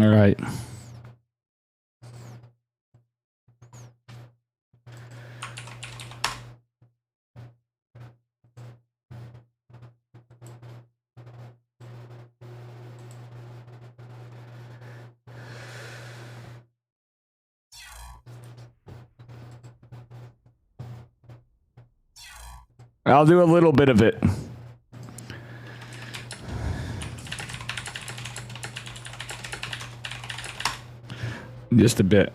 All right. I'll do a little bit of it. Just a bit.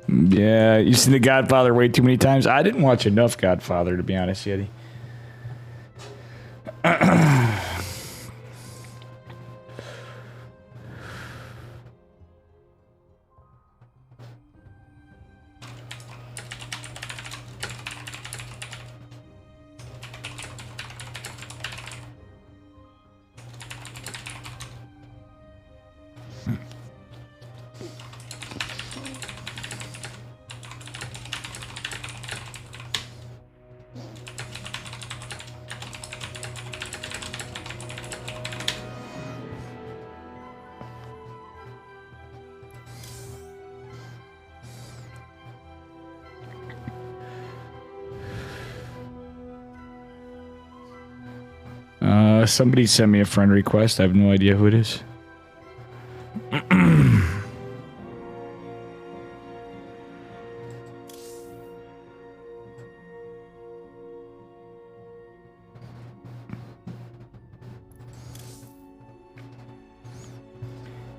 Yeah, you've seen The Godfather way too many times. I didn't watch enough Godfather, to be honest, Yeti. Somebody sent me a friend request. I have no idea who it is.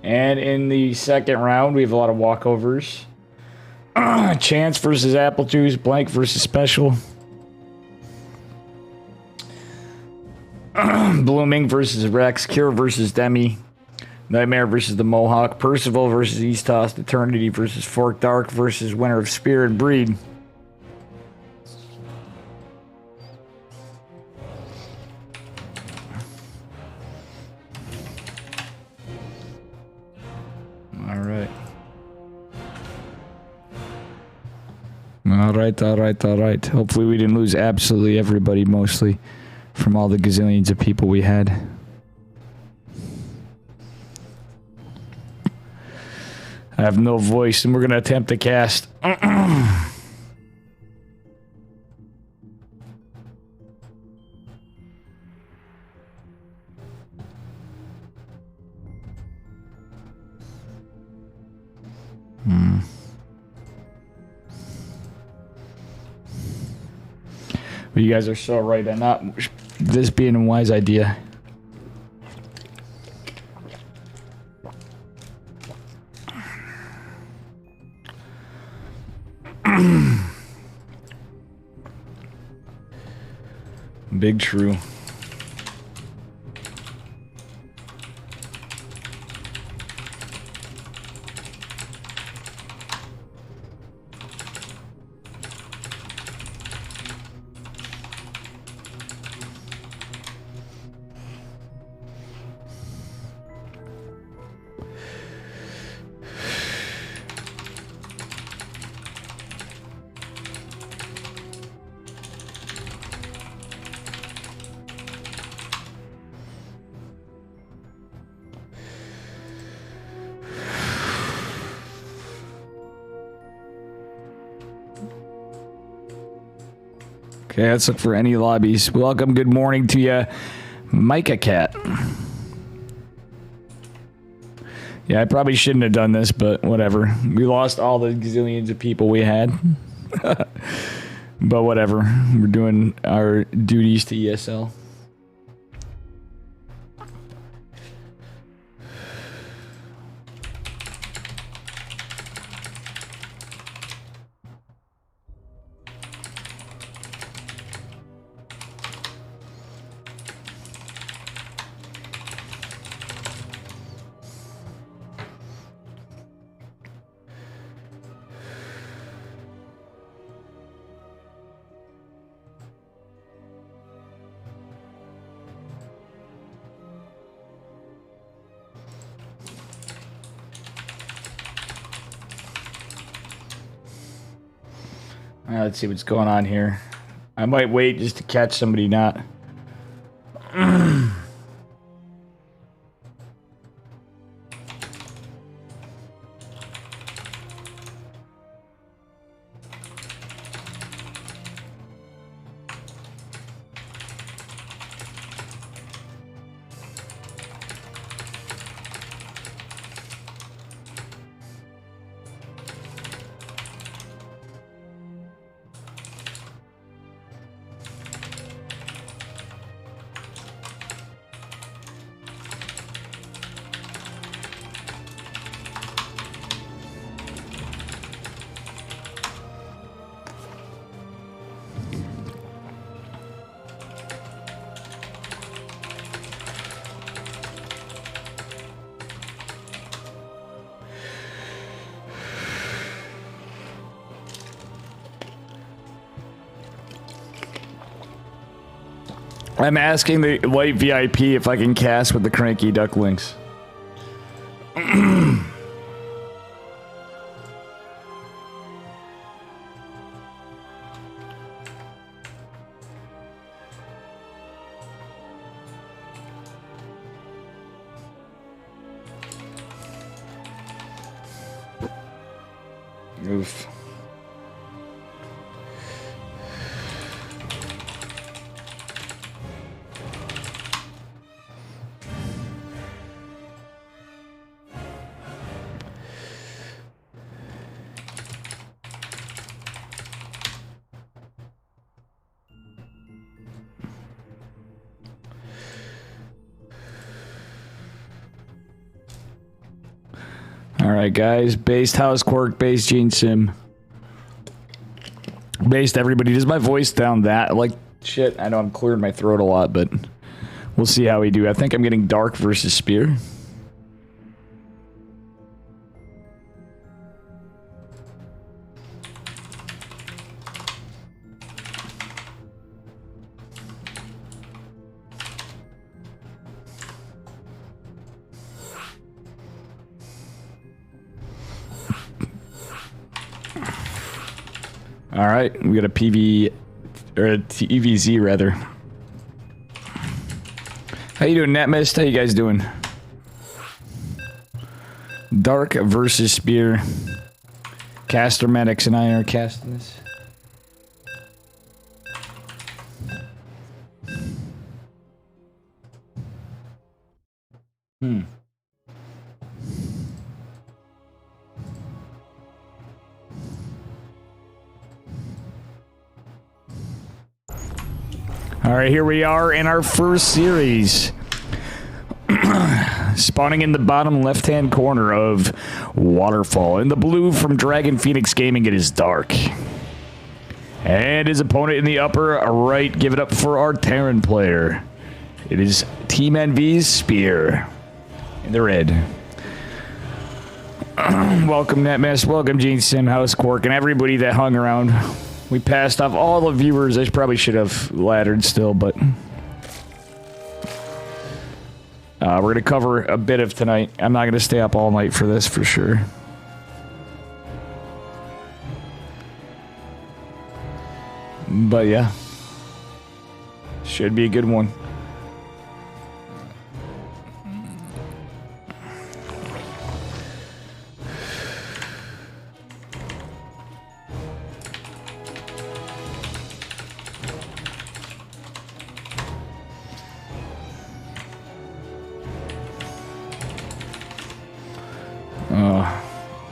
And in the second round, we have a lot of walkovers. Chance versus Apple Juice, Blank versus Special. Blooming versus Rex, Cure versus Demi, Nightmare versus the Mohawk, Percival versus East Toss, Eternity versus Fork Dark versus winner of Spear and Breed. All right. Hopefully we didn't lose absolutely everybody, mostly from all the gazillions of people we had. I have no voice, and we're going to attempt to cast. But you guys are so right on not this being a wise idea. Big true. Okay, let's look for any lobbies. Welcome, good morning to you, Micah Cat. Yeah, I probably shouldn't have done this, but whatever. We lost all the gazillions of people we had. But whatever. We're doing our duties to ESL. Let's see what's going on here. I might wait just to catch somebody not. I'm asking the white VIP if I can cast with the cranky ducklings. Oof. Alright guys, based House Quirk, based Gene Sim. Based everybody. Does my voice down that like shit? I know I'm clearing my throat a lot, but we'll see how we do. I think I'm getting Dark versus Spear. All right, we got a PV or a TVZ rather. How you doing, Netmist? How you guys doing? Dark versus Spear. Caster Medics and I are casting this. All right, here we are in our first series. Spawning in the bottom left-hand corner of Waterfall. In the blue from Dragon Phoenix Gaming, it is Dark. And his opponent in the upper right, give it up for our Terran player. It is Team NV's Spear. In the red. Welcome, Netmess. Welcome, Gene Sim, House Quark, and everybody that hung around. We passed off all the viewers. I probably should have laddered still, but... we're going to cover a bit of tonight. I'm not going to stay up all night for this, for sure. But yeah. Should be a good one.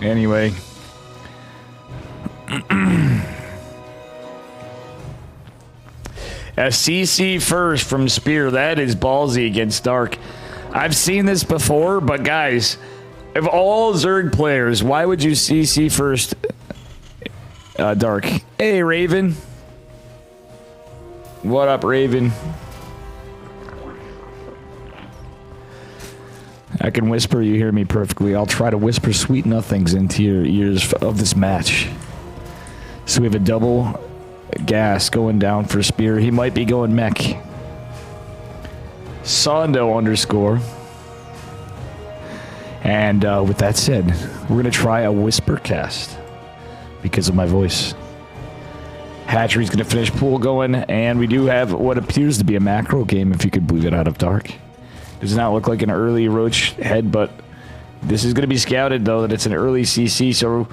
Anyway. A CC first from Spear. That is ballsy against Dark. I've seen this before, but guys, of all Zerg players, why would you CC first Dark? Hey, Raven. What up, Raven? I can whisper, you hear me perfectly. I'll try to whisper sweet nothings into your ears of this match. So we have a double gas going down for Spear. He might be going mech. Sondo underscore. And with that said, we're going to try a whisper cast because of my voice. Hatchery's going to finish pool going, and we do have what appears to be a macro game, if you could believe it, out of Dark. Does not look like an early Roach head, but this is going to be scouted, though, that it's an early CC, so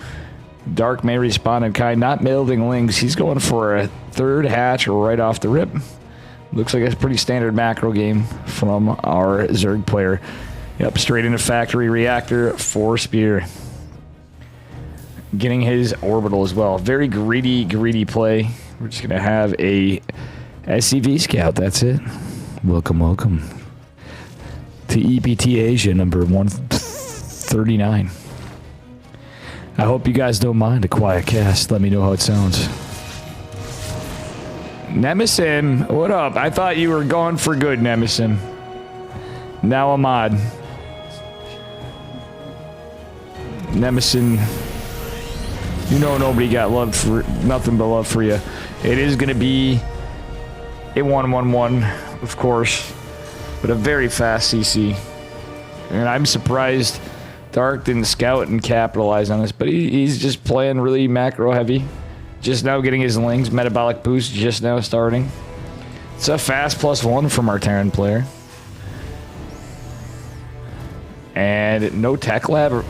Dark may respawn in kind. Not building Lings. He's going for a third hatch right off the rip. Looks like a pretty standard macro game from our Zerg player. Yep, straight into factory reactor for Spear. Getting his orbital as well. Very greedy play. We're just going to have a SCV scout. That's it. Welcome to EPT Asia number 139. I hope you guys don't mind a quiet cast. Let me know how it sounds. Nemesim, what up? I thought you were going for good, Nemesim. Now I'm odd. Nemesim, you know nobody got love for nothing but love for you. It is going to be a 1-1-1, of course, but a very fast CC. And I'm surprised Dark didn't scout and capitalize on this, but he's just playing really macro heavy. Just now getting his Lings, metabolic boost just now starting. It's a fast +1 from our Terran player. And no tech lab.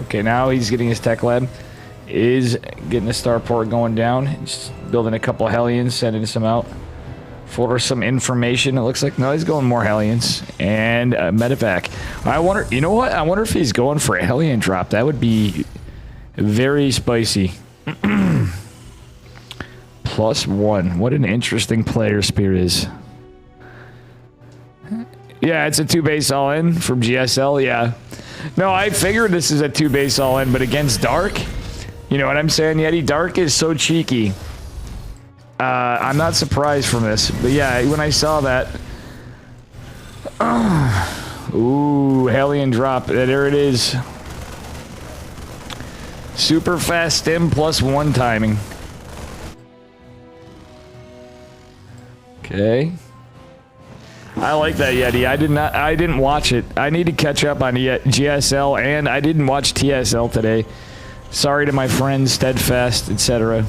Okay, now he's getting his tech lab. Is getting the starport going down. Just building a couple Hellions, sending some out for some information. It looks like, no, he's going more Hellions. And medevac. I wonder, you know what? I wonder if he's going for a Hellion drop. That would be very spicy. +1. What an interesting player Spear is. Yeah, it's a 2-base all-in from GSL, yeah. No, I figured this is a 2-base all-in, but against Dark, you know what I'm saying, Yeti? Dark is so cheeky. I'm not surprised from this, but yeah, when I saw that... ooh, Hellion drop. There it is. Super fast stim +1 timing. Okay. I like that, Yeti. I didn't watch it. I need to catch up on GSL, and I didn't watch TSL today. Sorry to my friends, Steadfast, etc.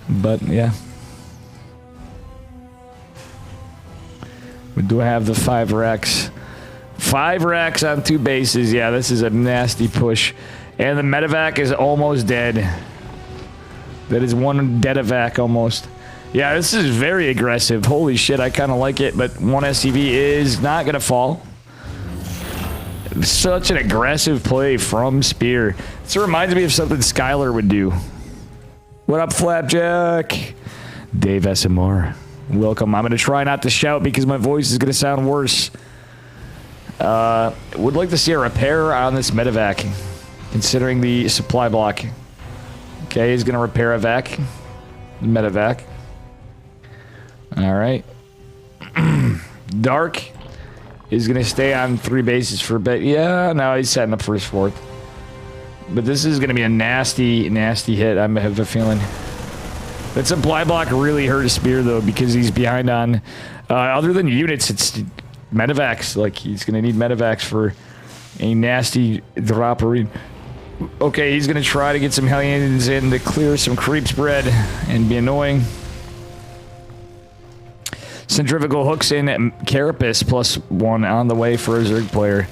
But yeah. We do have the 5 racks. 5 racks on 2 bases. Yeah, this is a nasty push. And the medevac is almost dead. That is one dead-evac almost. Yeah, this is very aggressive. Holy shit, I kind of like it, but one SCV is not going to fall. Such an aggressive play from Spear. This reminds me of something Skylar would do. What up, Flapjack? Dave SMR. Welcome. I'm going to try not to shout because my voice is going to sound worse. Would like to see a repair on this medevac, considering the supply block. Okay, he's going to repair a vac. Medevac. Alright. Dark is going to stay on 3 bases for a bit. Yeah, no, he's setting up for his 4th. But this is going to be a nasty hit, I have a feeling. That supply block really hurt Spear, though, because he's behind on... other than units, it's medevacs. Like, he's going to need medevacs for a nasty droppery. Okay, he's going to try to get some Hellions in to clear some creep spread and be annoying. Centrifugal hooks in Carapace +1 on the way for a Zerg player.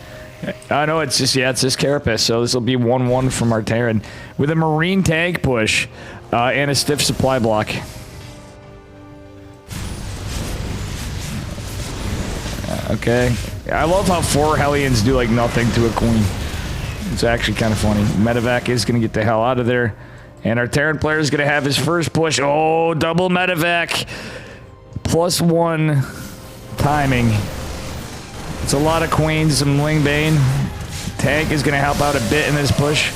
I know it's just, yeah, it's just Carapace, so this will be 1-1 from our Terran with a Marine tank push and a stiff supply block. Okay. I love how 4 Hellions do like nothing to a Queen. It's actually kind of funny. Medevac is going to get the hell out of there. And our Terran player is going to have his first push. Oh, double Medevac. +1 timing. It's a lot of Queens, some Lingbane. Tank is going to help out a bit in this push.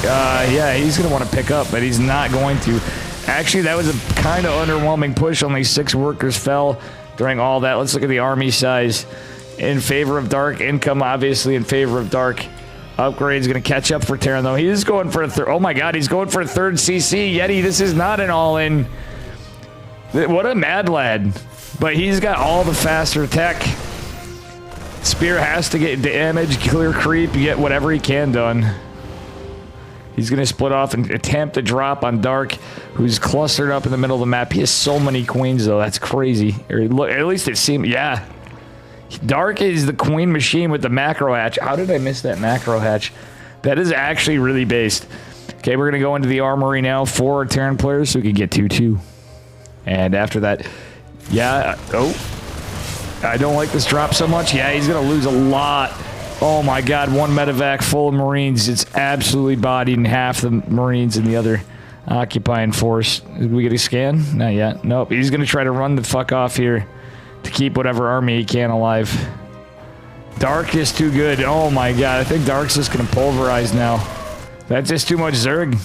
Yeah, he's going to want to pick up, but he's not going to. Actually, that was a kind of underwhelming push. Only 6 workers fell during all that. Let's look at the army size. In favor of Dark. Income, obviously, in favor of Dark. Upgrade's going to catch up for Terran, though. He's going for a third. Oh, my God. He's going for a 3rd CC. Yeti, this is not an all-in. What a mad lad. But he's got all the faster tech. Spear has to get damage, clear creep, get whatever he can done. He's going to split off and attempt a drop on Dark, who's clustered up in the middle of the map. He has so many queens, though. That's crazy. Or look, at least it seemed... Yeah. Dark is the queen machine with the macro hatch. How did I miss that macro hatch? That is actually really based. Okay, we're going to go into the armory now for our Terran players so we can get 2-2. And after that... Yeah. Oh. I don't like this drop so much. Yeah, he's going to lose a lot. Oh my god, one medevac full of Marines. It's absolutely bodied in half the Marines and the other occupying force. Did we get a scan? Not yet. Nope. He's going to try to run the fuck off here to keep whatever army he can alive. Dark is too good. Oh my god, I think Dark's just going to pulverize now. That's just too much Zerg.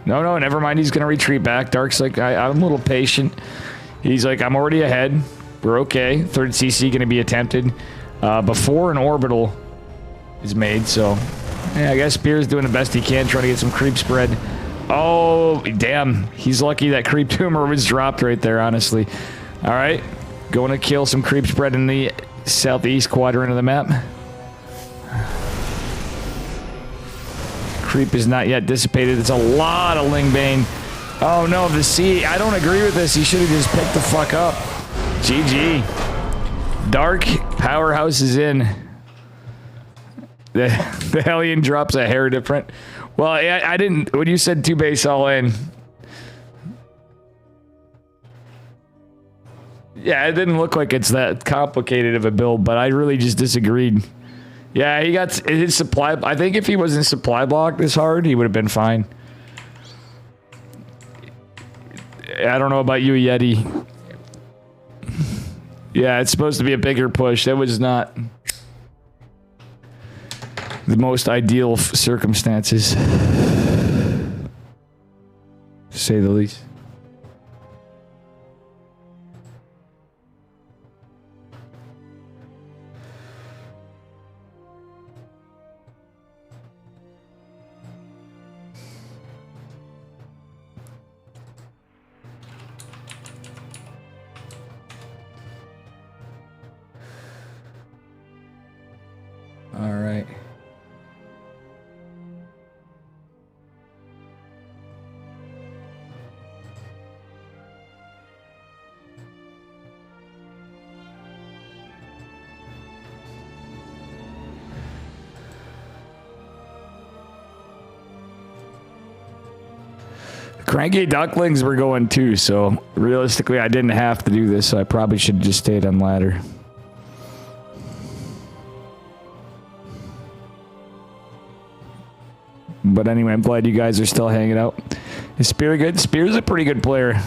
No, never mind. He's going to retreat back. Dark's like, I'm a little patient. He's like, I'm already ahead. We're okay. Third CC going to be attempted. Before an orbital is made, so yeah, I guess Spear's doing the best he can, trying to get some creep spread. Oh, damn. He's lucky that creep tumor was dropped right there, honestly. All right. Going to kill some creep spread in the southeast quadrant of the map. Creep is not yet dissipated. It's a lot of Lingbane. Oh, no, the C. I don't agree with this. He should have just picked the fuck up. GG. Dark powerhouse is in. The Hellion drops a hair different. Well, I didn't... When you said 2 base all in... Yeah, it didn't look like it's that complicated of a build, but I really just disagreed. Yeah, he got his supply... I think if he wasn't supply blocked this hard, he would have been fine. I don't know about you, Yeti. Yeah, it's supposed to be a bigger push. That was not the most ideal circumstances, to say the least. All right. Cranky ducklings were going too, so realistically I didn't have to do this, so I probably should have just stayed on ladder. But anyway, I'm glad you guys are still hanging out. Is Spear good? Spear's a pretty good player.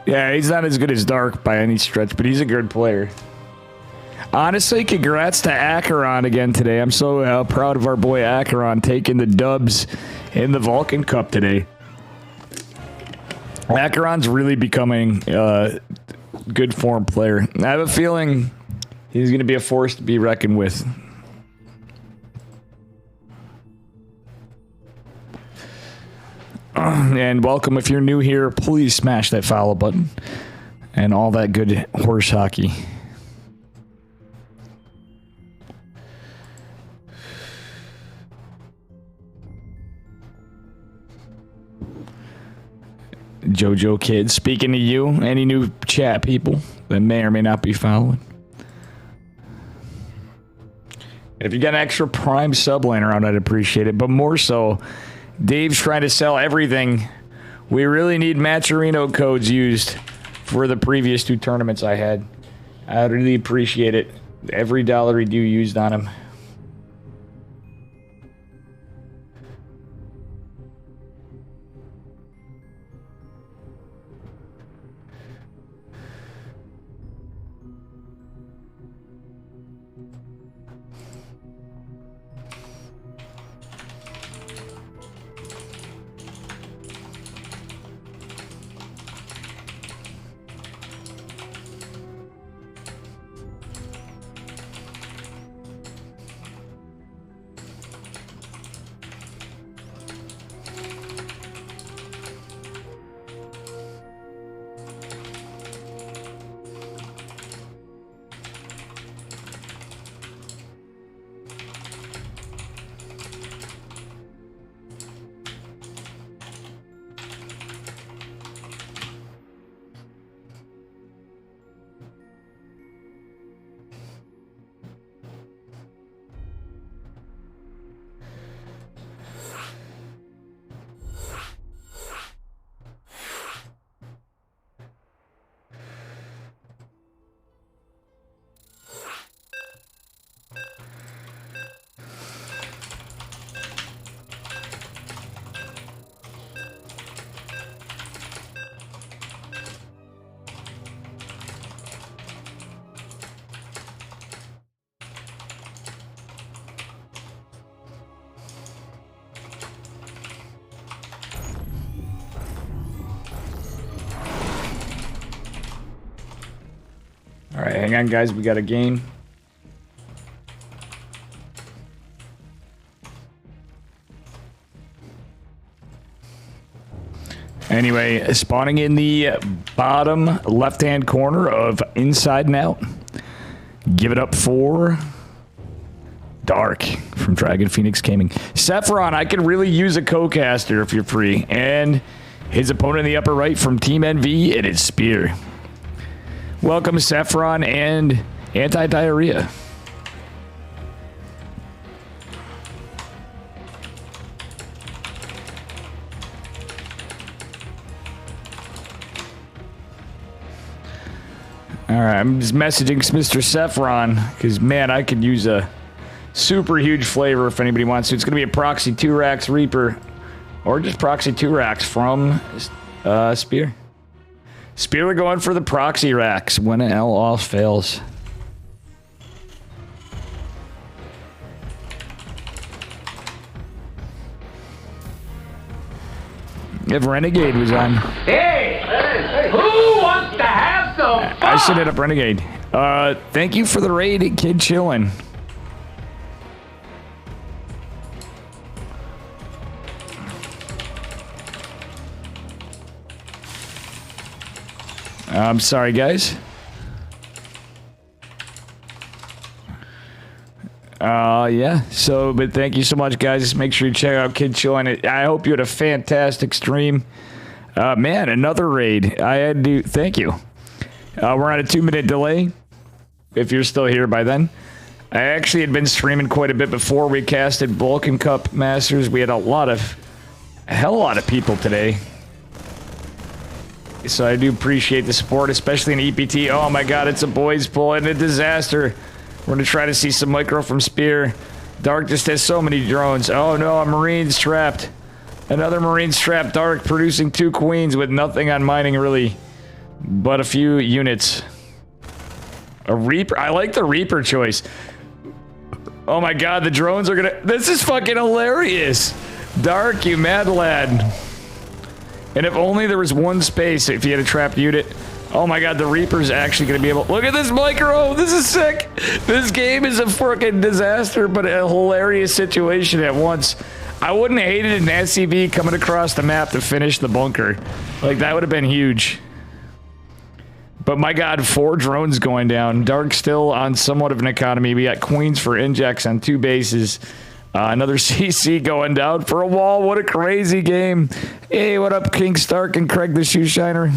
Yeah, he's not as good as Dark by any stretch, but he's a good player. Honestly, congrats to Acheron again today. I'm so proud of our boy Acheron taking the dubs in the Vulcan Cup today. Acheron's really becoming a good form player. I have a feeling he's going to be a force to be reckoned with. And welcome if you're new here. Please smash that follow button and all that good horse hockey. Jojo Kid, speaking to you, any new chat people that may or may not be following. If you got an extra Prime sub laying around, I'd appreciate it. But more so, Dave's trying to sell everything. We really need Matcherino codes used for the previous 2 tournaments I had. I really appreciate it. Every dollar we do used on him. Hang on, guys. We got a game. Anyway, spawning in the bottom left-hand corner of Inside and Out. Give it up for Dark from Dragon Phoenix Gaming. Saffron, I can really use a co-caster if you're free. And his opponent in the upper right from Team NV, it is Spear. Welcome, Saffron and Anti-Diarrhea. Alright, I'm just messaging Mr. Saffron, because, man, I could use a super huge flavor if anybody wants to. It's going to be a Proxy 2-Rax Reaper, or just Proxy 2-Rax from Spear. Spear going for the Proxy Rax when all fails. If Renegade was on. Hey, who wants to have some fun? I should hit up Renegade. Thank you for the raid, Kid Chillin'. I'm sorry, guys. Yeah. So, but thank you so much, guys. Just make sure you check out Kid Chillin'. I hope you had a fantastic stream. Man, another raid. I had to thank you. We're on a 2-minute delay. If you're still here by then. I actually had been streaming quite a bit before we casted Vulcan Cup Masters. We had a lot of people today. So I do appreciate the support, especially in EPT. Oh my god, it's a boys pull and a disaster. We're going to try to see some micro from Spear. Dark just has so many drones. Oh no, a Marine's trapped. Another Marine's trapped. Dark producing 2 queens with nothing on mining really, but a few units. A Reaper. I like the Reaper choice. Oh my god, the drones are going to... This is fucking hilarious. Dark, you mad lad. And if only there was one space if you had a trapped unit. Oh my god, the Reaper's actually going to be able... Look at this micro! This is sick! This game is a fucking disaster, but a hilarious situation at once. I wouldn't have hated an SCV coming across the map to finish the bunker. Like, that would have been huge. But my god, 4 drones going down. Dark still on somewhat of an economy. We got Queens for injects on 2 bases. Another CC going down for a wall. What a crazy game. Hey, what up, King Stark and Craig the Shoe Shiner?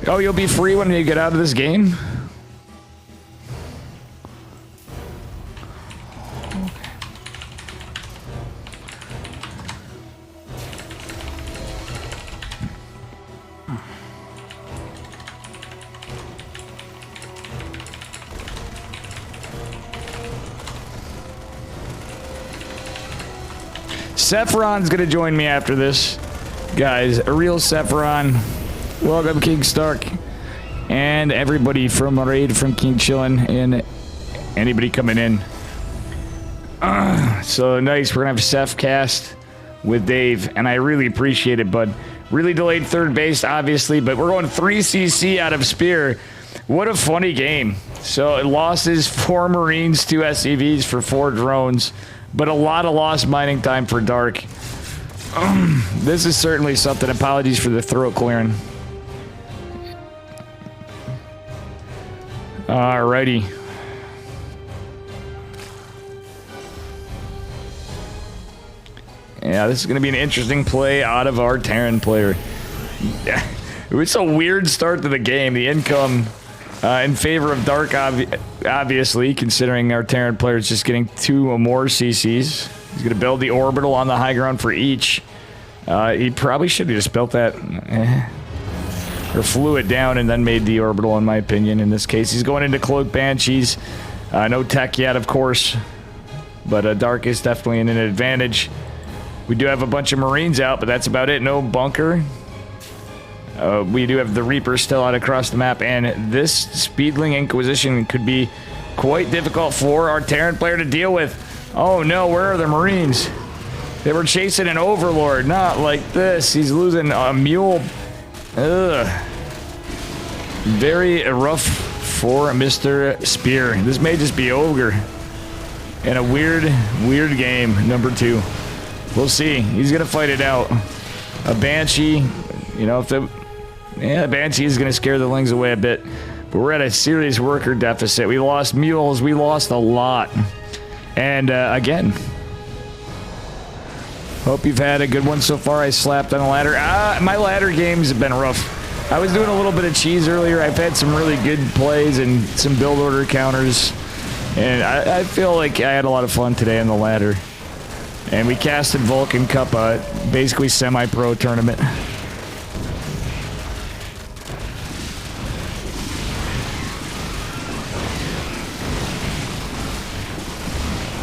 Oh, you'll be free when you get out of this game? Saffron's gonna join me after this. Guys, a real Saffron. Welcome, King Stark. And everybody from a raid from King Chillin' and anybody coming in. So nice, we're gonna have Seth cast with Dave, and I really appreciate it, bud. Really delayed third base, obviously, but we're going 3 CC out of Spear. What a funny game. So losses, 4 Marines, 2 SCVs for 4 drones. But a lot of lost mining time for Dark. This is certainly something. Apologies for the throat clearing. Alrighty. Yeah, this is going to be an interesting play out of our Terran player. Yeah, it was a weird start to the game. The income in favor of Dark, obviously, considering our Terran player is just getting 2 or more CCs. He's going to build the orbital on the high ground for each. He probably should have just built that. Or flew it down and then made the orbital, in my opinion. In this case, he's going into Cloak Banshees. No tech yet, of course. But Dark is definitely in an advantage. We do have a bunch of Marines out, but that's about it. No bunker. We do have the Reaper still out across the map, and this Speedling Inquisition could be quite difficult for our Terran player to deal with. Oh no, where are the Marines? They were chasing an Overlord, not like this. He's losing a mule. Ugh. Very rough for Mr. Spear. This may just be Ogre. In a weird game, number 2. We'll see. He's going to fight it out. A Banshee, you know, if the... Yeah, Banshee is going to scare the Lings away a bit. But we're at a serious worker deficit. We lost mules. We lost a lot. And, again... Hope you've had a good one so far. I slapped on a ladder. My ladder games have been rough. I was doing a little bit of cheese earlier. I've had some really good plays and some build order counters. And I feel like I had a lot of fun today on the ladder. And we casted Vulcan Cup, basically semi-pro tournament.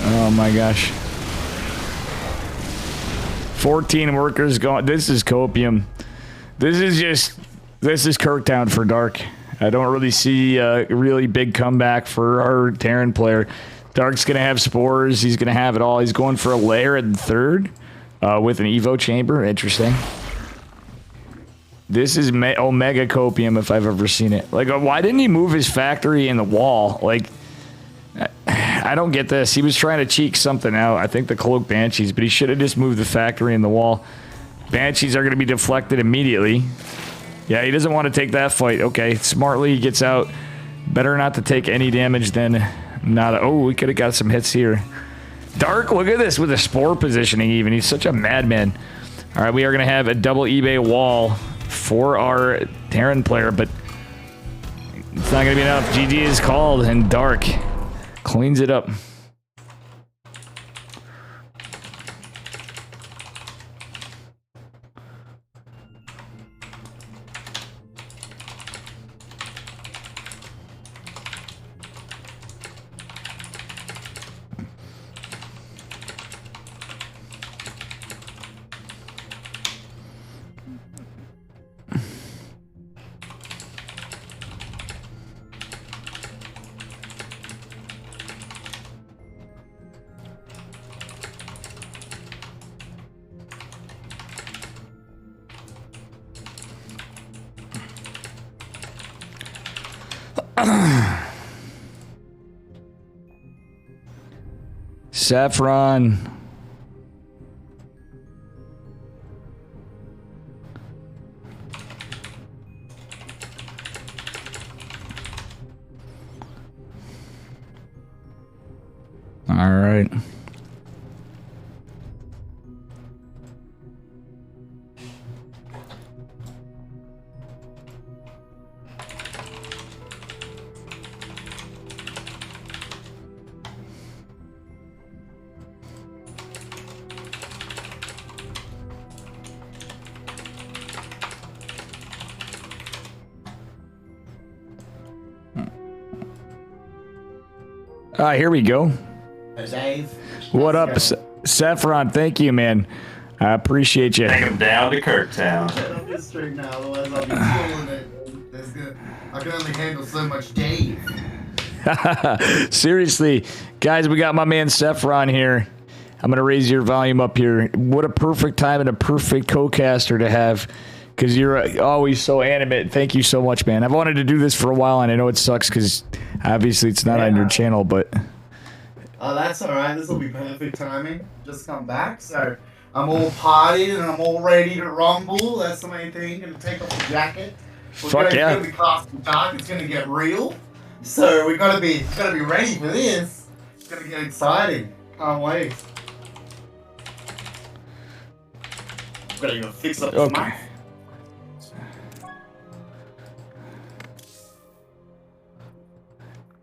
Oh my gosh. 14 workers gone. This is copium. This is Kirktown for Dark. I don't really see a really big comeback for our Terran player. Dark's going to have spores. He's going to have it all. He's going for a lair in 3rd with an Evo chamber. Interesting. This is Omega copium if I've ever seen it. Like, why didn't he move his factory in the wall? Like, I don't get this. He was trying to cheek something out. I think the Cloak Banshees, but he should have just moved the factory in the wall. Banshees are going to be deflected immediately. Yeah, he doesn't want to take that fight. Okay, smartly he gets out. Better not to take any damage than not. Oh, we could have got some hits here. Dark, look at this with the spore positioning even. He's such a madman. All right, we are going to have a double eBay wall for our Terran player, but it's not going to be enough. GG is called, and Dark cleans it up. Saffron. All right. Here we go. Dave. What up, Saffron? Thank you, man. I appreciate you. Take him down to Kirktown. I'm just straight now, otherwise I'll be pulling it. That's good. I can only handle so much Dave. Seriously, guys, we got my man Saffron here. I'm going to raise your volume up here. What a perfect time and a perfect co-caster to have, because you're always so animate. Thank you so much, man. I've wanted to do this for a while, and I know it sucks because obviously it's not on your channel, but... Oh, that's alright. This will be perfect timing. Just come back, so I'm all partied and I'm all ready to rumble. That's the main thing. Gonna take off the jacket. Fuck yeah. It's gonna be casting dark. It's gonna get real. So we gotta be ready for this. It's gonna get exciting. Can't wait. Gotta even fix up this mic.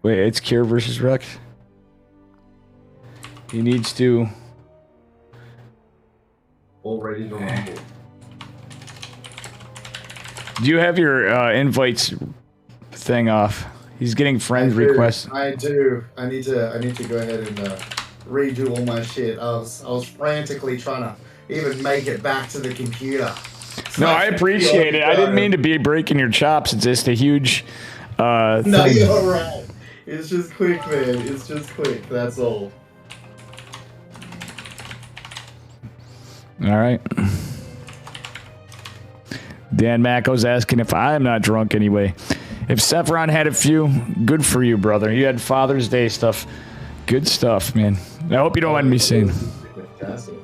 Wait, it's Cure versus Rex? He needs to... All ready to rumble. Do you have your invites thing off? He's getting friend requests. I do. I need to go ahead and redo all my shit. I was frantically trying to even make it back to the computer. No, I appreciate it. I didn't mean to be breaking your chops. It's just a huge No, thing. you're right. It's just quick, man. It's just quick. That's all. All right. Dan Macko's asking if I'm not drunk anyway. If Saffron had a few, good for you, brother. You had Father's Day stuff. Good stuff, man. I hope you don't mind me saying. Fantastic.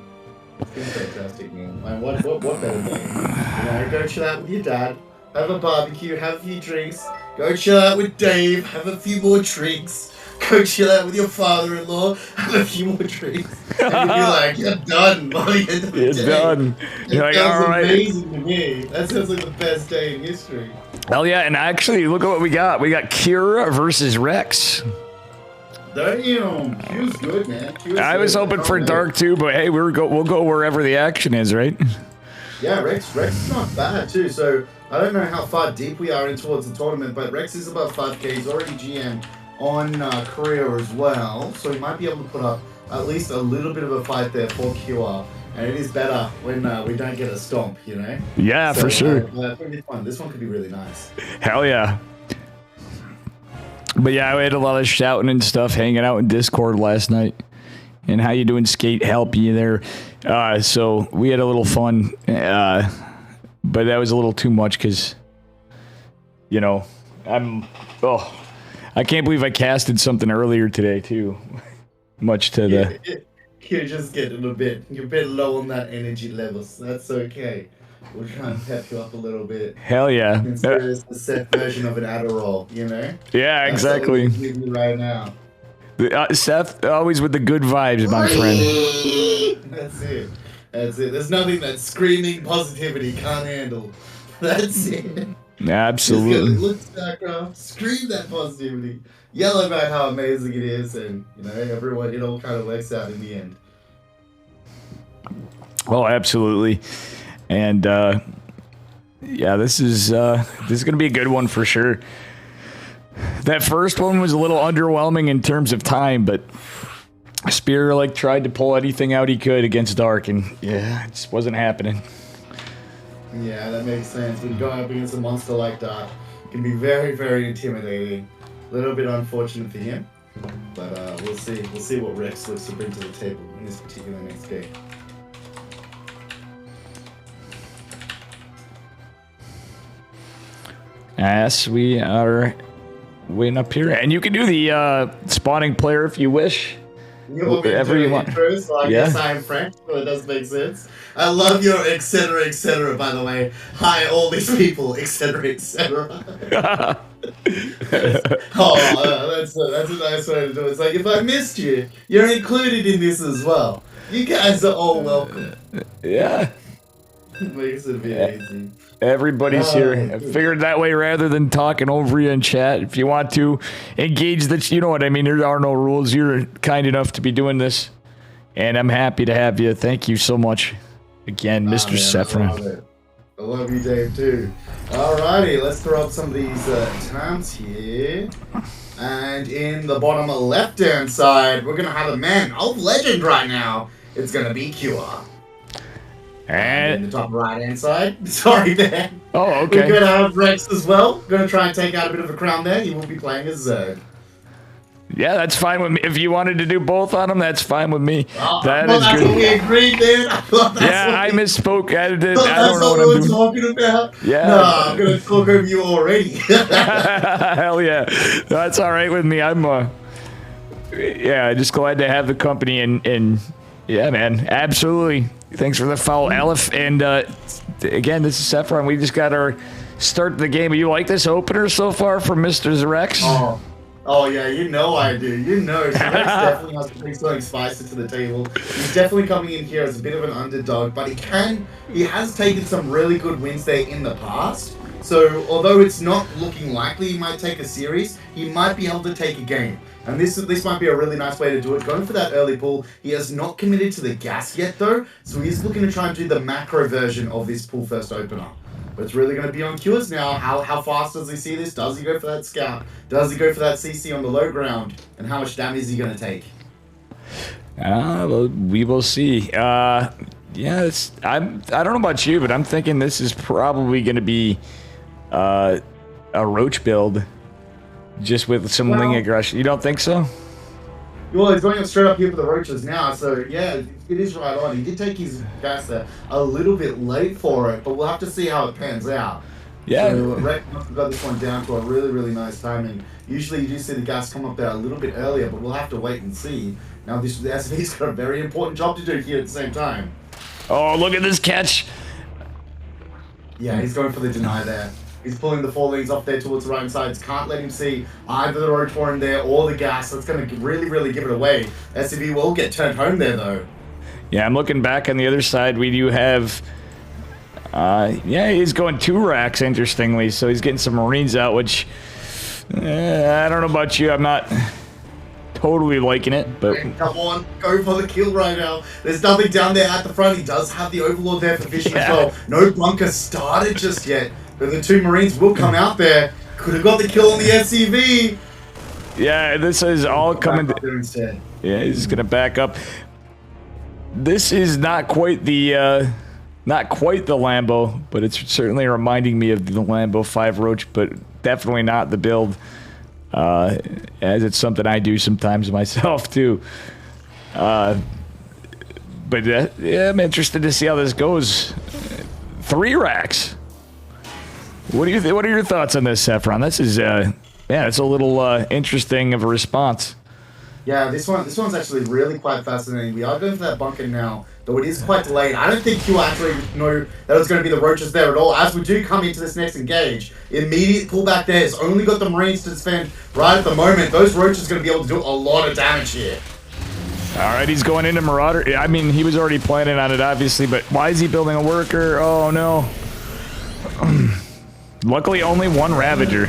It's been fantastic, man. Like, what better day? You know, go chill out with your dad, have a barbecue, have a few drinks, go chill out with Dave, have a few more drinks, go chill out with your father-in-law, have a few more drinks, and you'll be like, you're done by the end of the You're day. done. You're like, sounds all right. amazing to me. That sounds like the best day in history. Hell yeah, and actually, look at what we got. We got Kira versus Rex. Damn, Q's good, man. I was hoping for Dark too, but hey, we'll go wherever the action is, right? Yeah, Rex is not bad too. So I don't know how far deep we are in towards the tournament, but Rex is above 5k. He's already GM on career as well, so he might be able to put up at least a little bit of a fight there for QR. And it is better when we don't get a stomp, you know. Yeah, so, for sure. This one could be really nice. Hell yeah. But yeah, we had a lot of shouting and stuff, hanging out in Discord last night. And how you doing, Skate? Help you there. So we had a little fun. But that was a little too much because, you know, I can't believe I casted something earlier today too. Much to the... You're just getting you're a bit low on that energy levels. That's okay. We'll try and pep you up a little bit. Hell yeah. Consider this the set version of an Adderall, you know? Yeah, exactly. That's what we're right now. Seth, always with the good vibes, my friend. That's it. There's nothing that screaming positivity can't handle. That's it. Absolutely. Look at the background, scream that positivity, yell about how amazing it is, and you know, everyone, it all kind of works out in the end. Oh, absolutely. And yeah, this is gonna be a good one for sure. That first one was a little underwhelming in terms of time, but Spear tried to pull anything out he could against Dark, and yeah, it just wasn't happening. Yeah, that makes sense. When going up against a monster like Dark, it can be very, very intimidating. A little bit unfortunate for him, but we'll see. We'll see what Rex looks to bring to the table in this particular next game. As we are waiting up here, and you can do the spawning player if you wish. Whatever you want. Intro, so I guess I am French, so it does make sense. I love your etc., by the way. Hi, all these people, etc. That's a nice way to do it. It's like, if I missed you, you're included in this as well. You guys are all welcome. Yeah. Makes it a bit easy. Everybody's here. I figured that way rather than talking over you in chat. If you want to engage you know what I mean. There are no rules. You're kind enough to be doing this, and I'm happy to have you. Thank you so much again, Mr. Saffron. I love you, Dave, too. Alrighty, let's throw up some of these times here. And in the bottom left-hand side, we're gonna have a man of legend right now. It's gonna be QR. And in the top right-hand side, sorry there. Oh, okay. We're gonna have Rex as well. Gonna try and take out a bit of a crown there. He will be playing as Zerg. Yeah, that's fine with me. If you wanted to do both on them, that's fine with me. That's good. What we agreed then. I misspoke. I don't know what we were talking about. Yeah. No, I'm gonna talk over you already. Hell yeah, that's all right with me. I'm just glad to have the company and yeah, man, absolutely. Thanks for the follow, Aleph. And again, this is Saffron. We just got our start of the game. You like this opener so far from Mr. Rex? Oh yeah, you know I do. You know, so Rex definitely has to bring something spicy to the table. He's definitely coming in here as a bit of an underdog, but he has taken some really good wins there in the past. So although it's not looking likely he might take a series, he might be able to take a game. And this might be a really nice way to do it. Going for that early pull. He has not committed to the gas yet though, so he's looking to try and do the macro version of this pull first opener. But it's really going to be on Q's now. How fast does he see this? Does he go for that scout? Does he go for that CC on the low ground? And how much damage is he going to take? Well, we will see. I don't know about you, but I'm thinking this is probably going to be a roach build, just with some Ling aggression. You don't think so? Well, he's going straight up here for the roaches now, so yeah, it is right on. He did take his gas there a little bit late for it, but we'll have to see how it pans out. Yeah. So Rex must have got this one down to a really, really nice timing. Usually you do see the gas come up there a little bit earlier, but we'll have to wait and see. Now the SV's got a very important job to do here at the same time. Oh, look at this catch. Yeah, he's going for the deny there. He's pulling the four lanes off there towards the right side. Can't let him see either the rotor there or the gas. That's going to really, really give it away. SCV will get turned home there, though. Yeah, I'm looking back on the other side. We do have... yeah, he's going 2 racks, interestingly. So he's getting some Marines out, which... I don't know about you. I'm not totally liking it, but... Come on, go for the kill right now. There's nothing down there at the front. He does have the Overlord there for fishing as well. No bunker started just yet, but the 2 Marines will come out there. Could have got the kill on the SCV. Yeah, this is all coming... Instead. Yeah, he's going to back up. This is not quite the... not quite the Lambo, but it's certainly reminding me of the Lambo 5 Roach, but definitely not the build, as it's something I do sometimes myself too. But yeah, I'm interested to see how this goes. 3 racks. What are your thoughts on this, Saffron? This is yeah, it's a little interesting of a response. Yeah, this one's actually really quite fascinating. We are going for that bunker now, though it is quite delayed. I don't think you actually know that it's going to be the Roaches there at all. As we do come into this next engage, immediate pullback there. It's only got the Marines to defend right at the moment. Those Roaches are going to be able to do a lot of damage here. All right, he's going into Marauder. I mean, he was already planning on it, obviously, but why is he building a worker? Oh, no. Luckily, only 1 Ravager.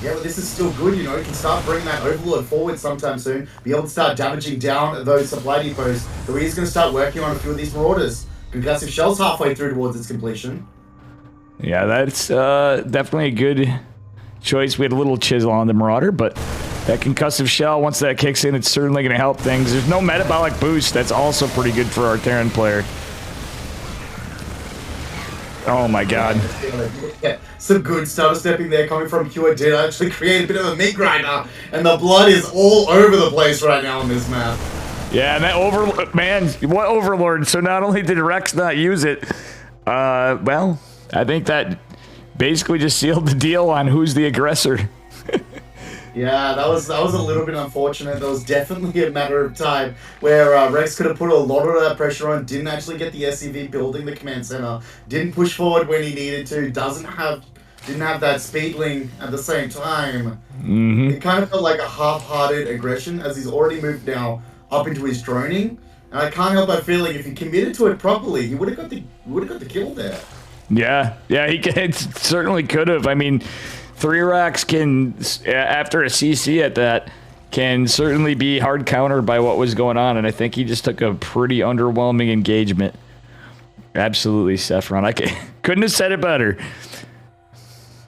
Yeah, but this is still good, you know. You can start bringing that Overlord forward sometime soon. Be able to start damaging down those supply depots. So he's going to start working on a few of these Marauders. Concussive Shell's halfway through towards its completion. Yeah, that's definitely a good choice. We had a little chisel on the Marauder, but that Concussive Shell, once that kicks in, it's certainly going to help things. There's no metabolic boost. That's also pretty good for our Terran player. Oh my god. Yeah, some good starter stepping there coming from Q. Did actually create a bit of a meat grinder, and the blood is all over the place right now on this map. Yeah, and that Overlord, man, what Overlord? So not only did Rex not use it, well, I think that basically just sealed the deal on who's the aggressor. Yeah, that was a little bit unfortunate. That was definitely a matter of time where Rex could have put a lot of that pressure on, didn't actually get the SCV building the command center, didn't push forward when he needed to, didn't have that speedling at the same time. Mm-hmm. It kind of felt like a half-hearted aggression as he's already moved now up into his droning. And I can't help but feeling if he committed to it properly, he would have got the kill there. Yeah, he certainly could have. I mean, 3 racks can, after a CC at that, can certainly be hard countered by what was going on, and I think he just took a pretty underwhelming engagement. Absolutely, Saffron. I couldn't have said it better.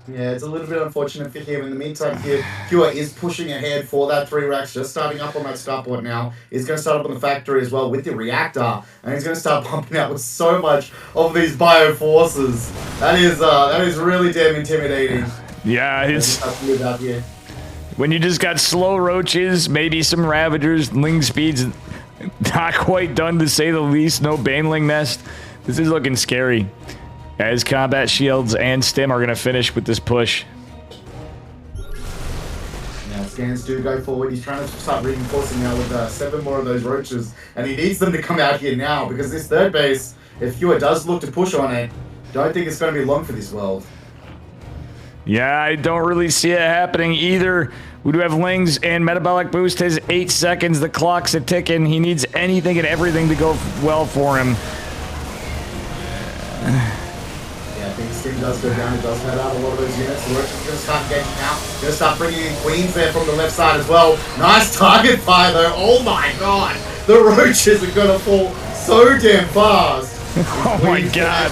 Yeah, it's a little bit unfortunate for him. In the meantime, here, Pure is pushing ahead for that 3 racks, just starting up on that starport now. He's going to start up on the factory as well with the reactor, and he's going to start pumping out with so much of these bioforces. That is really damn intimidating. Yeah, it's when you just got slow Roaches, maybe some Ravagers, Ling speeds not quite done to say the least, no Baneling Nest. This is looking scary. As Combat Shields and Stim are going to finish with this push. Now scans do go forward. He's trying to start reinforcing now with 7 more of those Roaches, and he needs them to come out here now because this third base, if Hewer does look to push on it, don't think it's going to be long for this world. Yeah, I don't really see it happening either. We do have Lings, and Metabolic Boost has 8 seconds. The clock's a ticking. He needs anything and everything to go well for him. Yeah, I think Stim does go down. It does head out a lot of those units. The Roach is going to start getting out. Going to start bringing in Queens there from the left side as well. Nice target fire, though. Oh, my God. The Roaches are going to fall so damn fast. Oh, my God.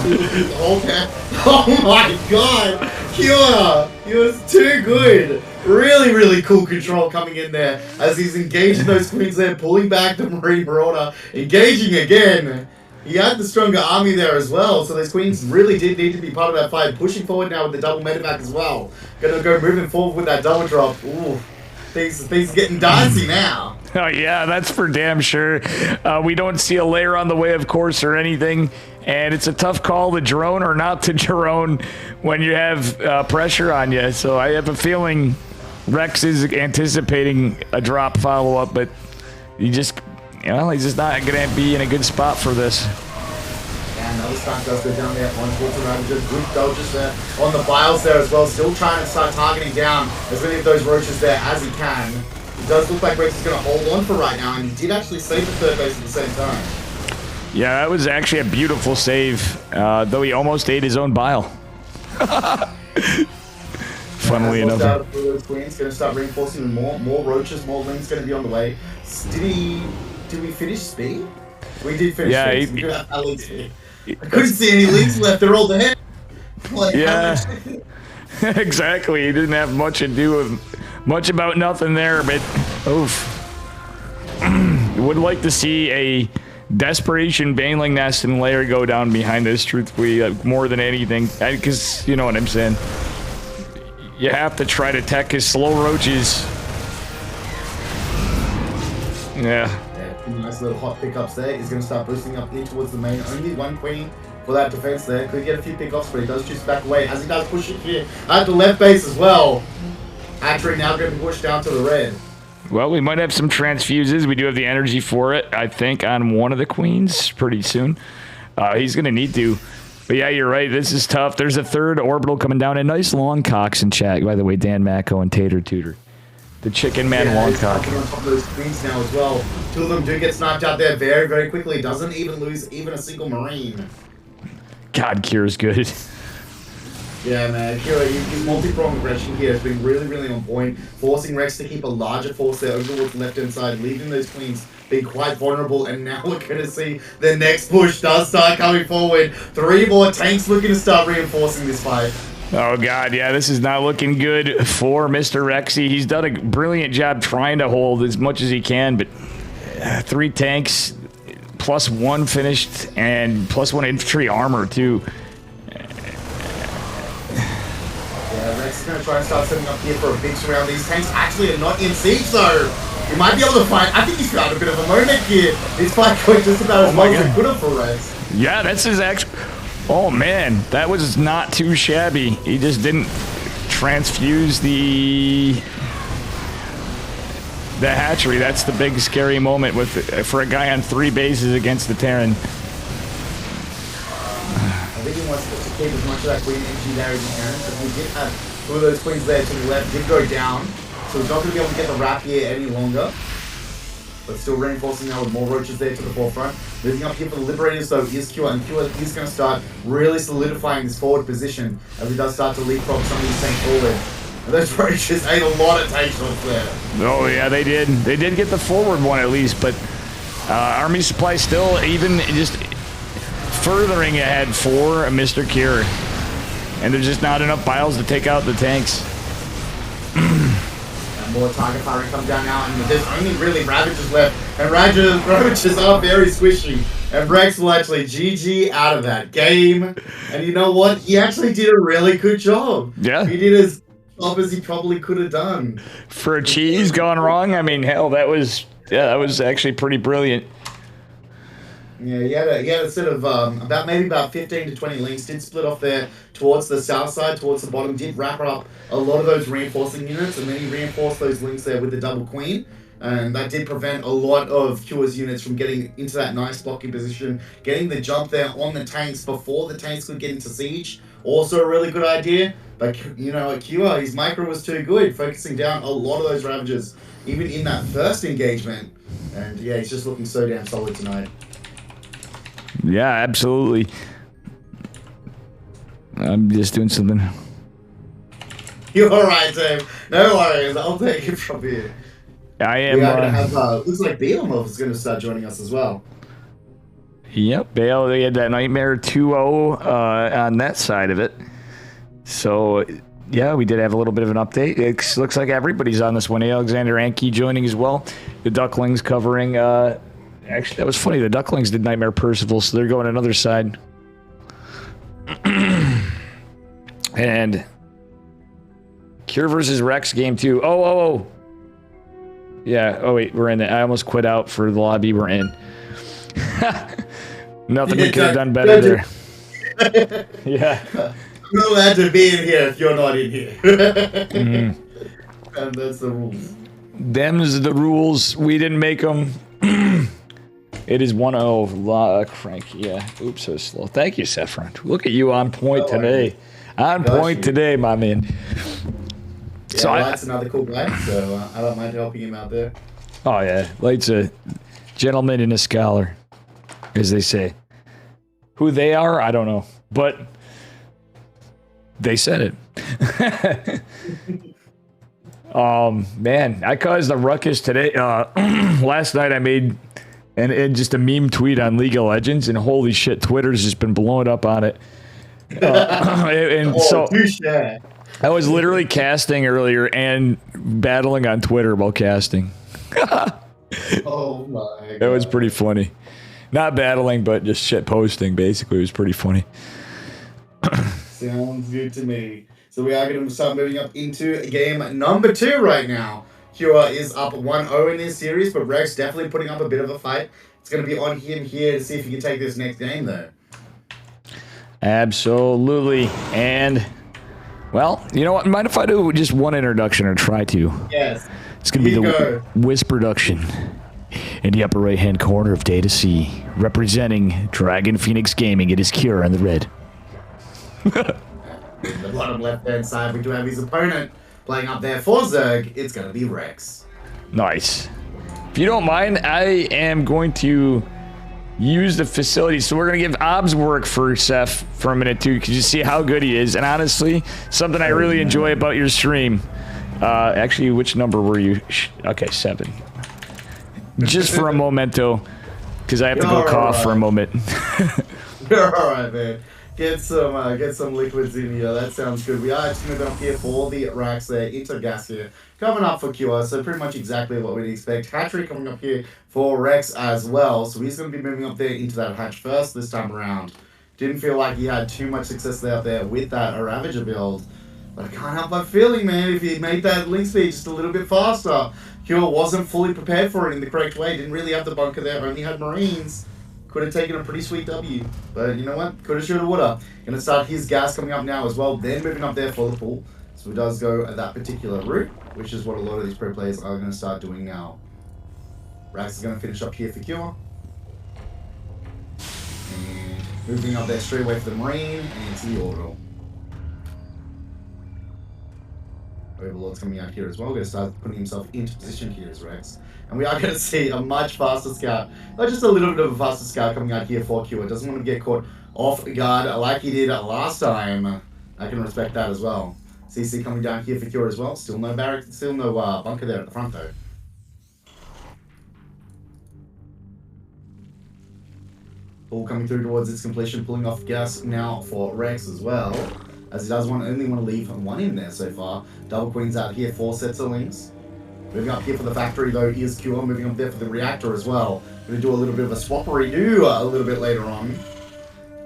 Oh, my God. Pure. He was too good. Really, really cool control coming in there as he's engaging those Queens there, pulling back the Marine Marauder, engaging again. He had the stronger army there as well, so those Queens really did need to be part of that fight. Pushing forward now with the double medevac as well. Gonna go moving forward with that double drop. Ooh, things are getting dicey now. Oh, yeah, that's for damn sure. We don't see a layer on the way, of course, or anything. And it's a tough call to drone or not to drone when you have pressure on you. So I have a feeling Rex is anticipating a drop follow-up, but he's just not going to be in a good spot for this. And another stunt does go down there. One towards the Ravager. Good dodges there on the Biles there as well. Still trying to start targeting down as many of those roaches there as he can. It does look like Rex is going to hold on for right now, and he did actually save the third base at the same time. Yeah, that was actually a beautiful save, though he almost ate his own bile. Funnily enough. Queen's going to start reinforcing with more roaches, more limbs going to be on the way. Did we finish speed? We did finish speed. We could have elite speed. I couldn't see any leaks left. They're all there. Like, yeah. Exactly. He didn't have much to do with much about nothing there, but oof. Would like to see a desperation baneling nest and layer go down behind this, truthfully, more than anything, because you know what I'm saying. You have to try to tech his slow roaches. Yeah. Nice little hot pickups there. He's going to start boosting up in towards the main. Only one queen for that defense there. Could get a few pickups, but he does choose back away as he does push it here at the left base as well. Hatchery now going to be pushed down to the red. Well, we might have some transfuses. We do have the energy for it, I think, on one of the queens pretty soon. He's going to need to. But yeah, you're right. This is tough. There's a third orbital coming down. A nice long cocks in chat, by the way, Dan Macco and Tater Tutor. The chicken man long cock. On top of those queens now as well. Two of them do get sniped out there very, very quickly. Doesn't even lose even a single marine. God, Kira's good. Yeah, man. Kira, his multi-pronged aggression here has been really, really on point, forcing Rex to keep a larger force there over towards the left-hand side, leaving those queens being quite vulnerable, and now we're going to see the next push does start coming forward. 3 more tanks looking to start reinforcing this fight. Oh, God, yeah, this is not looking good for Mr. Rexy. He's done a brilliant job trying to hold as much as he can, but 3 tanks, +1 finished, and +1 infantry armor, too. Rex is going to try and start setting up here for a big surround. These tanks actually are not in siege, though. He might be able to fight. I think he's got a bit of a moment here. This fight going just about as well as it could have for Rex. Yeah, that's his actual... Oh, man, that was not too shabby. He just didn't transfuse the hatchery. That's the big scary moment for a guy on 3 bases against the Terran. I think he wants to keep as much of that queen energy there as he can, because we did have 2 of those queens there to the left, did go down, so he's not going to be able to get the wrap here any longer. But still reinforcing now with more roaches there to the forefront. Moving up here for the Liberators, though, is Q, and Q is going to start really solidifying his forward position as he does start to leapfrog some of these tanks forward. And those roaches ate a lot of tank shots there. Oh, yeah, they did. They did get the forward one at least, but Army Supply still even just furthering ahead for Mr. Kira. And there's just not enough biles to take out the tanks. More target firing comes down now, and there's only really Ravagers left. And Ravagers are very squishy. And Rex will actually GG out of that game. And you know what? He actually did a really good job. Yeah. He did as job as he probably could have done. For a cheese gone wrong? I mean, hell, that was actually pretty brilliant. Yeah, he had a set of about 15 to 20 links, did split off there towards the south side, towards the bottom, did wrap up a lot of those reinforcing units, and then he reinforced those links there with the double queen, and that did prevent a lot of Cure's units from getting into that nice blocking position, getting the jump there on the tanks before the tanks could get into siege. Also a really good idea, but you know, at Cure, his micro was too good, focusing down a lot of those Ravagers, even in that first engagement, and yeah, he's just looking so damn solid tonight. Yeah, absolutely. I'm just doing something. You're alright, Dave. No worries. I'll take it from here. I am. We are going to have, looks like Beelmov is going to start joining us as well. Yep, Bale, they had that Nightmare 2-0 on that side of it. So, yeah, we did have a little bit of an update. It looks like everybody's on this one. Alexander Anke joining as well. The Ducklings covering... Actually, that was funny. The Ducklings did Nightmare Percival, so they're going another side. And Cure versus Rex game 2. Oh. Yeah. Oh wait, we're in it. I almost quit out for the lobby. We're in. Nothing we could have done better there. Yeah. I'm not allowed to be in here if you're not in here. Mm. And that's the rules. Them's the rules. We didn't make them. It is 1-0. Crank. Yeah. Oops, so slow. Thank you, Saffron. Look at you on point today. On point today, my man. Yeah, So Light's another cool guy, so I don't mind helping him out there. Oh, yeah. Light's a gentleman and a scholar, as they say. Who they are, I don't know. But they said it. Man, I caused a ruckus today. Last night I made and just a meme tweet on League of Legends, and holy shit, Twitter's just been blowing up on it. So I was literally casting earlier and battling on Twitter while casting. Oh my God. That was pretty funny. Not battling, but just shit posting, basically. It was pretty funny. Sounds good to me. So we are going to start moving up into game number 2 right now. Cure is up 1-0 in this series, but Rex definitely putting up a bit of a fight. It's going to be on him here to see if he can take this next game, though. Absolutely. And, well, you know what? Mind if I do just one introduction or try to? Yes. It's going to be the Whisperduction in the upper right-hand corner of Data C, representing Dragon Phoenix Gaming. It is Cure in the red. In the bottom left-hand side, we do have his opponent playing up there for Zerg. It's going to be Rex. Nice. If you don't mind, I am going to use the facility. So we're going to give Obs work for Seth for a minute, too, because you see how good he is. And honestly, something I really enjoy about your stream. Actually, which number were you? Okay, 7. Just for a momento, because I have to go cough for a moment. You're all right, man. Get some liquids in here. That sounds good. We are actually moving up here for the racks there. Into gas here. Coming up for Cure, so pretty much exactly what we'd expect. Hatchery coming up here for Rex as well. So he's going to be moving up there into that hatch first this time around. Didn't feel like he had too much success out there with that Ravager build. But I can't help but feeling, man, if he made that link speed just a little bit faster. Cure wasn't fully prepared for it in the correct way. Didn't really have the bunker there. Only had Marines. Could have taken a pretty sweet W. But you know what? Coulda, shoulda, woulda. Gonna start his gas coming up now as well. Then moving up there for the pool. So he does go that particular route, which is what a lot of these pro players are going to start doing now. Rax is going to finish up here for Cure. And moving up there straight away for the Marine and into the Orbital. Overlord's coming out here as well. Going to start putting himself into position here as Rex. And we are going to see a much faster scout. Not just a little bit of a faster scout coming out here for Cure. Doesn't want to get caught off guard like he did last time. I can respect that as well. CC coming down here for Cure as well. Still no barracks, still no bunker there at the front though. All coming through towards its completion, pulling off gas now for Rex as well. As he does only want to leave one in there so far. Double Queens out here, 4 sets of links. Moving up here for the factory though is Cure. Moving up there for the reactor as well. Going to do a little bit of a swappery do a little bit later on.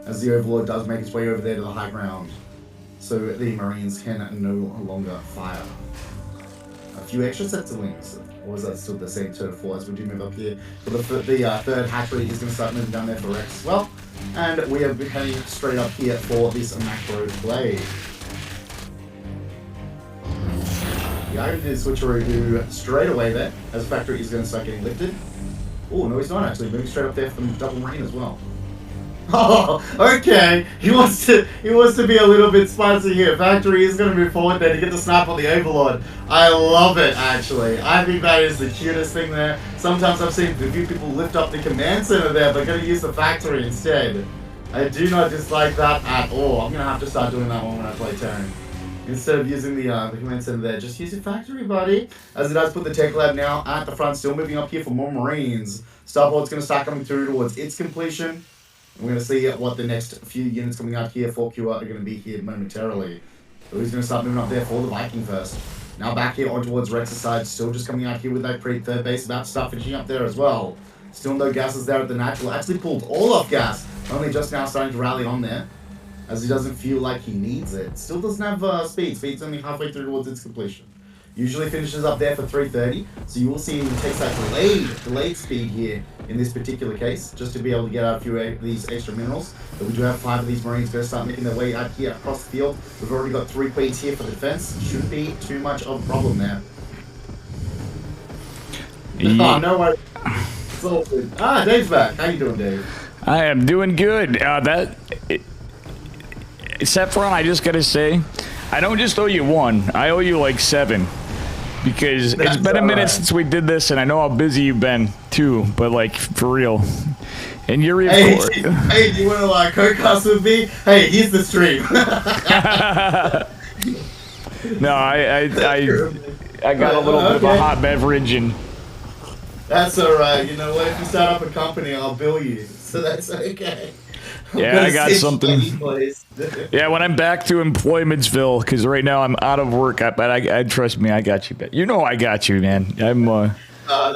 As the Overlord does make his way over there to the high ground. So the Marines can no longer fire. A few extra sets of wings. Or is that still the same turn of 4 as we do move up here? For the third hatchery is going to start moving down there for Rex as well. And we are heading straight up here for this macro play. The Iron did switcheroo do straight away there, as factory is going to start getting lifted. Oh, no, he's not actually. Moving straight up there from double Marine as well. Oh, okay. He wants to be a little bit spicy here. Factory is going to move forward there to get the snap on the Overlord. I love it, actually. I think that is the cutest thing there. Sometimes I've seen a few people lift up the command center there, but going to use the factory instead. I do not dislike that at all. I'm going to have to start doing that one when I play Terran. Instead of using the command center there, just use your factory, buddy. As it does put the tech lab now at the front, still moving up here for more Marines. Starboard's going to start coming through towards its completion. We're going to see what the next few units coming out here for Cure are going to be here momentarily. So he's going to start moving up there for the Viking first. Now back here on towards Rex's side, still just coming out here with that third base, about to start finishing up there as well. Still no gases there at the natural. Actually pulled all off gas, only just now starting to rally on there. As he doesn't feel like he needs it. Still doesn't have speed. Speed's only halfway through towards its completion. Usually finishes up there for 330. So you will see he takes that delayed speed here in this particular case, just to be able to get out a few of these extra minerals. But we do have 5 of these Marines going to start making their way out here across the field. We've already got 3 Queens here for the defense. Shouldn't be too much of a problem there. Yeah. Oh, no way. It's all good. Ah, Dave's back. How you doing, Dave? I am doing good. Saffron, I just gotta say, I don't just owe you 1. I owe you like 7. Because it's been a minute since we did this, and I know how busy you've been too. But like for real, and you're hey, do you want to like co-cast with me? Hey, here's the stream. No, I got a little bit of a hot beverage and. That's alright. You know what? If you start up a company, I'll bill you. So that's okay. Yeah, I got something. Yeah, when I'm back to Employmentsville, because right now I'm out of work. But I trust me, I got you. You know I got you, man. I'm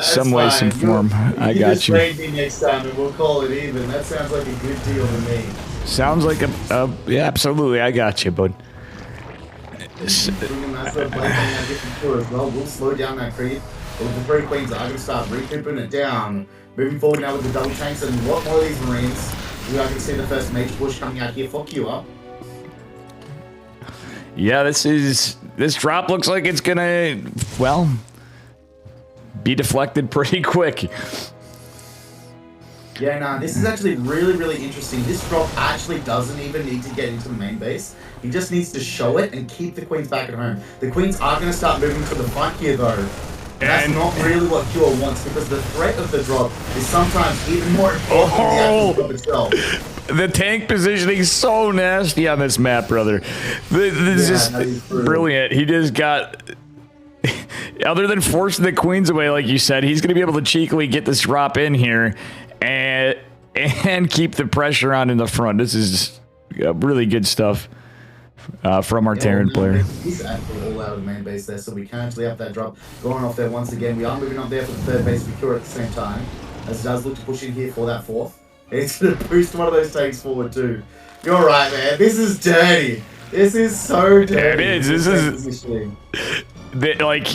some way, some form. I got you. Just me next time, and we'll call it even. That sounds like a good deal to me. Sounds like yeah, absolutely. I got you, bud. We'll slow down that creep. But the 3 Queens are going to start recouping it down. Moving forward now with the double tanks and a lot more of these Marines. We are going to see the first major push coming out here for Q-Up. Yeah, this drop looks like it's gonna, well, be deflected pretty quick. Yeah, nah, this is actually really, really interesting. This drop actually doesn't even need to get into the main base. He just needs to show it and keep the Queens back at home. The Queens are going to start moving to the front here, though. That's not really what Q wants, because the threat of the drop is sometimes even more important than the actual drop itself. The tank positioning is so nasty on this map, brother. This is brilliant. He just got... Other than forcing the Queens away, like you said, he's going to be able to cheekily get this drop in here and keep the pressure on in the front. This is really good stuff from our Terran player. He's actually all out of the main base there, so we can actually have that drop going off there once again. We are moving up there for the 3rd base secure at the same time, as it does look to push in here for that 4th. It's going to boost one of those tanks forward too. You're right, man. This is dirty. This is so dirty. Yeah, it is. This is... Like...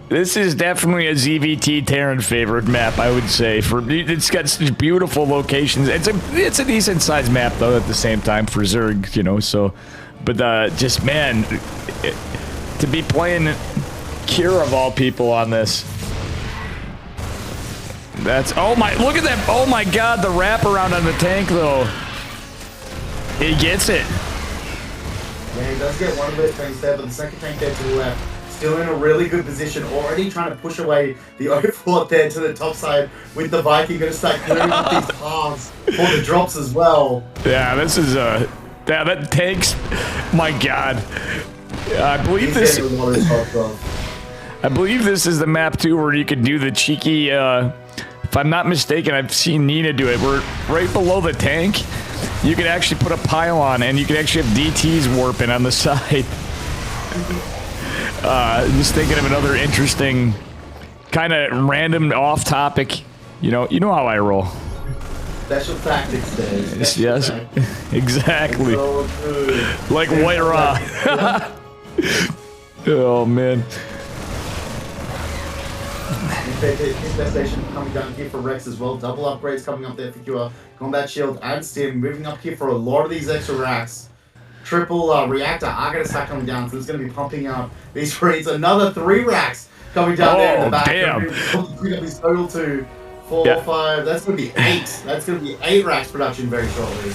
This is definitely a ZVT Terran favorite map, I would say. It's got such beautiful locations. It's a decent sized map though at the same time for Zerg, you know. So, but just man, to be playing Kira of all people on this. That's look at that! Oh my God, the wraparound on the tank though. He gets it. Yeah, he does get one of those tanks there, but the second tank there to the left. Still in a really good position, already trying to push away the overflow there to the top side with the Viking. Going to start clearing up these paths for the drops as well. Yeah, this is that tanks. My God, I believe this. I believe this is the map too, where you can do the cheeky. If I'm not mistaken, I've seen Nina do it. Where right below the tank, you can actually put a pylon, and you can actually have DTs warping on the side. Just thinking of another interesting, kind of random off-topic. You know how I roll. Special tactics, Dave. Yes, exactly. So like White Raw. Oh man. Infestation coming down here for Rex as well. Double upgrades coming up there for Cure. Combat Shield and Stim moving up here for a lot of these extra racks. Triple reactor are going to start coming down, so it's going to be pumping out these Marines. Another 3 racks coming down there in the back. Damn. These total 2, 4, 5. That's going to be 8. That's going to be 8 racks production very shortly.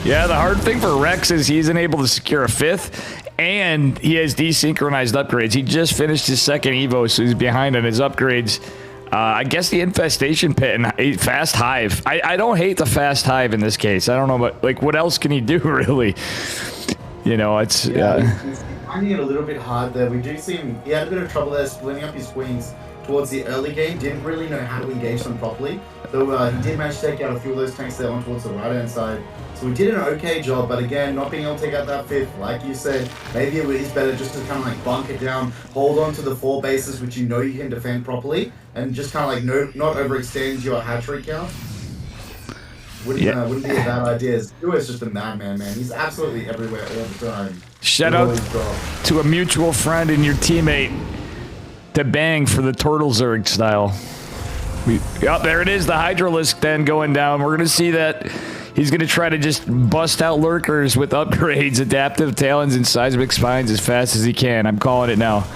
Yeah, the hard thing for Rex is he's unable to secure a 5th, and he has desynchronized upgrades. He just finished his 2nd Evo, so he's behind on his upgrades. I guess the Infestation Pit and Fast Hive. I don't hate the Fast Hive in this case. I don't know, but like, what else can he do, really? You know, it's... He's finding it a little bit hard there. We do see him... He had a bit of trouble there splitting up his Queens towards the early game. Didn't really know how to engage them properly. Though he did manage to take out a few of those tanks there on towards the right-hand side. So we did an okay job, but again, not being able to take out that 5th, like you said, maybe it is better just to kind of like bunker down, hold on to the 4 bases which you know you can defend properly, and just kind of like not overextend your hatchery count. Wouldn't be a bad idea. Stuart's just a madman, man. He's absolutely everywhere all the time. Shout out to a mutual friend and your teammate to bang for the Turtle Zerg style. Yep, there it is, the Hydralisk then going down. We're going to see that he's going to try to just bust out lurkers with upgrades, adaptive talons, and seismic spines as fast as he can. I'm calling it now.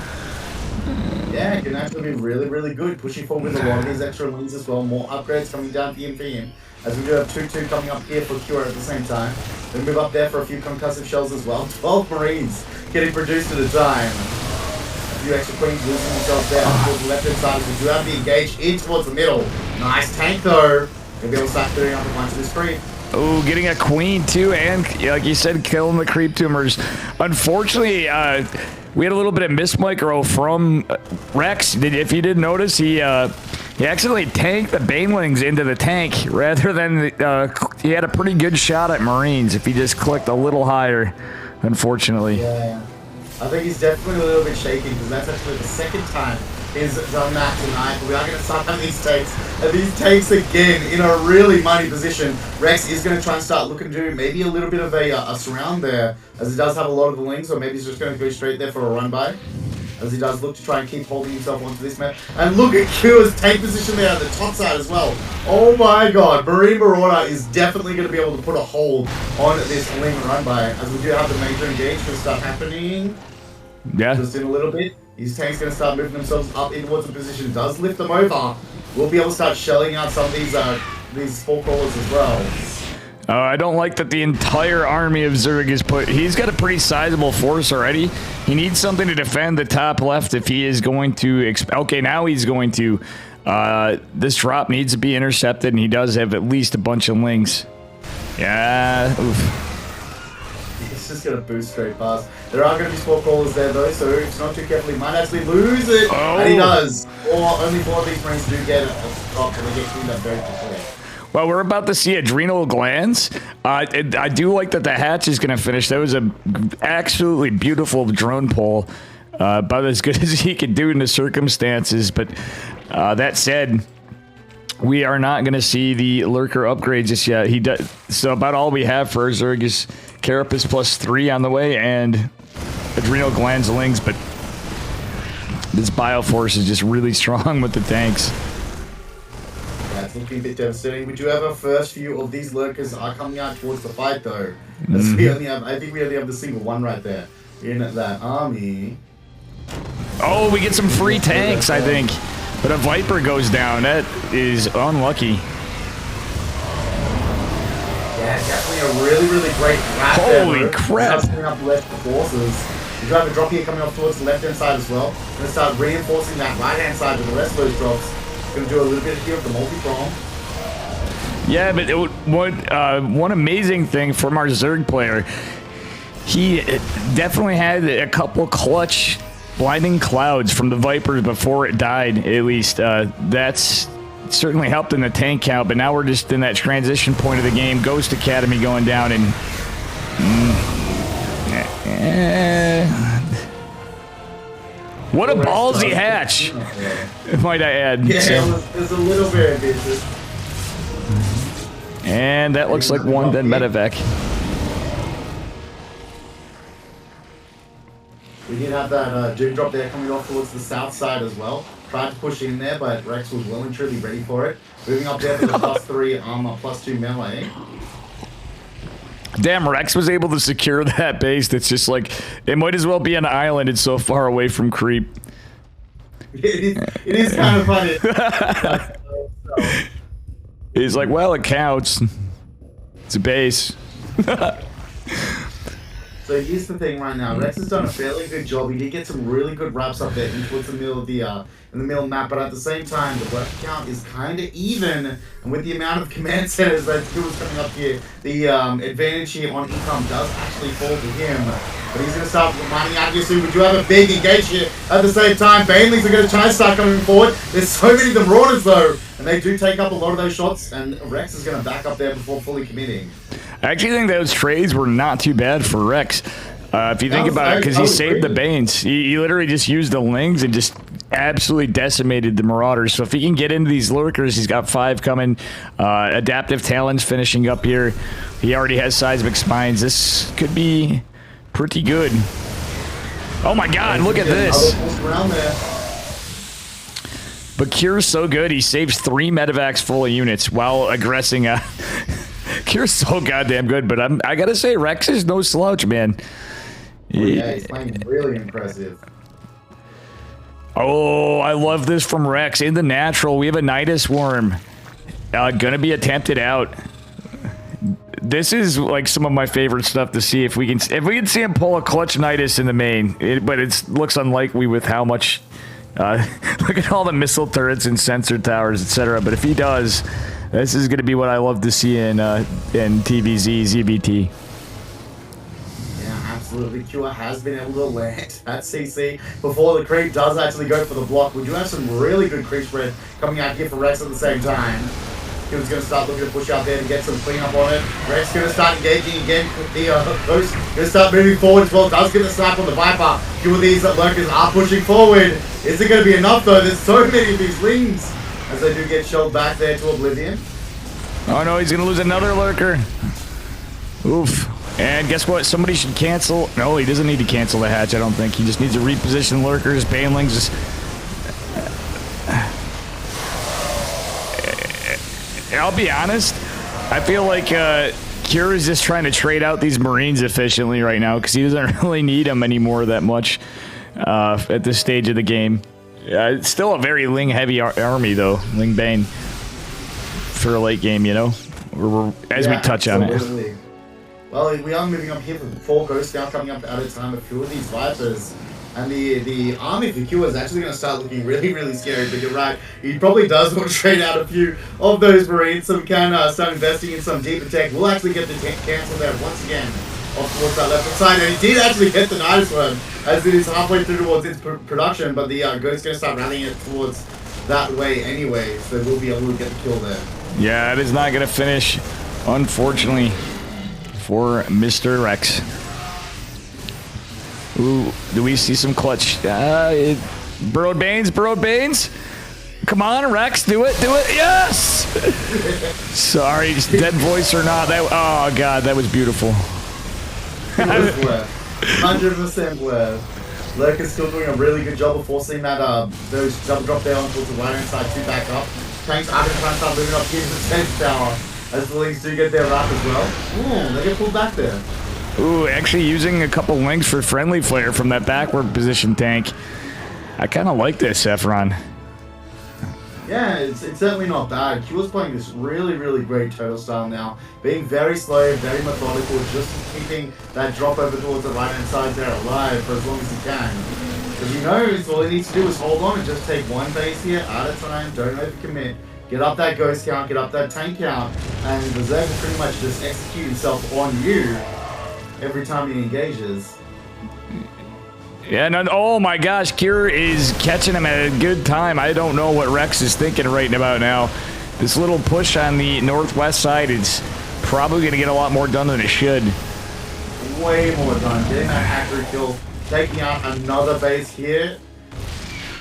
Yeah, it can actually be really, really good. Pushing forward with a lot of these extra lanes as well. More upgrades coming down for him. As we do have 2-2 coming up here for Cure at the same time. We move up there for a few concussive shells as well. 12 Marines getting produced at a time. A few extra Queens losing themselves there towards the left-hand side as we do have the engage in towards the middle. Nice tank though. Gonna be able to start clearing up a bunch of this creep. Oh, getting a queen too, and like you said, killing the creep tumors. Unfortunately, we had a little bit of miss micro from Rex. If you didn't notice, he accidentally tanked the Banelings into the tank rather than he had a pretty good shot at Marines if he just clicked a little higher. Unfortunately. Yeah. I think he's definitely a little bit shaky because that's actually the second time he's done that tonight. But we are going to start having these takes. And these takes again in a really money position. Rex is going to try and start looking to do maybe a little bit of a surround there, as he does have a lot of the links, or maybe he's just going to go straight there for a run by. As he does look to try and keep holding himself onto this map. And look at Cure's tank position there at the top side as well. Oh my god, Marine Marauder is definitely going to be able to put a hold on this Ling run by, as we do have the major engage going to start happening. Yeah. Just in a little bit. These tanks going to start moving themselves up in towards the position. Does lift them over. We'll be able to start shelling out some of these four crawlers as well. I don't like that the entire army of Zerg is put. He's got a pretty sizable force already. He needs something to defend the top left if he is going to. Okay, now he's going to. This drop needs to be intercepted, and he does have at least a bunch of lings. Yeah. Oof. He's just going to boost straight past. There are going to be sport crawlers there though, so if it's not too careful, he might actually lose it. Oh. And he does. Or only 4 of these Marines do get a stop, and they get cleaned up very quickly. Well, we're about to see adrenal glands. I do like that the hatch is going to finish. That was a absolutely beautiful drone pull. About as good as he could do in the circumstances. But that said, we are not going to see the lurker upgrade just yet. He does. So about all we have for Zerg is Carapace +3 on the way and adrenal glands lings. But this Bioforce is just really strong with the tanks. That's looking a bit devastating. We do have our first few of these lurkers are coming out towards the fight though. We only have, I think we only have the single one right there in that army. Oh, we get some free tanks, I think. But a Viper goes down. That is unlucky. Yeah, definitely a really, really great wrap there. Holy crap. Coming up left the forces. We do have a drop here coming up towards the left-hand side as well. We're going to start reinforcing that right-hand side with the rest of those drops. Going to do a little bit here of the multi-prong. Yeah, but one amazing thing from our Zerg player, he definitely had a couple clutch blinding clouds from the Vipers before it died, at least. That's certainly helped in the tank count, but now we're just in that transition point of the game. Ghost Academy going down, and what a ballsy hatch, might I add. Yeah, it was a little bit ambitious. And that looks like one dead medevac. We did have that Doom drop there coming off towards the south side as well. Tried to push in there, but Rex was well and truly ready for it. Moving up there for the +3 armor, +2 melee. Damn, Rex was able to secure that base. That's just like, it might as well be an island. It's so far away from creep. It is kind of funny. He's like, well, it counts. It's a base. So here's the thing right now. Rex has done a fairly good job. He did get some really good wraps up there in towards the middle of the map, but at the same time, the work count is kind of even. And with the amount of command centers that was coming up here, the advantage here on income does actually fall to him. But he's going to start mining out here soon. We do have a big engage here at the same time. Banelings are going to try and start coming forward. There's so many of them Marauders though, and they do take up a lot of those shots, and Rex is going to back up there before fully committing. I actually think those trades were not too bad for Rex. If you think about it, because he saved the Banes. He literally just used the Lings and just absolutely decimated the Marauders. So if he can get into these lurkers, he's got 5 coming. Adaptive Talons finishing up here. He already has Seismic Spines. This could be pretty good. Oh my god, look at this. But Cure's so good, he saves 3 medevacs full of units while aggressing. Cure's so goddamn good, but I gotta say, Rex is no slouch, man. Yeah, he's playing really impressive. Oh, I love this from Rex. In the natural, we have a Nidus Worm. Gonna be attempted out. This is like some of my favorite stuff to see. If we can see him pull a clutch Nidus in the main, but it looks unlikely with how much. Look at all the missile turrets and sensor towers, etc. But if he does, this is gonna be what I love to see in TVZ's EPT. Absolutely, Cure has been able to land at CC before the creep does actually go for the block. We do have some really good creep spread coming out here for Rex at the same time. Cure's going to start looking to push out there to get some cleanup on it. Rex going to start engaging again. The Ghost going to start moving forward as well. Does get the snap on the Viper. Few of these lurkers are pushing forward. Is it going to be enough though? There's so many of these lings as they do get shelled back there to oblivion. Oh no, he's going to lose another lurker. Oof. And guess what? Somebody should cancel. No, he doesn't need to cancel the hatch, I don't think. He just needs to reposition lurkers, banelings. I'll be honest. I feel like Cure is just trying to trade out these Marines efficiently right now because he doesn't really need them anymore that much at this stage of the game. It's still a very Ling-heavy army, though. Ling Bane. For a late game, you know? As we touch on it. Well, we are moving up here for 4 ghosts now coming up at a time. A few of these Vipers. And the army for Q is actually going to start looking really, really scary. But you're right, he probably does want to trade out a few of those Marines so we can start investing in some deeper tech. We'll actually get the cancel there once again off towards that left side. And he did actually get the Nidus Worm as it is halfway through towards its production. But the Ghost's going to start rallying it towards that way anyway. So we'll be able to get the kill there. Yeah, it is not going to finish, unfortunately, for Mr. Rex. Ooh, do we see some clutch? Burrowed Banes. Come on, Rex, do it. Yes! Sorry, just dead voice or not. Oh, God, that was beautiful. 100% worth. Lurk is still doing a really good job of forcing that those double drop there onto the right hand side to back up. Tanks are going to try and start moving up here to the center tower as the Lings do get their wrap as well. Ooh, they get pulled back there. Ooh, actually using a couple links for friendly flare from that backward position tank. I kind of like this, Saffron. Yeah, it's certainly not bad. Q is playing this really, really great turtle style now. Being very slow, very methodical, just keeping that drop over towards the right-hand side there alive for as long as he can. Because he knows all he needs to do is hold on and just take one base here at a time, don't overcommit. Get up that ghost count, get up that tank count, and Berserk will pretty much just execute himself on you every time he engages. Yeah, no, oh my gosh, Cure is catching him at a good time. I don't know what Rex is thinking right about now. This little push on the northwest side is probably going to get a lot more done than it should. Way more done. Getting that accurate kill, taking out another base here.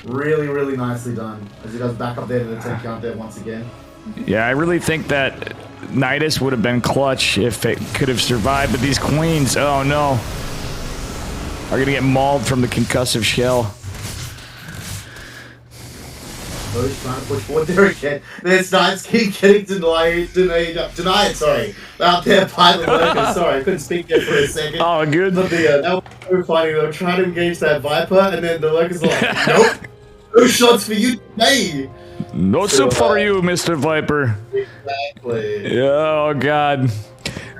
Really, really nicely done. As he does back up there to the tank count there once again. Yeah, I really think that Nidus would have been clutch if it could have survived, but these queens, oh no, are going to get mauled from the concussive shell. Oh, he's trying to push forward there again. There's Knights keep getting denied, sorry. Out there by the lurkers. Sorry, I couldn't speak there for a second. Oh, good. But that was so funny. They were trying to engage that Viper, and then the lurkers are like, nope, no shots for you today. No soup for you, Mr. Viper. Exactly. Oh, God.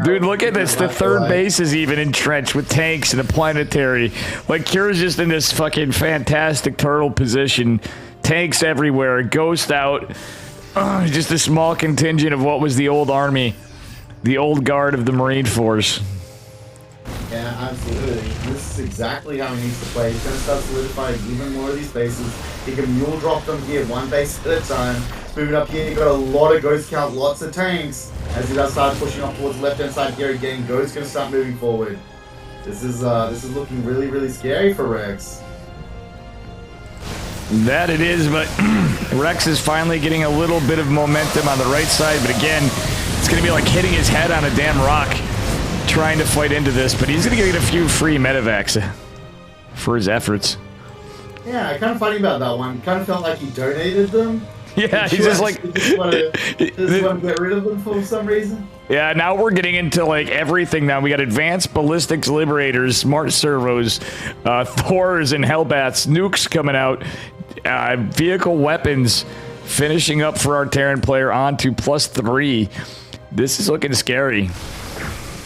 Dude, look at this. The third base is even entrenched with tanks and a planetary. Like, Cure's just in this fucking fantastic turtle position. Tanks everywhere. Ghost out. Just a small contingent of what was the old army. The old guard of the Marine Force. Yeah, absolutely. This is exactly how he needs to play. He's going to start solidifying even more of these bases. He can mule drop them here, one base at a time. He's moving up here. You've got a lot of ghost count, lots of tanks. As he does start pushing up towards the left-hand side here again, Ghost going to start moving forward. This is looking really, really scary for Rex. That it is, but Rex is finally getting a little bit of momentum on the right side, but again, it's going to be like hitting his head on a damn rock trying to fight into this, but he's going to get a few free medevacs for his efforts. Yeah, kind of funny about that one. Kind of felt like he donated them. Yeah, he's just like... just want to get rid of them for some reason. Yeah, now we're getting into like everything now. We got advanced ballistics liberators, smart servos, Thors and Hellbats, nukes coming out, vehicle weapons finishing up for our Terran player on to +3. This is looking scary.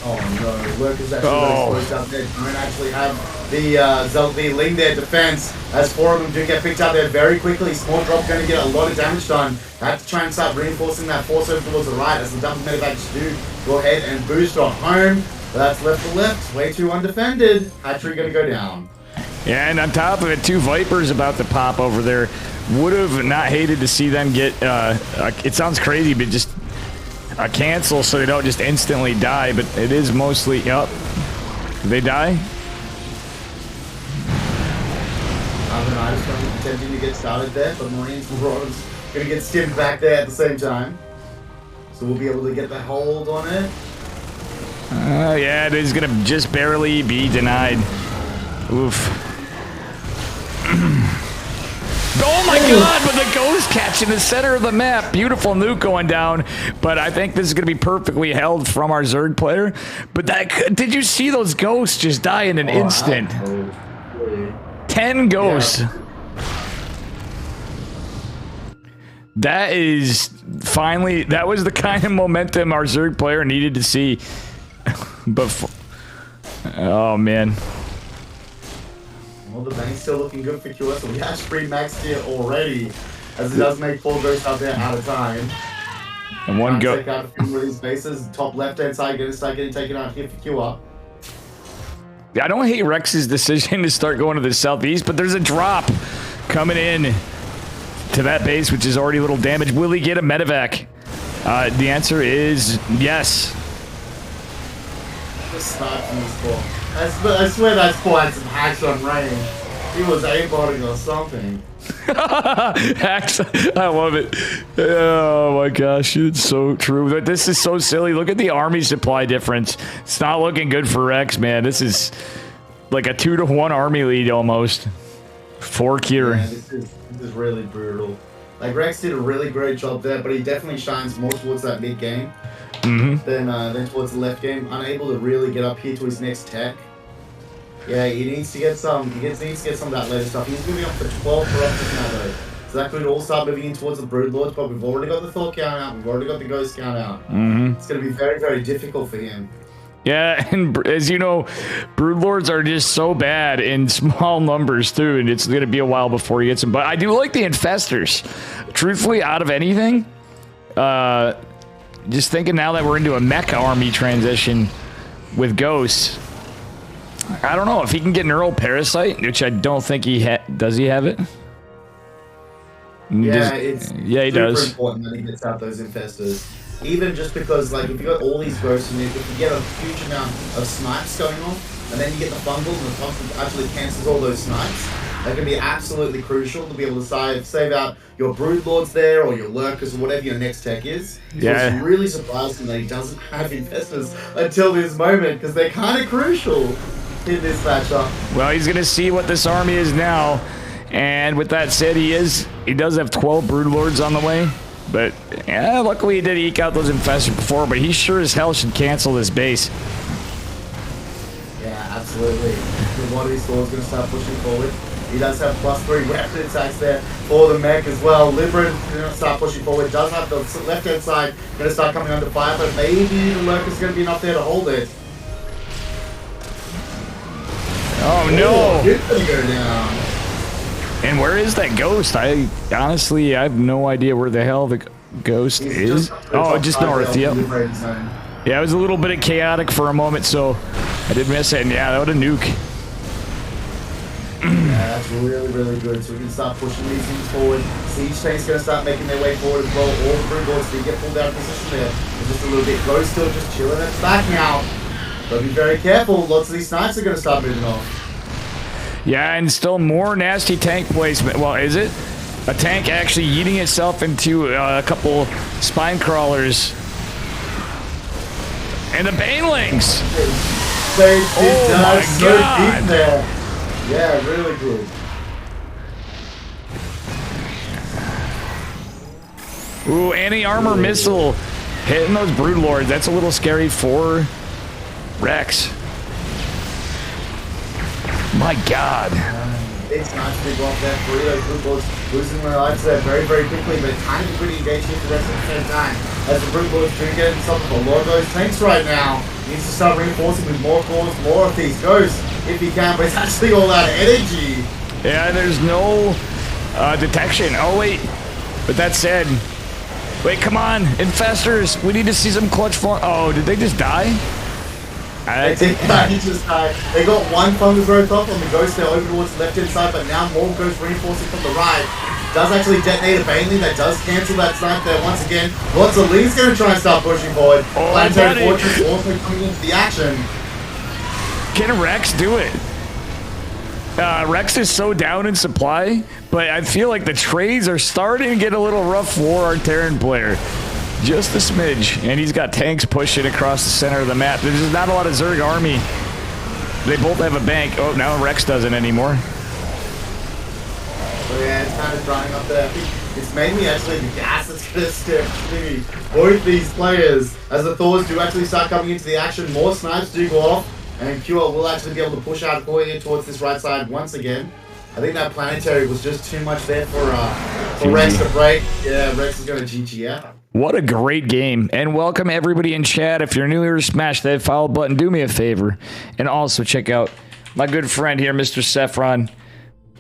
Oh no, Lurkers actually really close out there. Don't actually have the Zelvi leading their defense as 4 of them do get picked out there very quickly. Small drop going to get a lot of damage done. They have to try and start reinforcing that force over towards the right as the double medevacs do go ahead and boost on home. But that's left to left, way too undefended. Hatchery going to go down. Yeah, and on top of it, 2 Vipers about to pop over there. Would have not hated to see them get, it sounds crazy, but just a cancel so they don't just instantly die, but it is mostly, yep. Did they die? Ivanite is attempting to get started there, but Marines Rods going to get stimmed back there at the same time. So we'll be able to get the hold on it. Yeah, it is going to just barely be denied. Oof. Oh my god, with the ghost catch in the center of the map. Beautiful nuke going down, but I think this is going to be perfectly held from our Zerg player. But that, did you see those ghosts just die in an instant? 10 ghosts. Yeah. That is finally, that was the kind of momentum our Zerg player needed to see. But, oh man. Well, the bank's still looking good for QS, so we have spree maxed here already, as it does make 4 ghosts out there at a time. And one go. Take out a few of these bases. Top left-hand side going to start getting taken out here for QR. Yeah, I don't hate Rex's decision to start going to the southeast, but there's a drop coming in to that base, which is already a little damaged. Will he get a medevac? The answer is yes. The start from this ball. I swear that Paul had some hacks on range. He was aimbotting or something. Hacks. I love it. Oh my gosh, it's so true. This is so silly. Look at the army supply difference. It's not looking good for Rex, man. This is like a 2-to-1 army lead almost. 4 Kira. Yeah, this is really brutal. Like Rex did a really great job there, but he definitely shines more towards that mid game. Than towards the left game. Unable to really get up here to his next tech. Yeah, he needs to get some. He needs to get some of that later stuff. He's moving up for 12 corruptors now though, so that could all start moving in towards the Broodlords. But we've already got the Thor count out. We've already got the Ghost count out. It's going to be very, very difficult for him. Yeah, and as you know, Broodlords are just so bad in small numbers too, and it's going to be a while before he gets them. But I do like the Infestors. Truthfully, out of anything, just thinking now that we're into a mech army transition with Ghosts, I don't know if he can get Neural Parasite, which I don't think he does. He have it? Yeah, it's he does. Important that he gets out those Infestors. Even just because, like, if you got all these ghosts in there, if you get a huge amount of snipes going on, and then you get the fungal, and the fungal actually cancels all those snipes, that can be absolutely crucial to be able to save out your Broodlords there, or your Lurkers, or whatever your next tech is. Yeah. So it's really surprising that he doesn't have Infestors until this moment, because they're kind of crucial in this matchup. Well, he's going to see what this army is now, and with that said, he does have 12 Broodlords on the way. But, yeah, luckily he did eke out those Infestors before, but he sure as hell should cancel this base. Yeah, absolutely. The one of these Thor's going to start pushing forward. He does have +3 weapon attacks there for the mech as well. Libera's going to start pushing forward. Does have the left-hand side going to start coming under fire, but maybe the Lurker's going to be enough there to hold it. Oh, no! It's going to go down. And where is that Ghost? I have no idea where the hell the Ghost is. Just north, yep. Yeah, it was a little bit chaotic for a moment, so I did miss it. And yeah, that would have nuke. Yeah, that's really, really good. So we can start pushing these things forward. Siege tanks going to start making their way forward as well. All the Broodlords do get pulled out of position there. There's just a little bit. Ghost still just chilling at the back now. But be very careful. Lots of these snipes are going to start moving off. Yeah, and still more nasty tank placement. Well, is it? A tank actually yeeting itself into a couple spine crawlers. And the banelings. They Oh my so God. deep there. Yeah, really good. Ooh, anti-armor missile hitting those Broodlords. That's a little scary for Rex. My God. It's nice to go off there. Three of those Broodlords losing their lives there very, very quickly, but kind of a good engagement for the rest of the same time. As the Broodlords do get some of a lot of those tanks right now. He needs to start reinforcing with more cores, more of these ghosts, if he can, but it's actually all out of energy. Yeah, there's no detection. Oh, wait. But that said... Wait, come on, infestors! We need to see some clutch form. Oh, did they just die? They just died. They got one fungus growth off on the ghost there over towards the left hand side, but now more ghosts reinforcing from the right. Does actually detonate a Baneling that does cancel that snipe there once again. Lots of Lee's going to try and start pushing forward. Oh, Planetary Fortress also coming into the action. Can Rex do it? Rex is so down in supply, but I feel like the trades are starting to get a little rough for our Terran player. Just a smidge. And he's got tanks pushing across the center of the map. There's just not a lot of Zerg army. They both have a bank. Oh, now Rex doesn't anymore. So yeah, it's kind of drying up there. I think it's mainly actually the gas that's going to step both these players. As the Thors do actually start coming into the action, more snipes do go off. And Cure will actually be able to push out going towards this right side once again. I think that planetary was just too much there for Rex to break. Yeah, Rex is going to GG out. What a great game. And welcome everybody in chat. If you're new here, smash that follow button. Do me a favor. And also check out my good friend here, Mr. Saffron.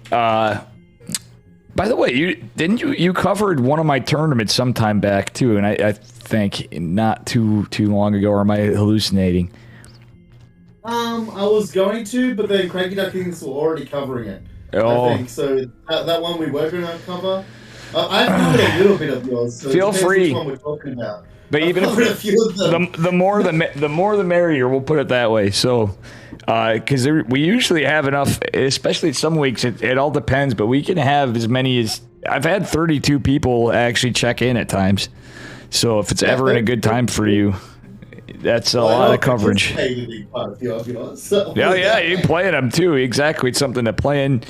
By the way, you covered one of my tournaments sometime back too, and I think not too long ago, or am I hallucinating? I was going to, but then Cranky Duck Kings were already covering it. Oh. I think so. That one we were going to cover. I've covered a little bit of yours. So feel free. Which one we're talking about. But even if a few of them. the more the merrier. We'll put it that way. So, because we usually have enough, especially some weeks. It all depends, but we can have as many as I've had 32 people actually check in at times. So if it's ever in a good time for you. That's a lot of coverage. Yeah, you play them too. Exactly, it's something to play in.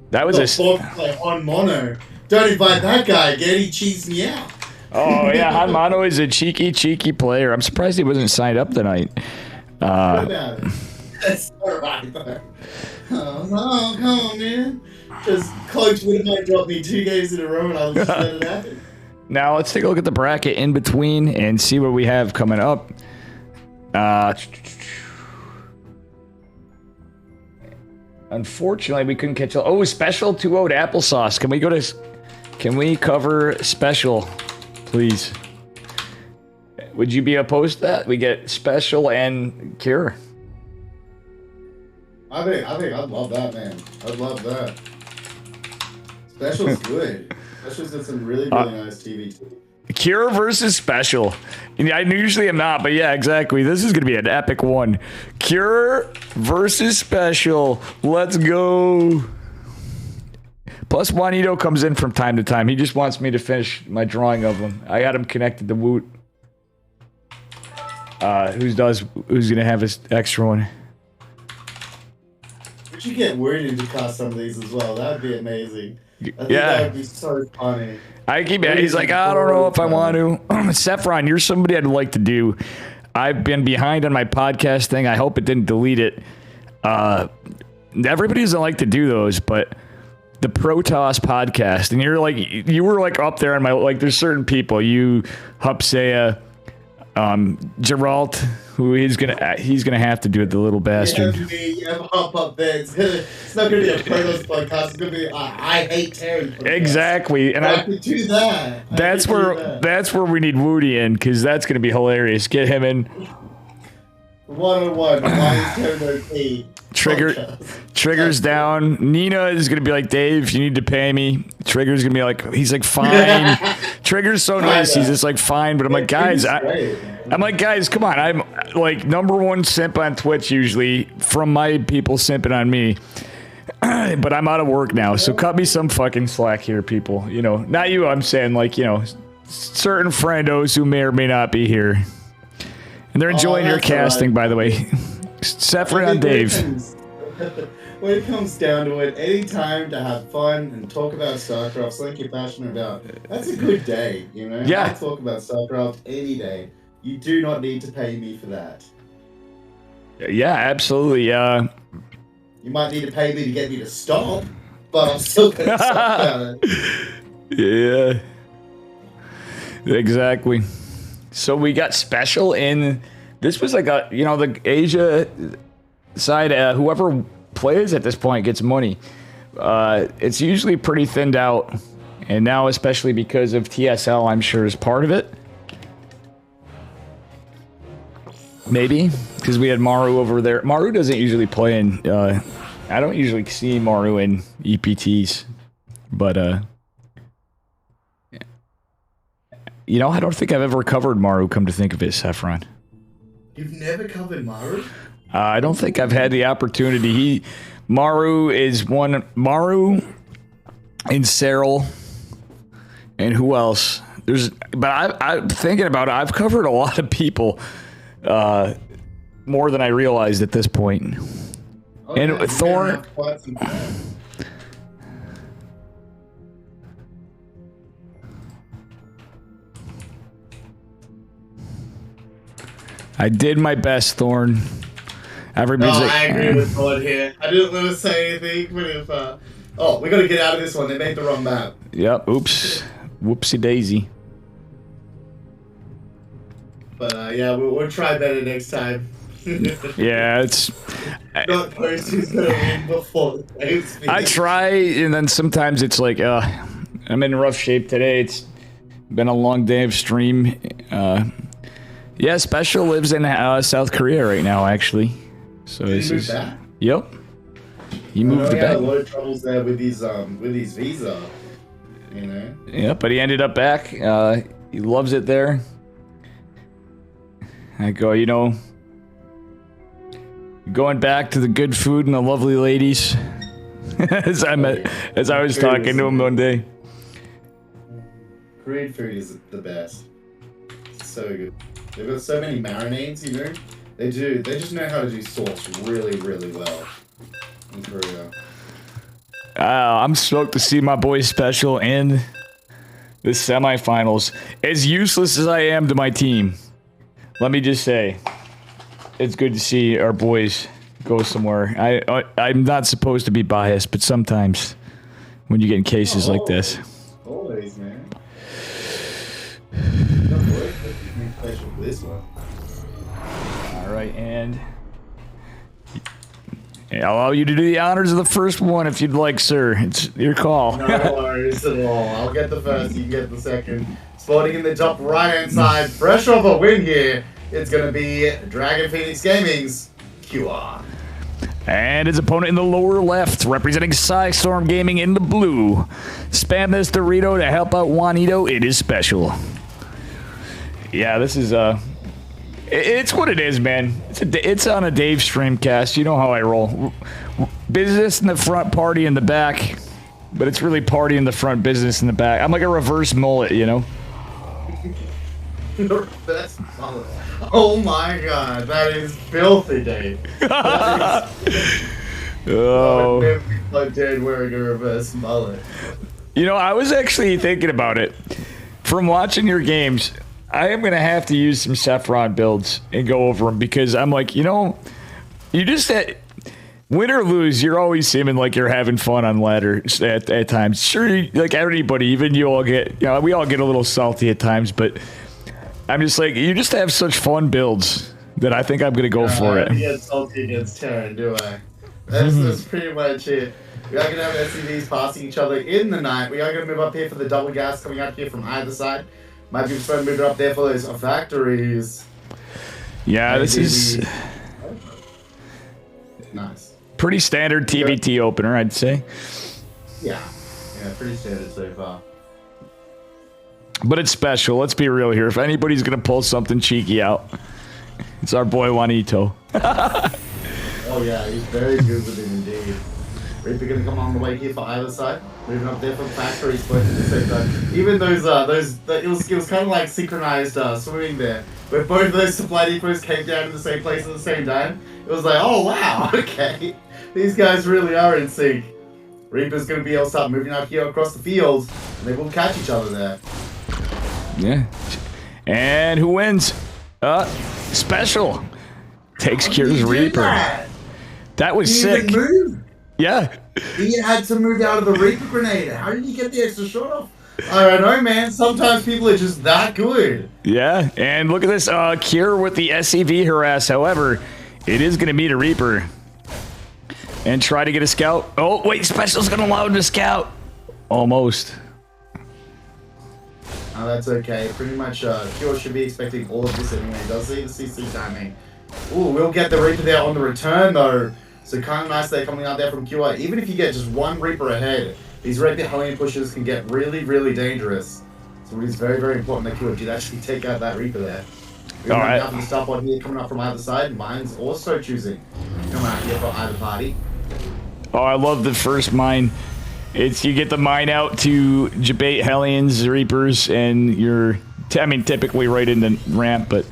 That was play on mono. Don't invite that guy again. He cheats me out. Oh yeah, Han Mono is a cheeky player. I'm surprised he wasn't signed up tonight. That's alright though. Oh, come on, man. Just Coach would have dropped me 2 games in a row, and I'll just let it happen. Now let's take a look at the bracket in between and see what we have coming up. Unfortunately, we couldn't catch. Oh, special 2-0 applesauce. Can we cover special, please? Would you be opposed to that? We get special and cure. I think I'd love that, man. I'd love that. Special's good. Special's done some really nice TV too. Cure versus special. I usually am not, but yeah, exactly. This is going to be an epic one. Cure versus special. Let's go. Plus, Juanito comes in from time to time. He just wants me to finish my drawing of him. I got him connected to Woot. Who's going to have his extra one? Would you get Worded to cast some of these as well? That would be amazing. I think that would be so funny. He's like, I don't know if I want to. Saffron, you're somebody I'd like to do. I've been behind on my podcast thing. I hope it didn't delete it. Everybody doesn't like to do those, but the Protoss podcast, and you were like up there on my, like, there's certain people, you, Hupsea, Geralt, who he's gonna have to do it, the little bastard. You have up there. It's not gonna be a Protoss podcast. It's gonna be I hate Terran. Exactly, and I could do that. That's where we need Woody in, because that's gonna be hilarious. Get him in. 101. Why is Terran OP? Trigger's down. Nina is gonna be like, Dave, you need to pay me. Trigger's gonna be like, he's like, fine. Trigger's so nice. He's just like, fine. But I'm like, guys, come on. I'm like #1 simp on Twitch usually from my people simping on me. But I'm out of work now, so cut me some fucking slack here, people. You know, not you. I'm saying like, you know, certain friendos who may or may not be here. And they're enjoying your casting, by the way. Sephron and Dave. When it comes down to it, any time to have fun and talk about StarCraft, something you're passionate about, that's a good day, you know? Yeah. I talk about StarCraft any day. You do not need to pay me for that. Yeah, absolutely. You might need to pay me to get me to stop, but I'm still going to talk about Yeah. it. Exactly. So we got special in... This was like a, you know, the Asia side, whoever plays at this point gets money. It's usually pretty thinned out, and now especially because of TSL, I'm sure is part of it. Maybe because we had Maru over there. Maru doesn't usually play in. I don't usually see Maru in EPTs, but you know, I don't think I've ever covered Maru. Come to think of it, Sephron. You've never covered Maru? I don't think I've had the opportunity. Maru is one. Maru and Cyril, and who else? But I'm thinking about it. I've covered a lot of people, more than I realized at this point. Okay, and Thorn. I did my best, Thorn. Everybody's I agree with Thorn here. I didn't want to say anything, but if we got to get out of this one. They made the wrong map. Yep. Oops. Whoopsie daisy. But yeah, we'll try better next time. Yeah, it's not post who's gonna win before the game's finished. I try, and then sometimes it's like, I'm in rough shape today. It's been a long day of stream. Yeah, Special lives in South Korea right now, actually. So Did this he move is. back? Yep. He moved he had back. a lot of troubles there with his visa. You know. Yeah, but he ended up back. He loves it there. I go, you know, going back to the good food and the lovely ladies. as I was talking to him one day. Korean food is the best. It's so good. They've got so many marinades, you know. They just know how to do sauce really, really well in Korea. I'm stoked to see my boy Special in the semifinals. As useless as I am to my team, let me just say, it's good to see our boys go somewhere. I'm not supposed to be biased, but sometimes when you get in cases like this. Always, man. Special for this one. All right, and I'll allow you to do the honors of the first one if you'd like, sir. It's your call. No worries at all. I'll get the first, you can get the second. Sporting in the top right-hand side, fresh off a win here, it's going to be Dragon Phoenix Gaming's QR. And his opponent in the lower left, representing Psystorm Gaming in the blue. Spam this Dorito to help out Juanito. It is Special. Yeah, this is it's what it is, man. It's on a Dave streamcast. You know how I roll. Business in the front, party in the back. But it's really party in the front, business in the back. I'm like a reverse mullet, you know? That's solid. Oh my god, that is filthy, Dave. Oh. I'm dead wearing a reverse mullet. You know, I was actually thinking about it. From watching your games, I am going to have to use some Sephron builds and go over them because I'm like, you know, you just win or lose, you're always seeming like you're having fun on ladder at times. Sure, like everybody, even you all get, you know, we all get a little salty at times, but I'm just like, you just have such fun builds that I think I'm going to go for it. I get salty against Terran, do I? That's pretty much it. We are going to have SCVs passing each other in the night. We are going to move up here for the double gas coming out here from either side. Might be trying to move it up there for those factories. Yeah, this is nice. Pretty standard TBT opener, I'd say. Yeah, pretty standard so far. But it's special. Let's be real here. If anybody's going to pull something cheeky out, it's our boy Juanito. Oh yeah, he's very good with it indeed. Reaper gonna come on the way here for either side. Moving up there from factories, but at the same time. Even it was kind of like synchronized swimming there, where both of those supply depots came down in the same place at the same time. It was like, oh wow, okay, these guys really are in sync. Reaper's gonna be able to start moving out here across the field, and they will catch each other there. Yeah. And who wins? Special takes Kier's Reaper. That was He sick. even moved. Yeah. He had to move out of the Reaper grenade. How did he get the extra shot off? I don't know, man. Sometimes people are just that good. Yeah. And look at this. Kier with the SCV harass. However, it is going to meet a Reaper. And try to get a scout. Oh, wait. Special's going to allow him to scout. Almost. Oh, that's okay. Pretty much, Kyo should be expecting all of this anyway. Does see the CC timing. Ooh, we'll get the Reaper there on the return, though. So kind of nice they're coming out there from QI. Even if you get just one Reaper ahead, these Reaper Hellion pushes can get really, really dangerous. So it is very, very important that QI did actually take out that Reaper there. We have nothing to stop on here coming up from either side. Mine's also choosing to come out here for either party. Oh, I love the first mine. It's you get the mine out to debate Hellions, Reapers, and you're, typically right in the ramp, but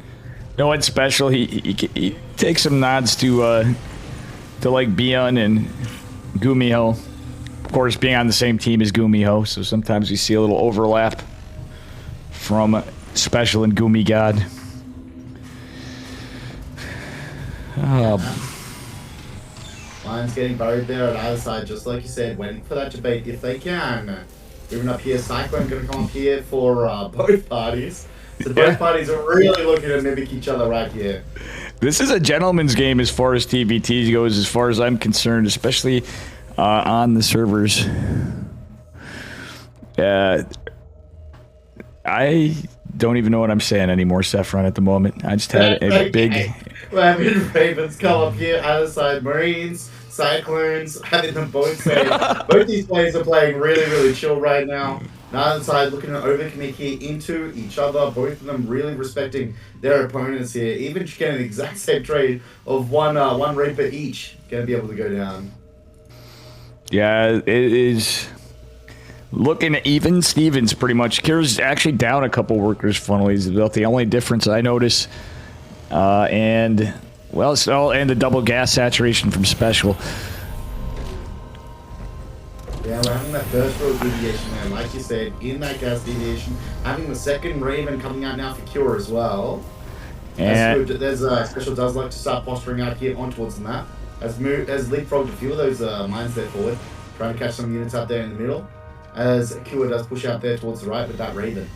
no, it's special. He takes some nods to like Bion and Gumiho. Of course, being on the same team as Gumiho, so sometimes we see a little overlap from Special and Gumi God. Lions getting buried there on either side, just like you said, waiting for that debate if they can. Even up here, Cyclone going to come up here for both parties. So both parties are really looking to mimic each other right here. This is a gentleman's game as far as TBT goes, as far as I'm concerned, especially on the servers. I don't even know what I'm saying anymore, Saffron, at the moment. I just had a big... We're having Ravens come up here, either side, Marines, Cyclones, having them both say. Both these players are playing really, really chill right now. Neither side looking to overcommit here into each other. Both of them really respecting their opponents here. Even getting the exact same trade of one Reaper each. Going to be able to go down. Yeah, it is looking even Stevens pretty much. Kira's actually down a couple workers, funnily. Is about the only difference I notice. And the double gas saturation from Special. Yeah, we're having that first row deviation there, like you said, in that gas deviation. Having the second Raven coming out now for Cure as well. And there's Special does like to start posturing out here on towards the map. As leapfrogged a few of those mines there forward, trying to catch some units out there in the middle. As Cure does push out there towards the right with that Raven.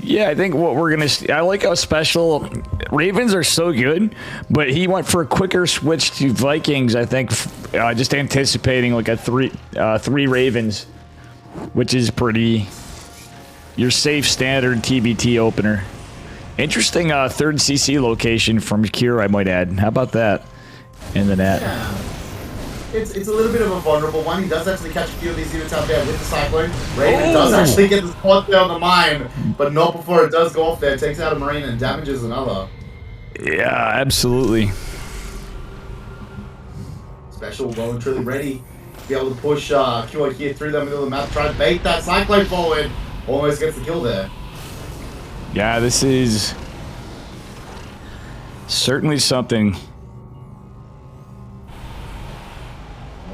Yeah, I think what we're going to see, I like how Special, Ravens are so good, but he went for a quicker switch to Vikings, I think, just anticipating like a three Ravens, which is pretty, your safe standard TBT opener. Interesting third CC location from Cure, I might add. How about that in the net? Yeah. It's a little bit of a vulnerable one. He does actually catch a few of these units out there with the Cyclone. Raven does actually get the spot there on the mine, but not before it does go off there. Takes out a Marine and damages another. Yeah, absolutely. Special well and truly ready to be able to push QI here through the middle of the map. Try to bait that Cyclone forward. Almost gets the kill there. Yeah, this is certainly something.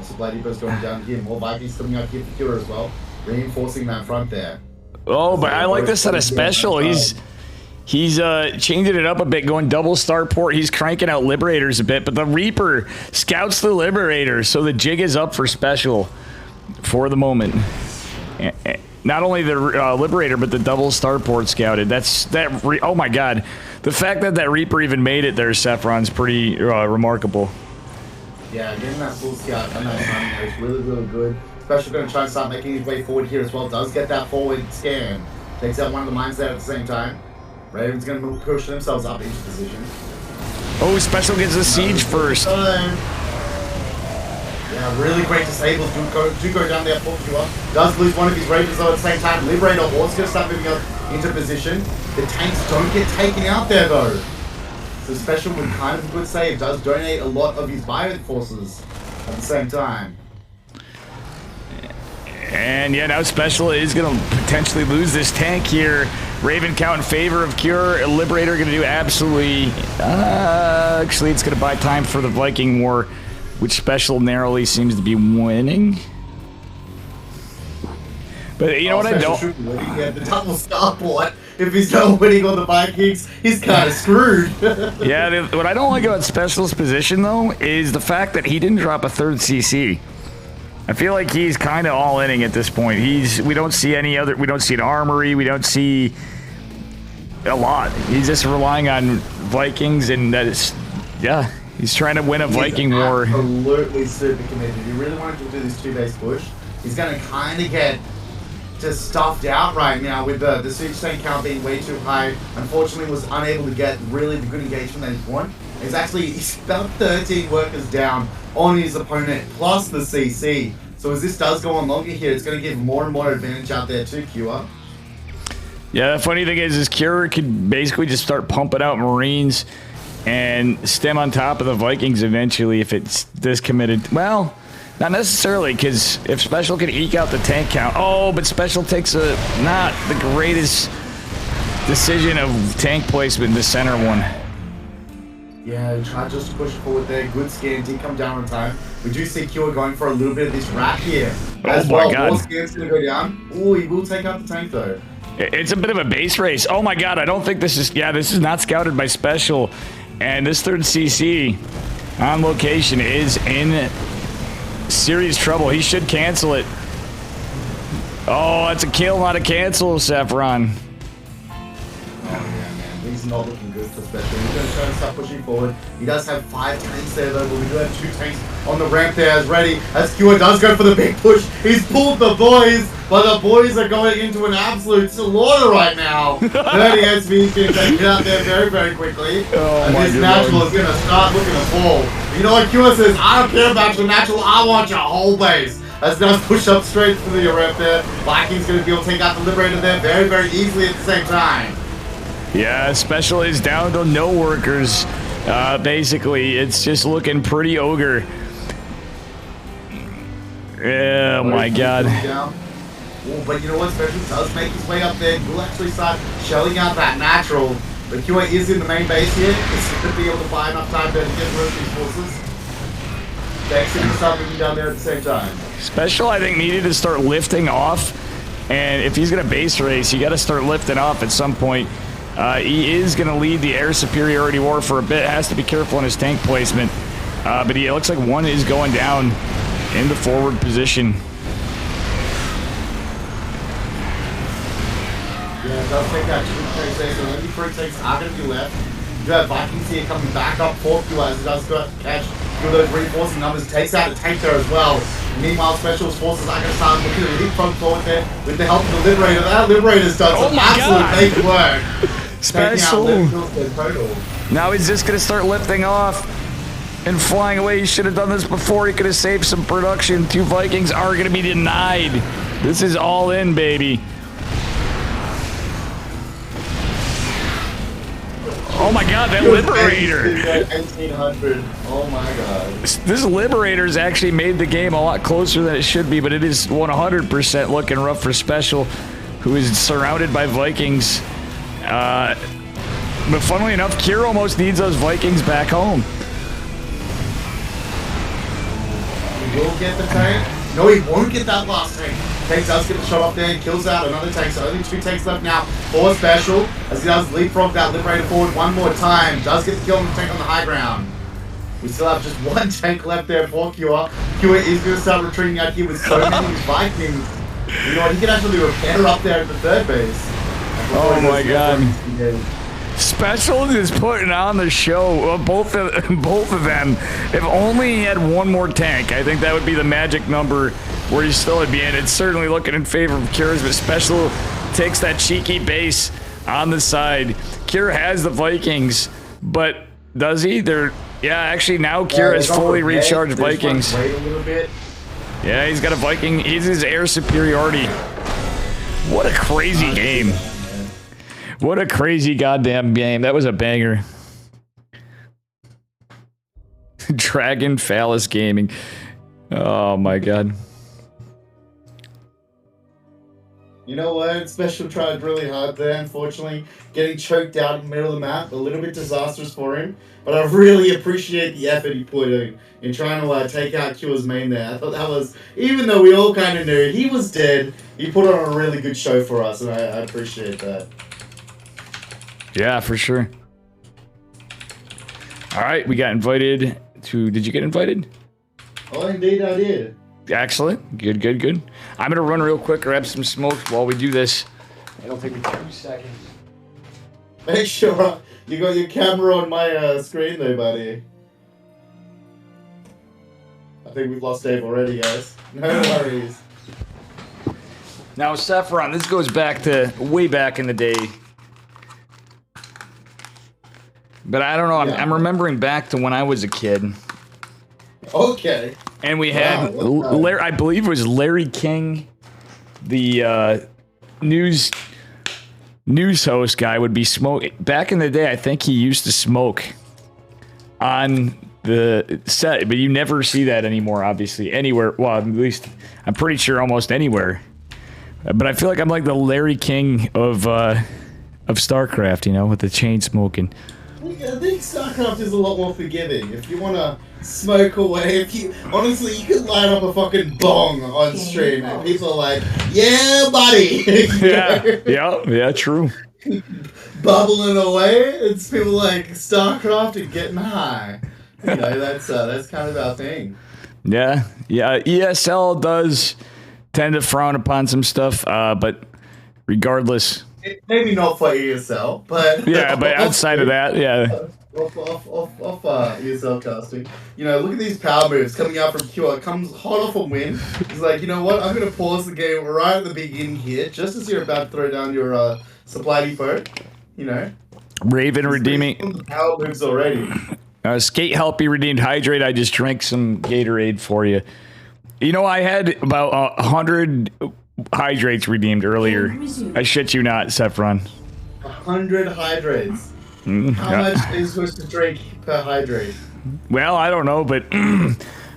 Supply depots going down here. More Vikings coming out here for Cure as well. Reinforcing that front there. Oh, but I like this at a Special. He's changing it up a bit, going double starport. He's cranking out Liberators a bit, but the Reaper scouts the Liberators, so the jig is up for Special for the moment. Not only the Liberator, but the double starport scouted. Oh my God. The fact that Reaper even made it there, Saffron's pretty remarkable. Yeah, getting that full scout and that timing is really, really good. Especially going to try and start making his way forward here as well. Does get that forward scan. Takes out one of the mines there at the same time. Raven's going to push themselves up into position. Oh, Special gets the siege first. Yeah, Yeah, really great disables do go down there for Cure. Does lose one of his Ravens though at the same time. Liberator also going to start moving up into position. The tanks don't get taken out there though. So Special with kind of a good save does donate a lot of his bio forces at the same time. And yeah, now Special is going to potentially lose this tank here. Raven count in favor of Cure. Liberator going to do absolutely... actually, it's going to buy time for the Viking War, which Special narrowly seems to be winning. But you know what I don't... Yeah, the double starport. If he's not winning on the Vikings, he's kind of screwed. Yeah, what I don't like about Special's position, though, is the fact that he didn't drop a third CC. I feel like he's kind of all inning at this point. We don't see any other. We don't see an armory. We don't see a lot. He's just relying on Vikings, and that is, yeah, he's trying to win a Viking war. Absolutely super committed. He really wanted to do this 2-base push. He's going to kind of get just stuffed out right now with the siege tank count being way too high. Unfortunately, was unable to get really the good engagement that he wanted. He's about 13 workers down on his opponent, plus the CC. So as this does go on longer here, it's going to give more and more advantage out there to Cure. Yeah, the funny thing is Cure could basically just start pumping out Marines and stem on top of the Vikings eventually if it's this committed. Well, not necessarily, because if Special can eke out the tank count... Oh, but Special takes not the greatest decision of tank placement in the center one. Yeah, he tried just to push forward there. Good scan, did come down on time. We do see Cure going for a little bit of this wrap here. As oh my well, God. more scans going to go down. Oh, he will take out the tank though. It's a bit of a base race. Oh my God, I don't think this is... Yeah, this is not scouted by Special. And this third CC on location is in serious trouble. He should cancel it. Oh, that's a kill, not a cancel, Saffron. He's not looking good for Special. He's going to try to start pushing forward. He does have 5 tanks there though, but we do have 2 tanks on the ramp there as ready. As Cure does go for the big push. He's pulled the boys, but the boys are going into an absolute slaughter right now. 30 SVs getting taken out there very, very quickly. Oh, and this natural is going to start looking to fall. You know what Cure says? I don't care about your natural, I want your whole base. As now push up straight to the ramp there. Vikings going to be able to take out the Liberator there very, very easily at the same time. Yeah, Special is down to no workers. Basically, it's just looking pretty ogre. Oh my God. Oh, but you know what? Special does make his way up there. He'll actually start shelling out that natural. But Cure is in the main base here. He's going to be able to buy enough time there to get rid of these forces. Dex going to start moving down there at the same time. Special, I think, needed to start lifting off. And if he's going to base race, you got to start lifting off at some point. He is going to lead the air superiority war for a bit. Has to be careful in his tank placement. But it looks like one is going down in the forward position. Yeah, it does take that 2 tanks there, so only 3 tanks are going to be left. You do have Vikings here coming back up for Cure as he does go to catch those reinforcing numbers. Takes out a tank there as well. Meanwhile, Special's forces are going to start looking at leapfrog forward there with the help of the Liberator. That Liberator's done some absolute big work. Special. Now he's just going to start lifting off and flying away. He should have done this before. He could have saved some production. 2 Vikings are going to be denied. This is all in, baby. Oh my God, that Liberator! 1800. Oh my God. This Liberator's actually made the game a lot closer than it should be, but it is 100% looking rough for Special, who is surrounded by Vikings. But funnily enough, Cure almost needs those Vikings back home. He will get the tank. No, he won't get that last tank. Tank does get the shot up there and kills out another tank. So only 2 tanks left now for Special. As he does leapfrog that Liberator forward one more time. Does get the kill on the tank on the high ground. We still have just 1 tank left there for Cure. Cure is going to start retreating out here with so many Vikings. You know what? He can actually repair up there at the 3rd base. Oh my God. Special is putting on the show. Both of them. If only he had 1 more tank, I think that would be the magic number where he still would be in. It's certainly looking in favor of Cure's, but Special takes that cheeky base on the side. Cure has the Vikings, but does he? Yeah, actually now Kira's fully recharged Vikings. Wait a little bit. Yeah, he's got a Viking. He's his air superiority. What a crazy game. What a crazy goddamn game. That was a banger. Dragon Phallus Gaming. Oh my god. You know what? Special tried really hard there, unfortunately. Getting choked out in the middle of the map, a little bit disastrous for him. But I really appreciate the effort he put in trying to take out Q's main there. I thought that was, even though we all kind of knew he was dead, he put on a really good show for us, and I appreciate that. Yeah, for sure. All right, we got invited to... Did you get invited? Oh, indeed I did. Excellent. Good, good, good. I'm going to run real quick, grab some smoke while we do this. It'll take me 2 seconds. Make sure you got your camera on my screen there, buddy. I think we've lost Dave already, guys. No worries. Now, Saffron, this goes back to way back in the day. But I don't know. I'm remembering back to when I was a kid. Okay. And we had, Larry, I believe it was Larry King, the news host guy, would be smoking. Back in the day, I think he used to smoke on the set, but you never see that anymore, obviously, anywhere. Well, at least I'm pretty sure almost anywhere. But I feel like I'm like the Larry King of StarCraft, you know, with the chain smoking. I think StarCraft is a lot more forgiving. If you want to smoke away, honestly, you could light up a fucking bong on stream and people are like, yeah, buddy. yeah, true. Bubbling away, it's people like StarCraft and getting high. You know, that's kind of our thing. Yeah. ESL does tend to frown upon some stuff, but regardless... Maybe not for ESL, but... Yeah, but outside of that, yeah. Off ESL casting. You know, look at these power moves coming out from Q. It comes hot off a win. He's like, you know what? I'm going to pause the game right at the beginning here, just as you're about to throw down your supply depot. You know? Raven redeeming... Power moves already. Skate help be redeemed. Hydrate, I just drank some Gatorade for you. You know, I had about 100... hydrates redeemed earlier. I shit you not, Saffron. 100 hydrates. How much are you supposed to drink per hydrate? Well, I don't know, but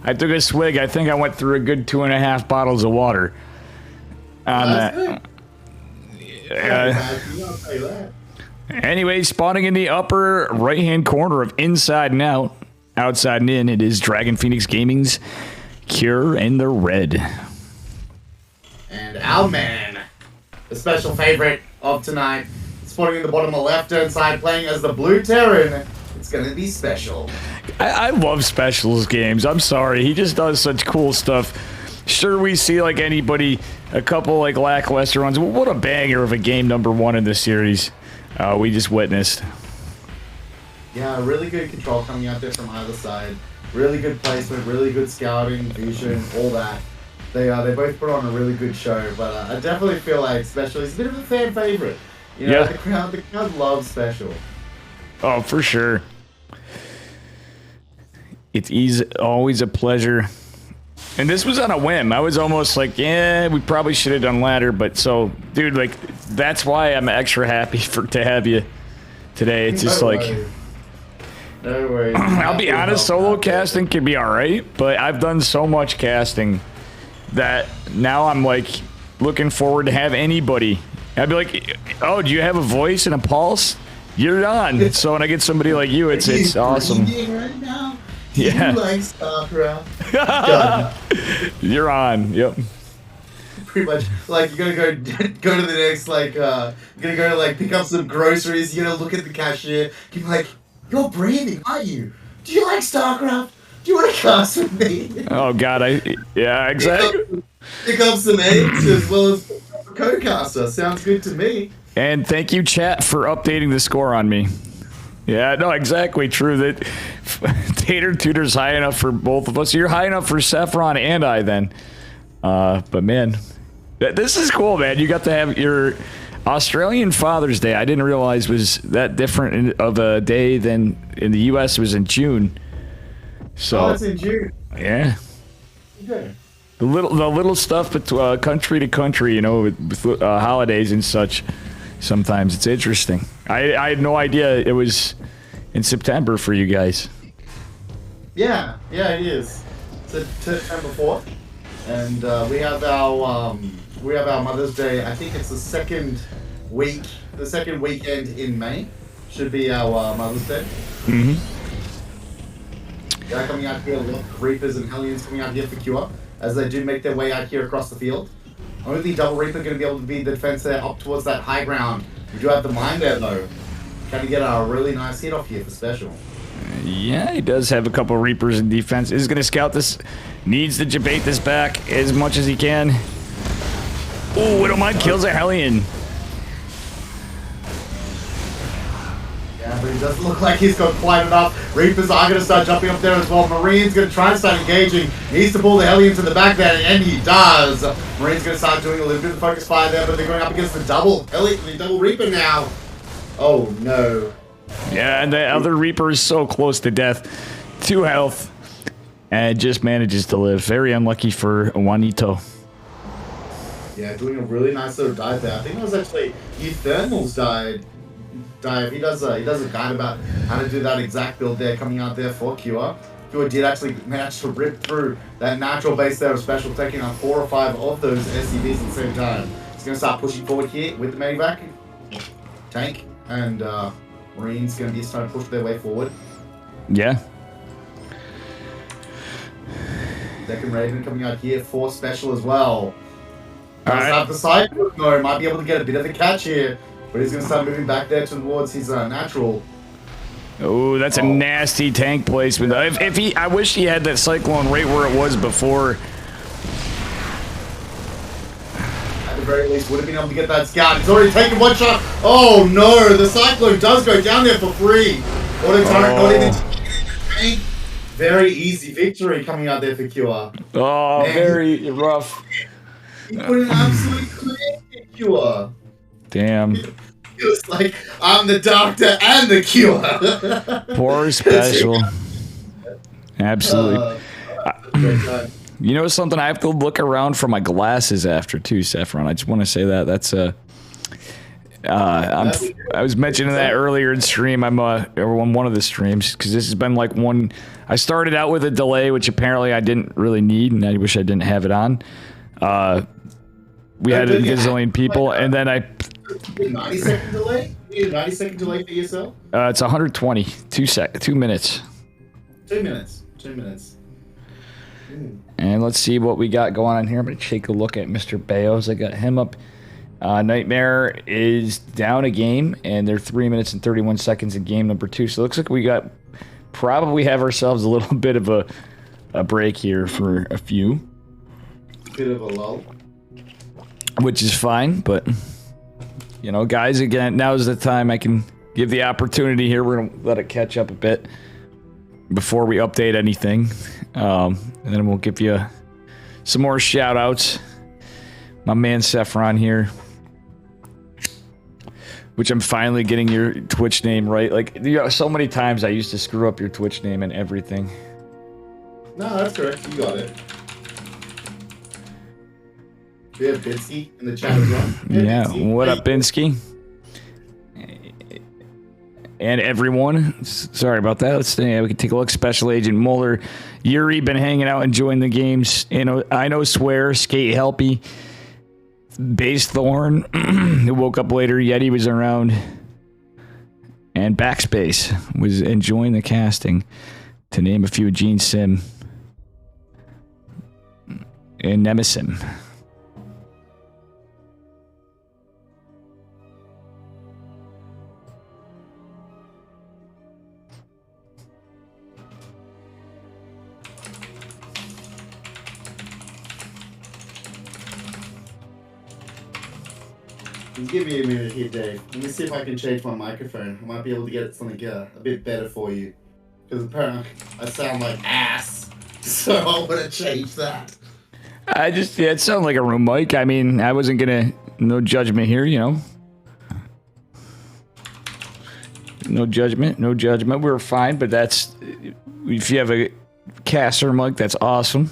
I took a swig. I think I went through a good 2.5 bottles of water on that. Anyway, spawning in the upper right-hand corner of Inside and Out, Outside and In, it is Dragon Phoenix Gaming's Cure in the red. And our man, the special favorite of tonight, spawning in the bottom left-hand side, playing as the Blue Terran. It's gonna be special. I love specials games. I'm sorry. He just does such cool stuff. Sure, we see like anybody, a couple like lackluster ones. What a banger of a game #1 in this series we just witnessed. Yeah, really good control coming out there from either side. Really good placement, really good scouting, vision, all that. They both put on a really good show, but I definitely feel like Special is a bit of a fan favorite. You know, the crowd loves Special. Oh, for sure. It's always a pleasure. And this was on a whim. I was almost like, yeah, we probably should have done ladder, but so, dude, like, that's why I'm extra happy to have you today. It's just like... No worries. I'll be honest, solo casting can be alright, but I've done so much casting that now I'm like looking forward to have anybody. I'd be like, oh, do you have a voice and a pulse? You're on. So when I get somebody like you, it's awesome. Right now? Yeah. You like StarCraft? You're on. Yep. Pretty much, like, you're gonna go to the next, like, you're gonna go to, like, pick up some groceries, you're gonna look at the cashier, you're like, you're breathing, aren't you? Do you like StarCraft? Do you want to cast with me? Oh, God, yeah, exactly. Pick up some eggs as well as a co-caster. Sounds good to me. And thank you, chat, for updating the score on me. Yeah, no, exactly true. That Tater Tutor's high enough for both of us. You're high enough for Saffron and I, then. But, man, this is cool, man. You got to have your Australian Father's Day. I didn't realize was that different of a day than in the U.S. It was in June. So it's in June. yeah. Okay. The little stuff between country to country, you know, with holidays and such. Sometimes it's interesting. I had no idea it was in September for you guys. Yeah, it is. It's September 4th, and we have our Mother's Day. I think it's the second weekend in May. Should be our Mother's Day. Mm-hmm. They're coming out here, a lot of Reapers and Hellions coming out here for cure, as they do make their way out here across the field. Only Double Reaper going to be able to be the defense there up towards that high ground. We do have the mine there though. Can he get a really nice hit off here for special? Yeah, he does have a couple Reapers in defense. Is going to scout this. Needs to debate this back as much as he can. Oh, Widowmine kills a Hellion. Yeah, but he doesn't look like he's got quite enough. Reapers are going to start jumping up there as well. Marine's going to try and start engaging. Needs to pull the Hellions in the back there, and he does. Marine's going to start doing a little bit of focus fire there, but they're going up against the double Reaper now. Oh, no. Yeah, and the other Reaper is so close to death. 2 health. And just manages to live. Very unlucky for Juanito. Yeah, doing a really nice little dive there. I think it was actually Thermal's dive. He does a guide about how to do that exact build there, coming out there for Cure. Cure did actually manage to rip through that natural base there of special, taking out 4 or 5 of those SCVs at the same time. He's going to start pushing forward here with the medevac tank, and Marine's going to be starting to push their way forward. Yeah. Second Raven coming out here for special as well. Does Alright. have the side? No, might be able to get a bit of a catch here. But he's going to start moving back there towards his natural. Oh, that's a nasty tank placement. I wish he had that Cyclone right where it was before. At the very least, would have been able to get that scout. He's already taken 1 shot. Oh no, the Cyclone does go down there for free. Auto turret, not even tank. Very easy victory coming out there for Cure. Oh, man, very rough. He put an absolute clear for Cure. Damn. It was like, I'm the doctor and the Cure. Poor special. Absolutely. You know something? I have to look around for my glasses after too, Saffron. I just want to say that. That's I was mentioning that earlier in stream. I'm on one of the streams because this has been like one. I started out with a delay, which apparently I didn't really need, and I wish I didn't have it on. We had a gazillion people, and then I. 90-second delay? 90-second delay for ESL? It's 120. 2 minutes. 2 minutes. 2 minutes. And let's see what we got going on here. I'm going to take a look at Mr. Bayos. I got him up. Nightmare is down a game, and they're 3 minutes and 31 seconds in game number 2. So it looks like we got probably have ourselves a little bit of a break here for a few. Bit of a lull. Which is fine, but, you know, guys, again, now's the time I can give the opportunity here. We're going to let it catch up a bit before we update anything. And then we'll give you some more shout-outs. My man Saffron here. Which I'm finally getting your Twitch name right. Like, you know, so many times I used to screw up your Twitch name and everything. No, that's correct. You got it. We have Binsky in the chat as well. Yeah, Binsky. what up, Binsky? And everyone, sorry about that. Let's we can take a look. Special Agent Muller, Yuri been hanging out, enjoying the games. You know, I know Swear, Skate Helpy, Base Thorn, who woke up later. Yeti was around, and Backspace was enjoying the casting. To name a few, Gene Sim and Nemesim. Give me a minute here, Dave. Let me see if I can change my microphone. I might be able to get something a bit better for you. Because apparently I sound like ass. So I want to change that. It sounded like a room mic. I mean, I wasn't gonna, no judgment here, you know. No judgment. We were fine, but that's, if you have a caster mic. That's awesome.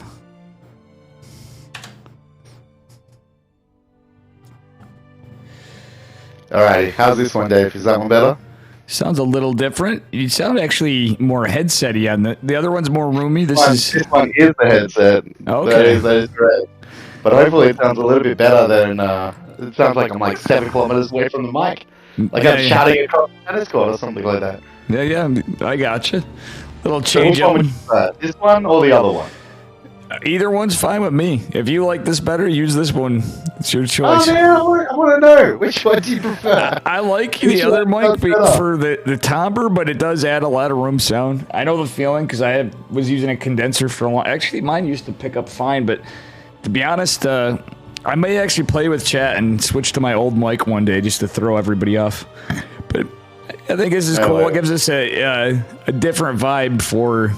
Alrighty, how's this one, Dave? Is that one better? Sounds a little different. You sound actually more headset-y on the other one's more roomy. This one is the headset. Okay. That is correct. But hopefully it sounds a little bit better than, it sounds like I'm like 7 kilometers away from the mic. Like I'm shouting across the tennis court or something like that. Yeah, I gotcha. Little So change which one up. would you prefer? This one or the other one? Either one's fine with me. If you like this better, use this one. It's your choice. Oh man, I want to know. Which one do you prefer? I like the other mic for the timbre, but it does add a lot of room sound. I know the feeling because I was using a condenser for a while. Actually, mine used to pick up fine, but to be honest, I may actually play with chat and switch to my old mic one day just to throw everybody off. But I think this is cool. It gives us a different vibe for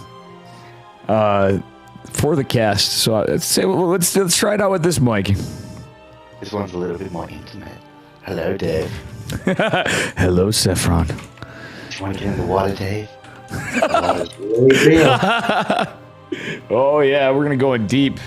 the cast. So let's try it out with this mic. This one's a little bit more intimate. Hello, Dave. Hello, Saffron. Do you want to get in the water, Dave? The water's really real. Oh yeah, we're gonna go in deep.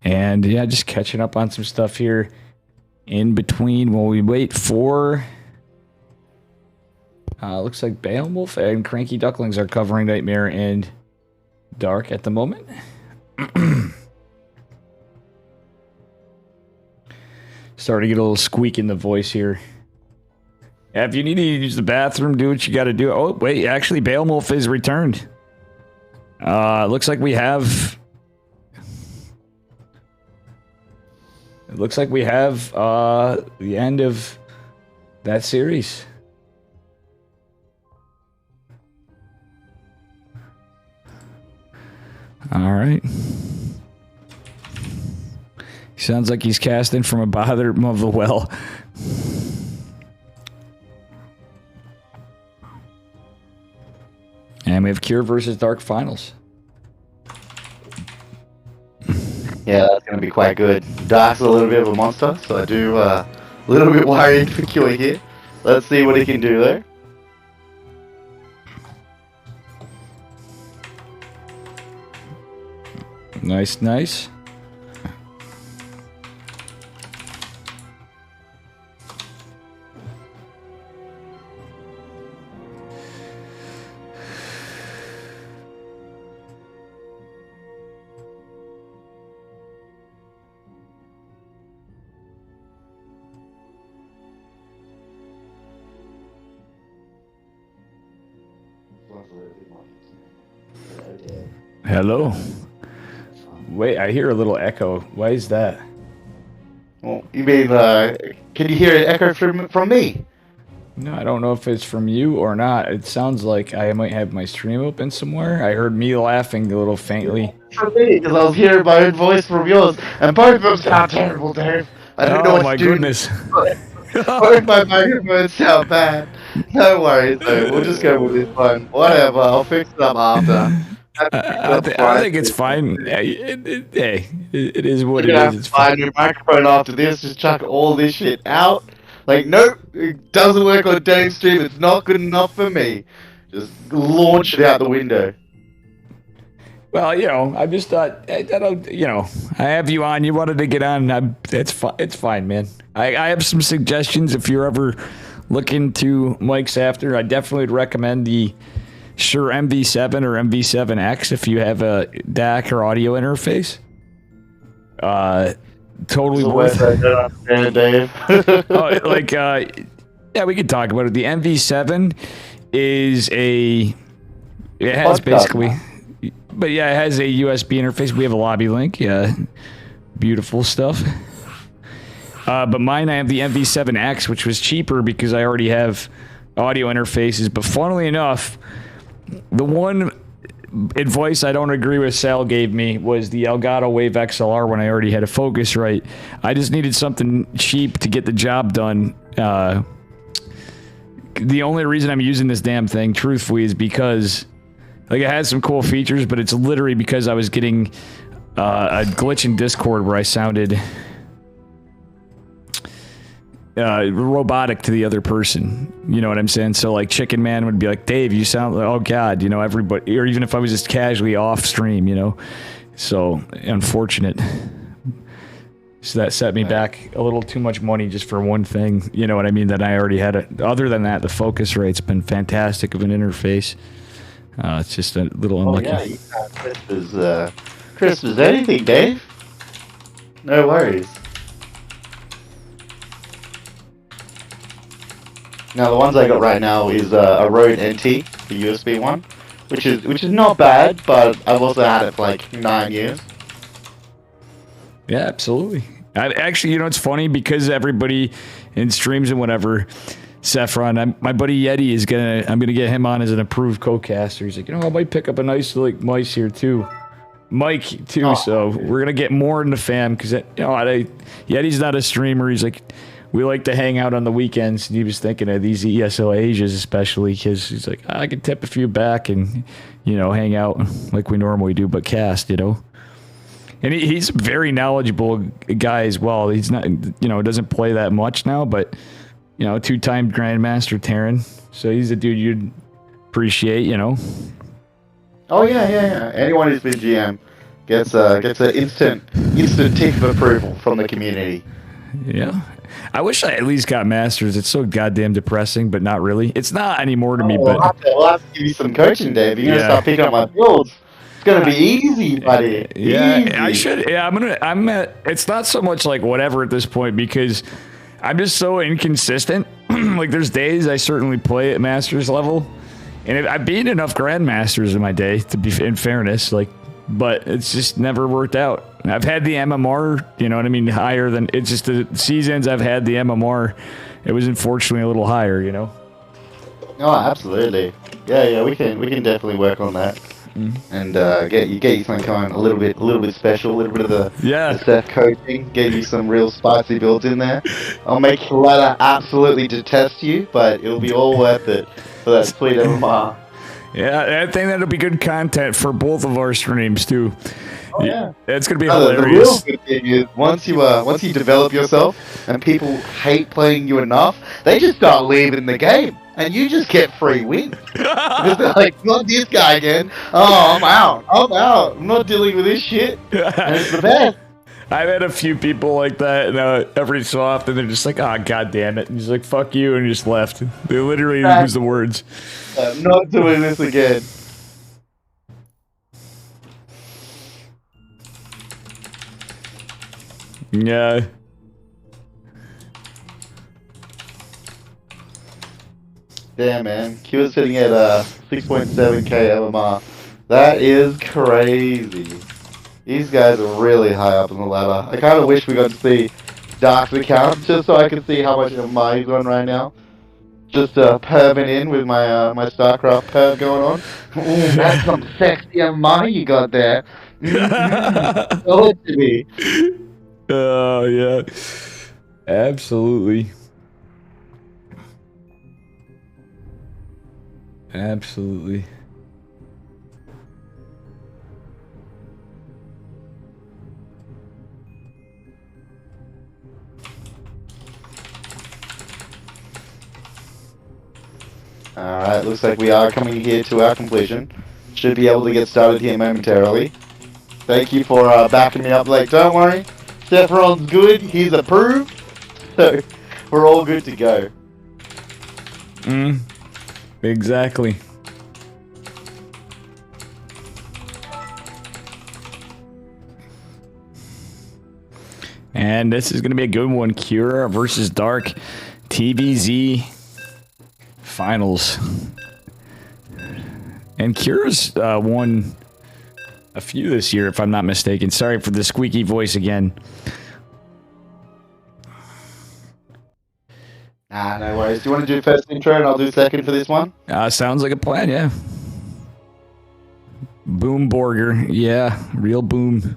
And yeah, just catching up on some stuff here in between while we wait for. Looks like Beowulf and Cranky Ducklings are covering Nightmare and Dark at the moment. Starting to get a little squeak in the voice here. Yeah, if you need to use the bathroom, do what you got to do. Oh, wait, actually, Beowulf is returned. Looks like we have... It looks like we have the end of that series. All right. Sounds like he's casting from a bottom of the well. And we have Cure versus Dark Finals. Yeah, that's going to be quite good. Dark's a little bit of a monster, so I do a little bit worried for Cure here. Let's see what he can do there. Nice, nice. Hello. Wait, I hear a little echo. Why is that? Well, you mean, can you hear an echo from me? No, I don't know if it's from you or not. It sounds like I might have my stream open somewhere. I heard me laughing a little faintly. For me, because I was hearing my own voice from yours, and both of them sound terrible, Dave. I don't know what my to do. goodness. Both my microphones sound bad. No worries, though. We'll just go with this one. Whatever, I'll fix it up after. I think it's fine. It is what it is. It's fine. Your microphone after this, just chuck all this shit out. Like, nope, it doesn't work on Dave's stream. It's not good enough for me. Just launch it out the window. Well, you know, I just thought, I have you on. You wanted to get on. It's fine, man. I have some suggestions if you're ever looking to mics after. I definitely would recommend the Shure MV7 or MV7X if you have a DAC or audio interface. Totally worth it. Dave. Yeah, we could talk about it. The MV7 is it has basically, but yeah, it has a USB interface. We have a lobby link. Yeah, beautiful stuff. But mine, I have the MV7X, which was cheaper because I already have audio interfaces. But funnily enough, the one advice I don't agree with Sal gave me was the Elgato Wave XLR when I already had a Focusrite. I just needed something cheap to get the job done. The only reason I'm using this damn thing, truthfully, is because Like, it has some cool features, but it's literally because I was getting a glitch in Discord where I sounded robotic to the other person. You know what I'm saying? So, like, Chicken Man would be like, Dave, you sound like, oh, God, you know, everybody. Or even if I was just casually off stream, you know. So, unfortunate. So that set me back a little too much money just for one thing. You know what I mean? That I already had it. Other than that, the focus rate's been fantastic of an interface. It's just a little unlucky. Oh, yeah, Christmas anything, Dave? No worries. Now the ones I got right now is a Rode NT, the USB one, which is not bad, but I've also had it for like 9 years. Yeah, absolutely. Actually, you know, it's funny because everybody in streams and whatever, Saffron, my buddy Yeti I'm gonna get him on as an approved co-caster. He's like, you know, I might pick up a nice like mice here too, Mike too. Oh, so we're gonna get more in the fam because Yeti's not a streamer. He's like, we like to hang out on the weekends. And he was thinking of these ESL Asias especially because he's like, I can tip a few back and, you know, hang out like we normally do, but cast, you know. And he's a very knowledgeable guy as well. He's not, you know, doesn't play that much now, but, you know, 2-time Grandmaster Terran. So he's a dude you'd appreciate, you know. Oh yeah. Anyone who's been GM gets an instant tick of approval from the community. Yeah. I wish I at least got Masters. It's so goddamn depressing, but not really. It's not anymore to me, but... We'll have to give you some coaching, Dave. You're going to start picking up my builds. It's going to be easy, buddy. Yeah, easy. I should. Yeah, it's not so much like whatever at this point because I'm just so inconsistent. Like, there's days I certainly play at Masters level, and I've beaten enough Grandmasters in my day, to be in fairness, like, but it's just never worked out. I've had the MMR, you know what I mean, higher than, it's just the seasons I've had the MMR, it was unfortunately a little higher, you know? Oh, absolutely. Yeah, we can definitely work on that. And get you something going a little bit special, a little bit of the Seth coaching, get you some real spicy builds in there. I'll make Ladder absolutely detest you, but it'll be all worth it for that sweet MMR. Yeah, I think that'll be good content for both of our streams too. Oh, yeah. It's gonna be hilarious. The real good thing is once you develop yourself and people hate playing you enough, they just start leaving the game and you just get free wins. Because they're like, not this guy again. Oh, I'm out. I'm not dealing with this shit. And it's the best. I've had a few people like that, and every so often they're just like, "Oh, god damn it!" And he's like, "Fuck you," and just left. They literally use the words. I'm not doing this again. Yeah. Damn, man. Q is sitting at 6.7k MMR. That is crazy. These guys are really high up in the ladder. I kind of wish we got to see Dark's account just so I could see how much MMR he's on right now. Just perving in with my my StarCraft perv going on. Ooh, that's some sexy MMR you got there. Show it to me. Oh, yeah. Absolutely. Absolutely. Alright, looks like we are coming here to our completion. Should be able to get started here momentarily. Thank you for backing me up, like, don't worry. Saffron's good, he's approved. So, we're all good to go. Exactly. And this is going to be a good one. Cura versus Dark. TVZ finals. And Cura's won a few this year, if I'm not mistaken. Sorry for the squeaky voice again. No worries. Do you want to do first intro and I'll do second for this one? Sounds like a plan, yeah. Boom Borger. Yeah, real Boom.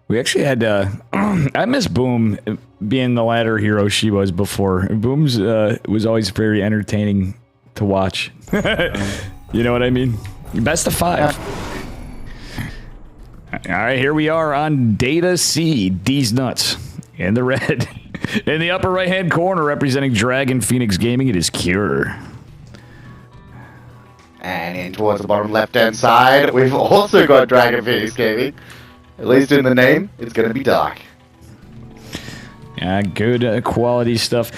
We actually had, I miss Boom being the ladder hero she was before. Boom's was always very entertaining to watch. You know what I mean? Best of 5. All right, here we are on Data C. D's nuts in the red. In the upper right-hand corner, representing Dragon Phoenix Gaming, it is Cure. And in towards the bottom left-hand side, we've also got Dragon Phoenix Gaming. At least in the name, it's going to be Dark. Yeah, good quality stuff.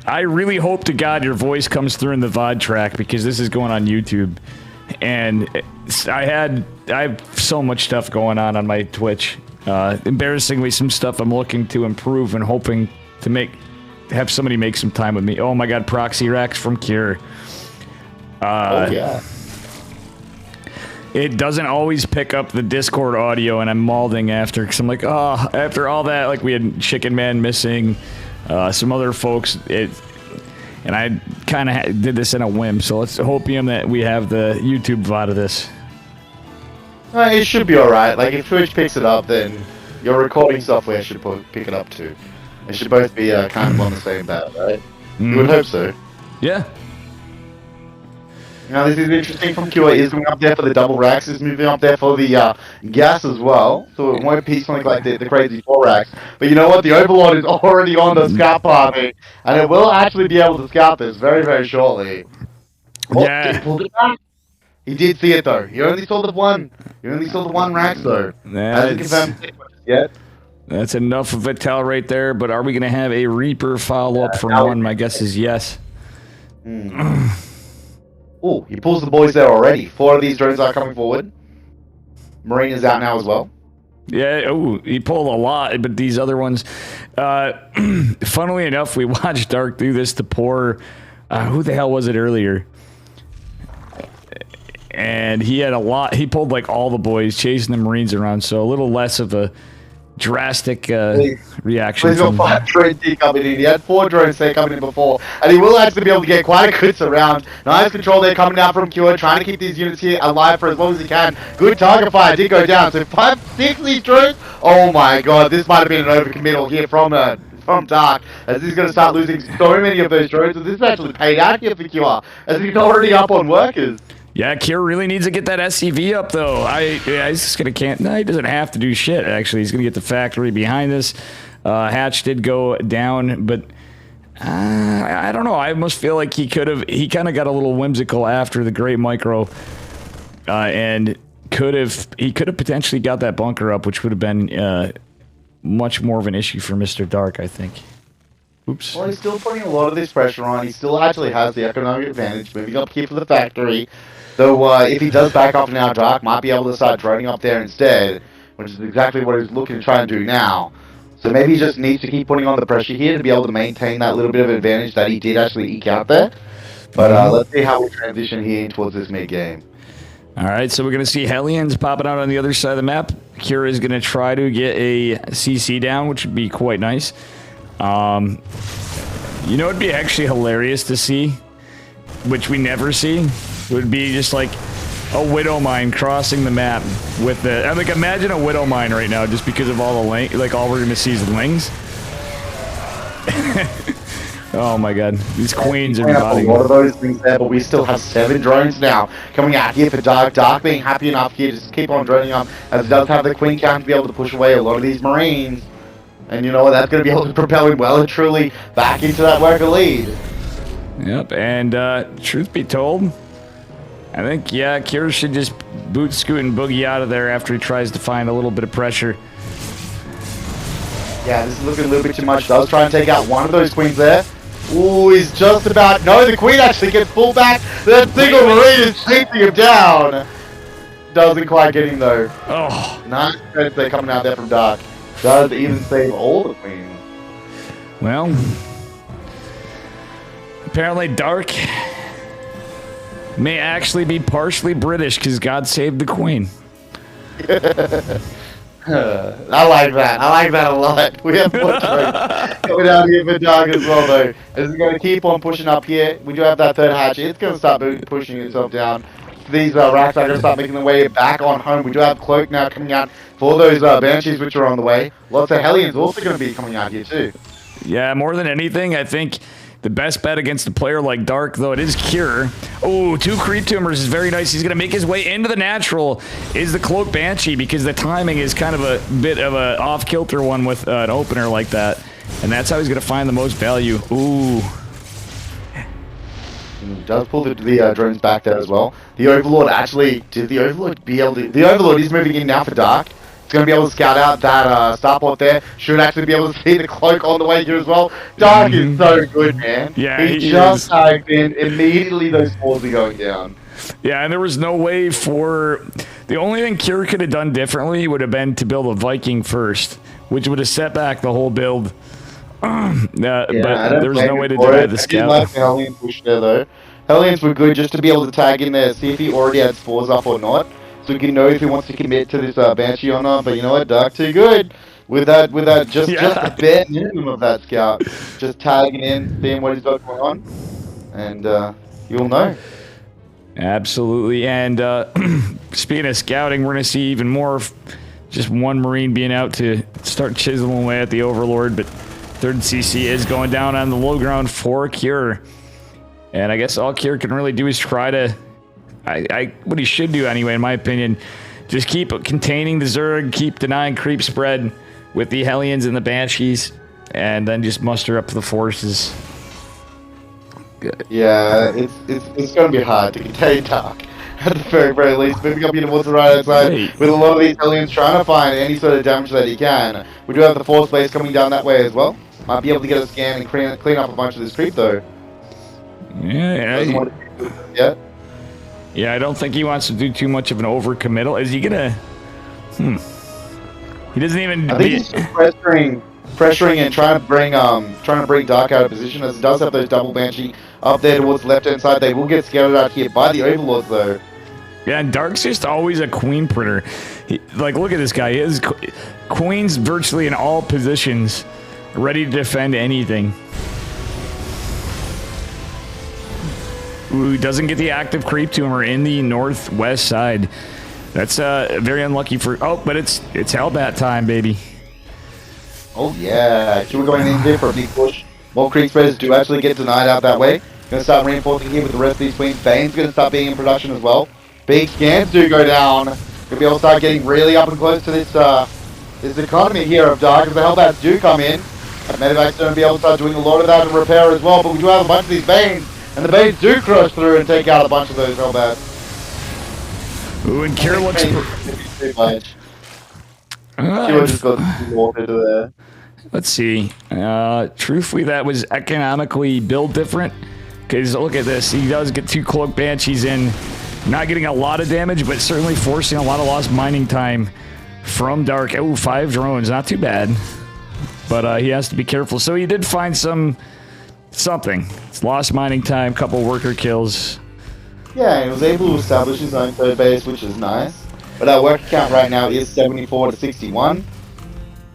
I really hope to God your voice comes through in the VOD track because this is going on YouTube. And I have so much stuff going on my Twitch. Embarrassingly, some stuff I'm looking to improve and hoping to have somebody make some time with me. Oh my God, Proxy Racks from Cure. Oh yeah. It doesn't always pick up the Discord audio, and I'm malding after because I'm like, oh, after all that, like we had Chicken Man missing, some other folks, and I kind of did this in a whim. So let's hopium that we have the YouTube VOD of this. It should be alright. Like if Twitch picks it up, then your recording software should pick it up too. It should both be kind of on the same bat, right? You would hope so. Yeah. Now this is interesting from QA. Is going up there for the double racks. Is moving up there for the gas as well. So it won't be something like the crazy 4 racks. But you know what? The Overlord is already on the scout party, and it will actually be able to scout this very, very shortly. Oh, Yeah. he pulled it back. He did see it though. He only saw the one. He only saw the 1 rack though. Hasn't confirmed it yet. That's enough of a tell right there. But are we going to have a Reaper follow-up from one? My guess is yes. Oh, he pulls the boys there already. 4 of these drones are coming forward. Marine is out now as well. Yeah, oh, he pulled a lot, but these other ones... funnily enough, we watched Dark do this to poor... who the hell was it earlier? And he had a lot... He pulled, like, all the boys, chasing the Marines around, so a little less of a drastic reaction. He's got 5 drones coming in. He had 4 drones there coming in before, and he will actually be able to get quite a good surround. Nice control there coming out from Cure, trying to keep these units here alive for as long as he can. Good target fire did go down. So 5, 6 of these drones. Oh my God, this might have been an overcommittal here from Dark, as he's going to start losing so many of those drones. So this is actually paid out here for Cure, as he's already up on workers. Yeah, Cure really needs to get that SCV up, though. He's just gonna can't. No, he doesn't have to do shit. Actually, he's gonna get the factory behind this. Hatch did go down, but I don't know. I almost feel like he could have. He kind of got a little whimsical after the Great Micro, and he could have potentially got that bunker up, which would have been much more of an issue for Mr. Dark, I think. Oops. Well, he's still putting a lot of this pressure on. He still actually has the economic advantage, moving up here for the factory. So if he does back off now, Dark might be able to start droning up there instead, which is exactly what he's looking to try and do now. So maybe he just needs to keep putting on the pressure here to be able to maintain that little bit of advantage that he did actually eke out there. But let's see how we transition here towards this mid-game. All right, so we're going to see Hellions popping out on the other side of the map. Cure is going to try to get a CC down, which would be quite nice. You know, it'd be actually hilarious to see, which we never see, would be just like a Widow Mine crossing the map with the... I'm like, imagine a Widow Mine right now just because of all the like all we're going to see is lings. Oh my God, these queens are a lot of those things there, but we still have 7 drones now coming out here for Dark. Dark being happy enough here to just keep on droning up, as it does have the queen count to be able to push away a lot of these Marines. And you know what, that's going to be able to propel him well and truly back into that worker lead. Yep, and truth be told, I think, yeah, Cure should just boot, scoot, and boogie out of there after he tries to find a little bit of pressure. Yeah, this is looking a little bit too much. Does try and take out one of those queens there. Ooh, he's just about... No, the queen actually gets pulled back. That single Marine is chasing him down. Doesn't quite get him though. Oh. Nice defense there coming out there from Dark. Does even save all the queens. Well, apparently Dark may actually be partially British because God saved the Queen. I like that. I like that a lot. We have more drones coming out here for Dark as well, though. As it's going to keep on pushing up here. We do have that third hatch. It's going to start pushing itself down. These racks are going to start making their way back on home. We do have Cloak now coming out for those Banshees, which are on the way. Lots of Hellions also going to be coming out here, too. Yeah, more than anything, I think the best bet against a player like Dark, though it is Cure. Oh, 2 creep tumors is very nice. He's going to make his way into the natural. Is the Cloak Banshee, because the timing is kind of a bit of a off-kilter one with an opener like that. And that's how he's going to find the most value. Ooh. Does pull the drones back there as well. The Overlord actually, did the Overlord be able to... The Overlord is moving in now for Dark. He's going to be able to scout out that starport there. Should actually be able to see the Cloak on the way here as well. Dark is so good, man. Yeah, he just tagged in. Immediately those balls are going down. Yeah, and there was no way for... The only thing Cure could have done differently would have been to build a Viking first, which would have set back the whole build. But there was no way to do that. The scout. I didn't like the Hellions push there though. Hellions were good just to be able to tag in there, see if he already had spores up or not, so we can know if he wants to commit to this Banshee or not. But you know what, Dark too good with that just the bare minimum of that scout, just tagging in, seeing what he's got going on, and you'll know. Absolutely. And speaking of scouting, we're going to see even more of just one Marine being out to start chiseling away at the Overlord, but third CC is going down on the low ground for Cure. And I guess all Cure can really do is try to... what he should do anyway, in my opinion, just keep containing the Zerg, keep denying creep spread with the Hellions and the Banshees, and then just muster up the forces. Good. Yeah, it's going to be hard to contain Dark. At the very least, moving up towards the right outside with a lot of these Hellions trying to find any sort of damage that he can. We do have the force base coming down that way as well. Might be able to get a scan and clean up a bunch of this creep though. Yeah, I don't think he wants to do too much of an overcommittal. Is he gonna? He doesn't even. I think he's just pressuring and trying to bring Dark out of position, as he does have those double Banshee up there towards the left hand side. They will get scouted out here by the Overlords though. Yeah, and Dark's just always a queen printer. Like, look at this guy. He has queens virtually in all positions, ready to defend anything. Ooh, doesn't get the active creep tumor in the northwest side. That's very unlucky for... Oh, but it's Hellbat time, baby. Oh, yeah. We're going in here for a big push. More creep spreaders do actually get denied out that way. Going to start reinforcing here with the rest of these queens. Bane's going to start being in production as well. Big scans do go down. Going to be able to start getting really up and close to this economy here of Dark, as the Hellbats do come in. Medevac's going to be able to start doing a lot of that and repair as well, but we do have a bunch of these Banes. And the Banes do crush through and take out a bunch of those Hellbats. Ooh, and Cure looks... just got water into there. Let's see. Truthfully, that was economically built different. Because look at this. He does get 2 Cloak Banshees in. Not getting a lot of damage, but certainly forcing a lot of lost mining time from Dark. Oh, 5 drones. Not too bad. But he has to be careful. So he did find something. It's lost mining time, couple worker kills. Yeah, he was able to establish his own third base, which is nice. But our worker count right now is 74 to 61.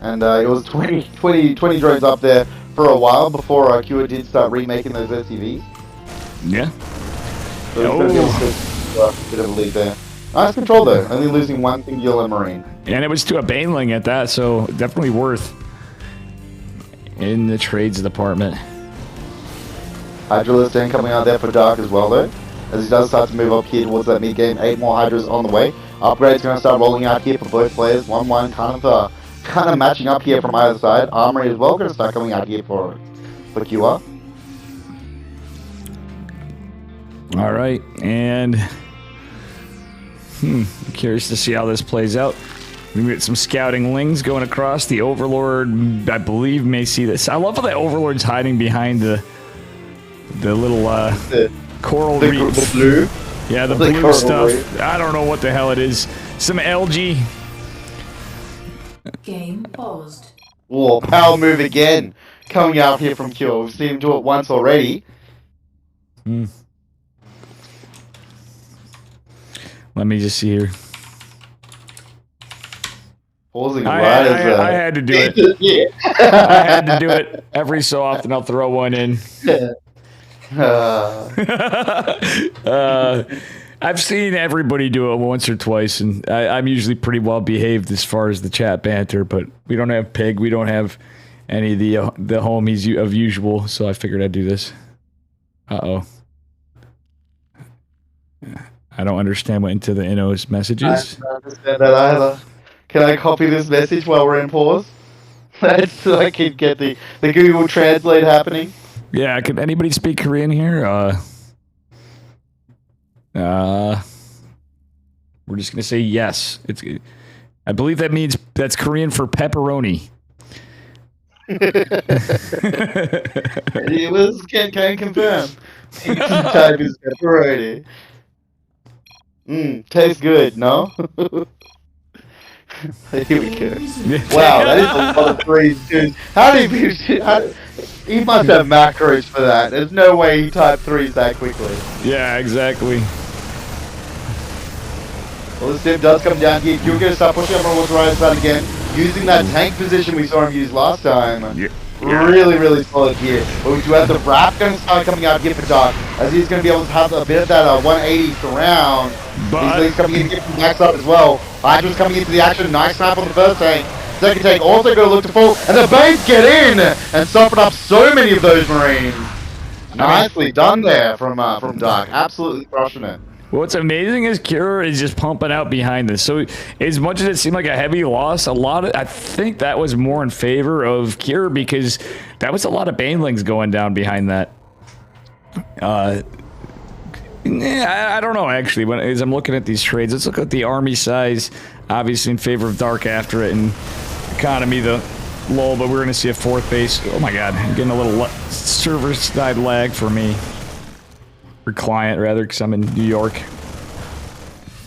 And it was 20 drones up there for a while before Cure did start remaking those SCVs. Yeah. So a bit of a lead there. Nice control though, only losing 1 singular Marine. And it was to a Baneling at that, so definitely worth in the trades department. Hydralisk then coming out there for Dark as well though, as he does start to move up here towards that mid game. 8 more Hydras on the way. Upgrades going to start rolling out here for both players. 1-1 kind of matching up here from either side. Armory as well going to start coming out here for QR. All right, and curious to see how this plays out. We get some scouting lings going across. The Overlord, I believe, may see this. I love how the Overlord's hiding behind the little coral reef. The blue. Yeah, the blue stuff. I don't know what the hell it is. Some algae. Game paused. Whoa, power move again. Coming out here from Cure. We've seen him do it once already. Let me just see here. Pausing I had to do it. I had to do it. Every so often I'll throw one in. I've seen everybody do it once or twice, and I'm usually pretty well behaved as far as the chat banter, but we don't have Pig, we don't have any of the homies of usual, so I figured I'd do this. Uh-oh. I don't understand what into the Inno's messages. I don't understand that either. Can I copy this message while we're in pause? So I can get the Google Translate happening. Yeah, can anybody speak Korean here? We're just gonna say yes. I believe that means that's Korean for pepperoni. It was can confirm. Type is pepperoni. Tastes good, no? Here we go. Wow, that is a lot of threes, dude. How do you... He must have macros for that. There's no way he typed threes that quickly. Yeah, exactly. Well, this tip does come down here. You're going to start pushing up on the right side again. Using that tank position we saw him use last time. Yeah. Really, really solid here. But we do have the wrap going to start coming out here for Dark, as he's going to be able to have a bit of that 180 surround. He's coming in here from the backside as well. Hydra's coming into the action. Nice snap on the first tank. Second tank also going to look to fall. And the Banes get in and soften up so many of those Marines. Nicely done there from Dark. Absolutely crushing it. What's amazing is Cure is just pumping out behind this. So as much as it seemed like a heavy loss, I think that was more in favor of Cure because that was a lot of Banelings going down behind that. I don't know actually. As I'm looking at these trades, let's look at the army size. Obviously in favor of Dark after it, and economy the lull. But we're gonna see a fourth base. Oh my God, I'm getting a little server side lag for me. Or client, rather, because I'm in New York.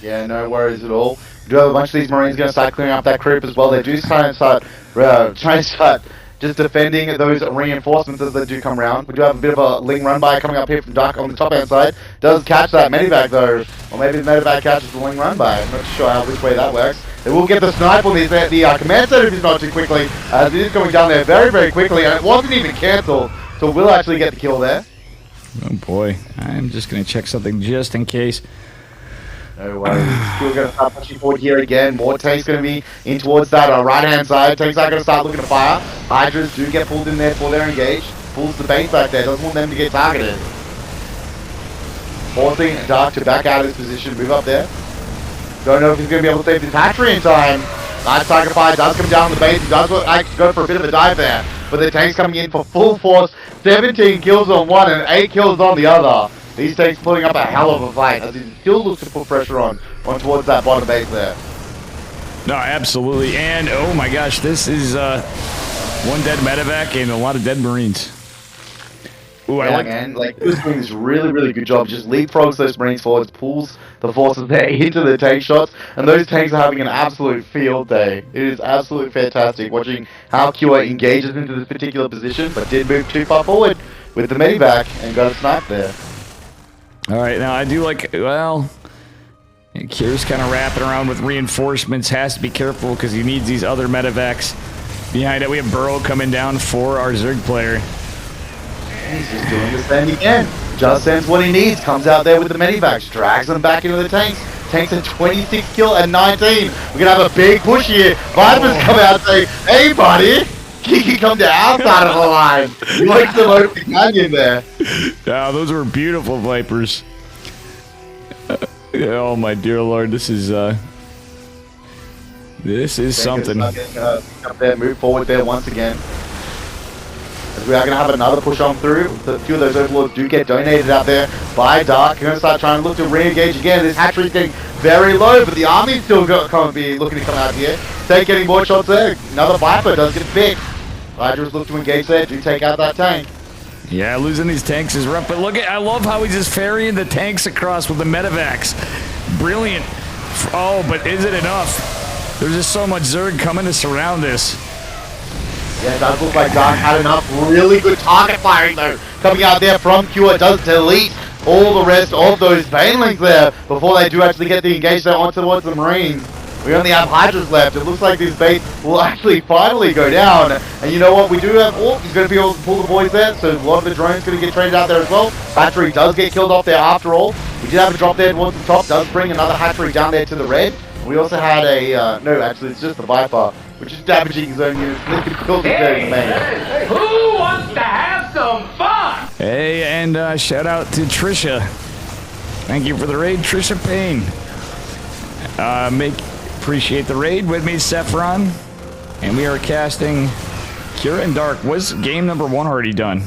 Yeah, no worries at all. We do have a bunch of these Marines going to start clearing up that creep as well. They do try and start just defending those reinforcements as they do come around. We do have a bit of a Ling run by coming up here from Dark on the top hand side. Does catch that medivac though, or maybe the medivac catches the Ling run by. I'm not sure which way that works. They will get the snipe on the command center if he's not too quickly, as it is going down there very, very quickly, and it wasn't even cancelled, so we'll actually get the kill there. Oh boy, I'm just going to check something just in case. No worries. Still going to start pushing forward here again. More tanks going to be in towards that right-hand side. Tanks are going to start looking to fire. Hydras do get pulled in there for their engage. Pulls the base back there. Doesn't want them to get targeted. Forcing Dark to back out of his position. Move up there. Don't know if he's going to be able to save this hatchery in time. Nice target fire does come down the base. He does go for a bit of a dive there. But the tanks coming in for full force. 17 kills on one and 8 kills on the other. These tanks putting up a hell of a fight as he still looks to put pressure on towards that bottom base there. No, absolutely. And oh my gosh, this is one dead medevac and a lot of dead Marines. Ooh, yeah, man. Like, he was doing this really, really good job. Just leapfrogs those Marines forwards, pulls the forces there into the tank shots, and those tanks are having an absolute field day. It is absolutely fantastic watching how Cure engages into this particular position, but did move too far forward with the medivac and got a snipe there. All right, now I do like, well, Cure's kind of wrapping around with reinforcements. Has to be careful because he needs these other medevacs behind it. We have Burrow coming down for our Zerg player. He's just doing the same again. Just sends what he needs. Comes out there with the medivacs. Drags them back into the tanks. Tanks a 26 kill and 19. We're going to have a big push here. Vipers come out and say, hey buddy, Kiki come to our side of the line. He likes the local canyon there. Yeah, those were beautiful Vipers. Oh my dear Lord, this is something. Up there, move forward there once again. As we are going to have another push on through. A few of those overlords do get donated out there by Dark. Going to start trying to look to re-engage again. This hatchery's getting very low, but the army's still going to be looking to come out here. Take getting more shots there. Another Viper does get picked. Hydras look to engage there. Do take out that tank. Yeah, losing these tanks is rough, but look at, I love how he's just ferrying the tanks across with the medevacs. Brilliant. Oh, but is it enough? There's just so much Zerg coming to surround this. Yeah, it does look like Dark had enough really good target firing though. Coming out there from Cure does delete all the rest of those Banelings there before they do actually get the engage there on towards the Marines. We only have Hydras left. It looks like this base will actually finally go down. And you know what? We do have Orc. He's going to be able to pull the boys there. So a lot of the drones going to get traded out there as well. Hatchery does get killed off there after all. We did have a drop there towards the top. Does bring another hatchery down there to the red. We also had a, no, actually it's just the Viper which is damaging his own units. This could kill there in the main. Who wants to have some fun? Hey, and shout out to Trisha. Thank you for the raid, Trisha Payne. Appreciate the raid. With me, Saffron. And we are casting Kira and Dark. Was game number 1 already done?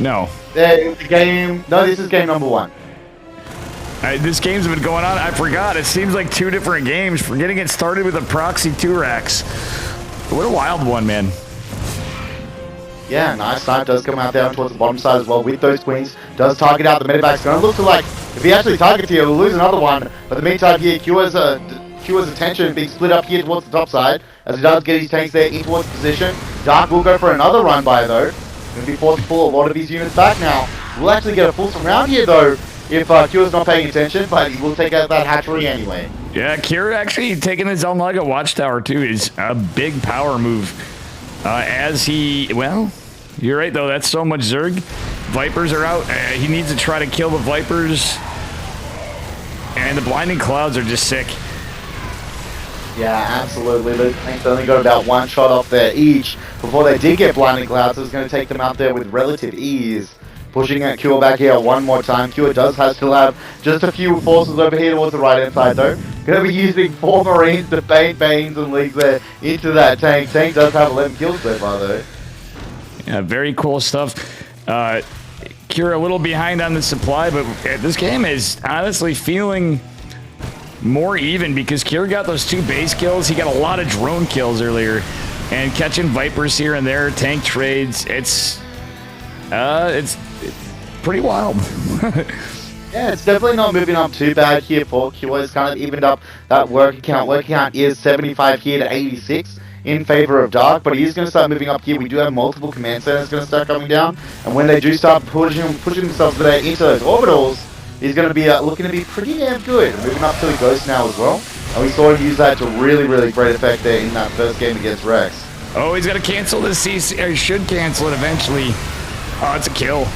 No. The game... No, this is game number 1. This game's been going on. I forgot. It seems like 2 different games. We're getting it started with a proxy 2-racks. What a wild one, man. Yeah, nice snipe does come out there towards the bottom side as well with those queens. Does target out the medevac's going to look to like, if he actually targets here, we'll lose another one. But the meantime here, Q's attention being split up here towards the top side as he does get his tanks there in towards position. Dark will go for another run by though. Going to be forced to pull a lot of his units back now. We'll actually get a fulsome round here though if Q is not paying attention, but he will take out that hatchery anyway. Yeah, Kira actually taking his Zelnaga Watchtower too is a big power move. As he, well, you're right though, that's so much Zerg. Vipers are out. He needs to try to kill the Vipers. And the Blinding Clouds are just sick. Yeah, absolutely. The tanks only got about 1 shot off there each before they did get Blinding Clouds. So it's going to take them out there with relative ease. Pushing at Cure back here one more time. Cure does still have just a few forces over here towards the right hand side though. Going to be using 4 Marines to bait Banes and Leagues there into that tank. Tank does have 11 kills so far though. Yeah, very cool stuff. Cure a little behind on the supply, but this game is honestly feeling more even because Cure got those 2 base kills. He got a lot of drone kills earlier, and catching Vipers here and there, tank trades. It's pretty wild. Yeah, it's definitely not moving up too bad here for Q. It's kind of evened up that work count. Work count is 75 here to 86 in favor of Dark, but he is going to start moving up here. We do have multiple command centers going to start coming down, and when they do start pushing themselves there into those orbitals, he's going to be looking to be pretty damn good. Moving up to the Ghost now as well, and we saw him use that to really, really great effect there in that first game against Rex. Oh, he's got to cancel the CC, or he should cancel it eventually. Oh, it's a kill.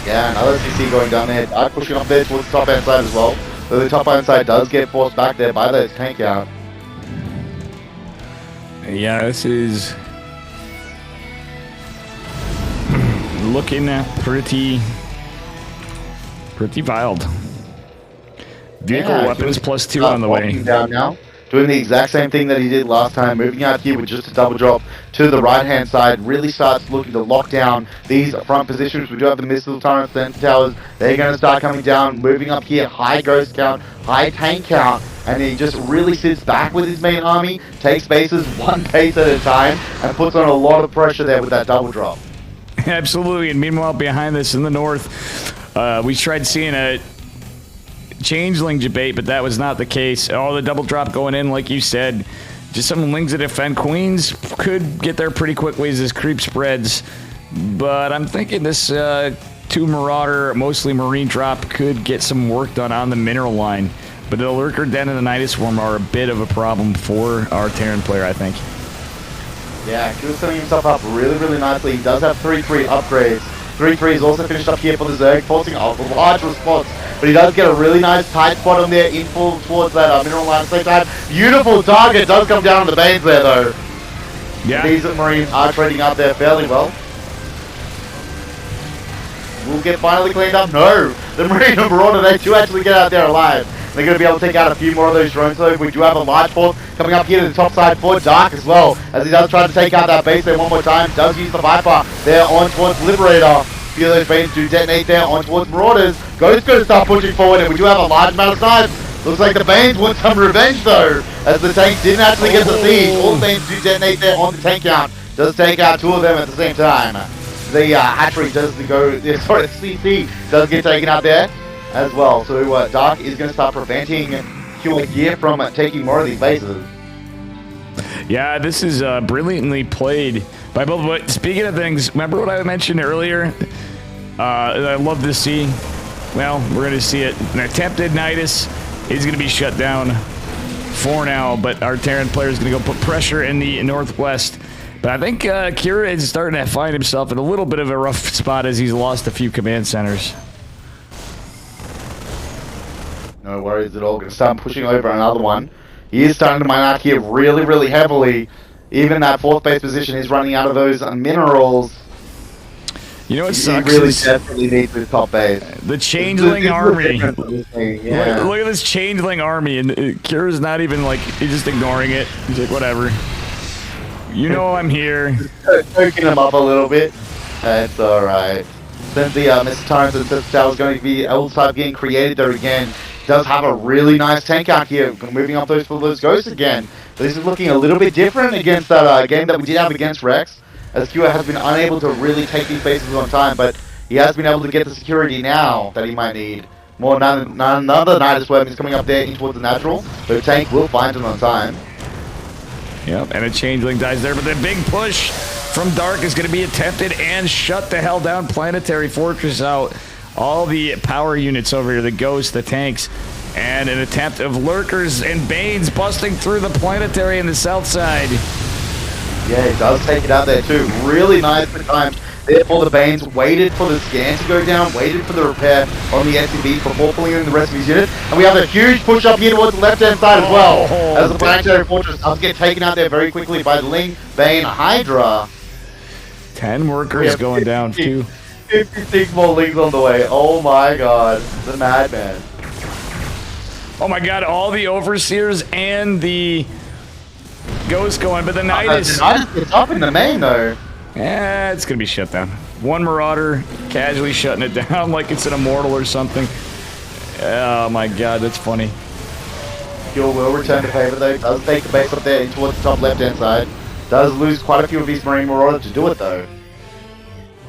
Yeah, another CC going down there. Dark pushing up there towards the top hand side as well. So the top hand side does get forced back there by those tank out. Yeah, this is looking pretty wild. Vehicle weapons +2 on the way. Down now, doing the exact same thing that he did last time, moving out here with just a double drop to the right hand side, really starts looking to lock down these front positions. We do have the missile turrets, center towers, they're going to start coming down, moving up here, high ghost count, high tank count, and he just really sits back with his main army, takes bases 1 base at a time, and puts on a lot of pressure there with that double drop. Absolutely, and meanwhile behind this in the north, we tried seeing a changeling debate, but that was not the case. Oh, the double drop going in, like you said. Just some lings that defend queens could get there pretty quickly as this creep spreads. But I'm thinking this 2 Marauder, mostly Marine drop, could get some work done on the mineral line. But the Lurker Den and the Nidus Swarm are a bit of a problem for our Terran player, I think. Yeah, he was setting himself up really, really nicely. He does have 3-3 upgrades. 3-3 is also finished up here for the Zerg, forcing a large response. But he does get a really nice tight spot on there, in full towards that mineral line at the same time. Beautiful target, does come down on the Banes there though. Yeah. These Marines are trading out there fairly well. Will get finally cleaned up? No! The Marine and Marauder, they do actually get out there alive. They're going to be able to take out a few more of those drones though. We do have a large force coming up here to the top side for Dark as well, as he does try to take out that base there one more time. Does use the Viper there on towards Liberator. A few of those Banes do detonate there on towards Marauders. Ghost going to start pushing forward, and we do have a large amount of snipes. Looks like the Banes want some revenge though, as the tank didn't actually get the siege. All the Banes do detonate there on the tank count. Does take out 2 of them at the same time. The hatchery does go, sorry, the CC does get taken out there as well. So Dark is going to start preventing Q here from taking more of these bases. Yeah, this is brilliantly played by both. But speaking of things, remember what I mentioned earlier? I love to see. Well, we're going to see it. An attempted Nidus is going to be shut down for now, but our Terran player is going to go put pressure in the northwest. But I think Kira is starting to find himself in a little bit of a rough spot as he's lost a few command centers. No worries at all. Going to start pushing over another one. He is starting to mine out here really, really heavily. Even that 4th base position is running out of those minerals. You know what He sucks? really is definitely needs his top base. the Changeling army. Yeah. Look at this Changeling army, and Kira's not even like, he's just ignoring it. He's like, whatever. You know I'm here. Poking him up a little bit. That's alright. Since the Mr. Torrance and Sister Tower is going to be able to start getting created there again, does have a really nice tank out here, moving up for those ghosts again. But this is looking a little bit different against that game that we did have against Rex, as Kira has been unable to really take these bases on time, but he has been able to get the security now that he might need. Another Nidus weapon is coming up there in towards the natural, so tank will find him on time. Yep, and a Changeling dies there, but the big push from Dark is going to be attempted and shut the hell down. Planetary Fortress out. All the power units over here, the ghosts, the tanks, and an attempt of Lurkers and Banes busting through the Planetary in the south side. Yeah, he does take it out there too. Really nice for time. Therefore, the Banes waited for the scan to go down, waited for the repair on the SCVs before pulling in the rest of his units. And we have a huge push up here towards the left-hand side as well. As the Planetary Fortress does get taken out there very quickly by the Ling, Bane, Hydra. 10 workers going down, too. 56 more Lings on the way. Oh my god. The madman. Oh my god, all the Overseers and the Ghosts going, but the Nidus... The Nidus gets up in the main, though. Yeah, it's gonna be shut down. One Marauder casually shutting it down like it's an Immortal or something. Oh my god, that's funny. Fuel will return to favor though. Does take the base up there in towards the top left hand side. Does lose quite a few of his Marine Marauder to do it though.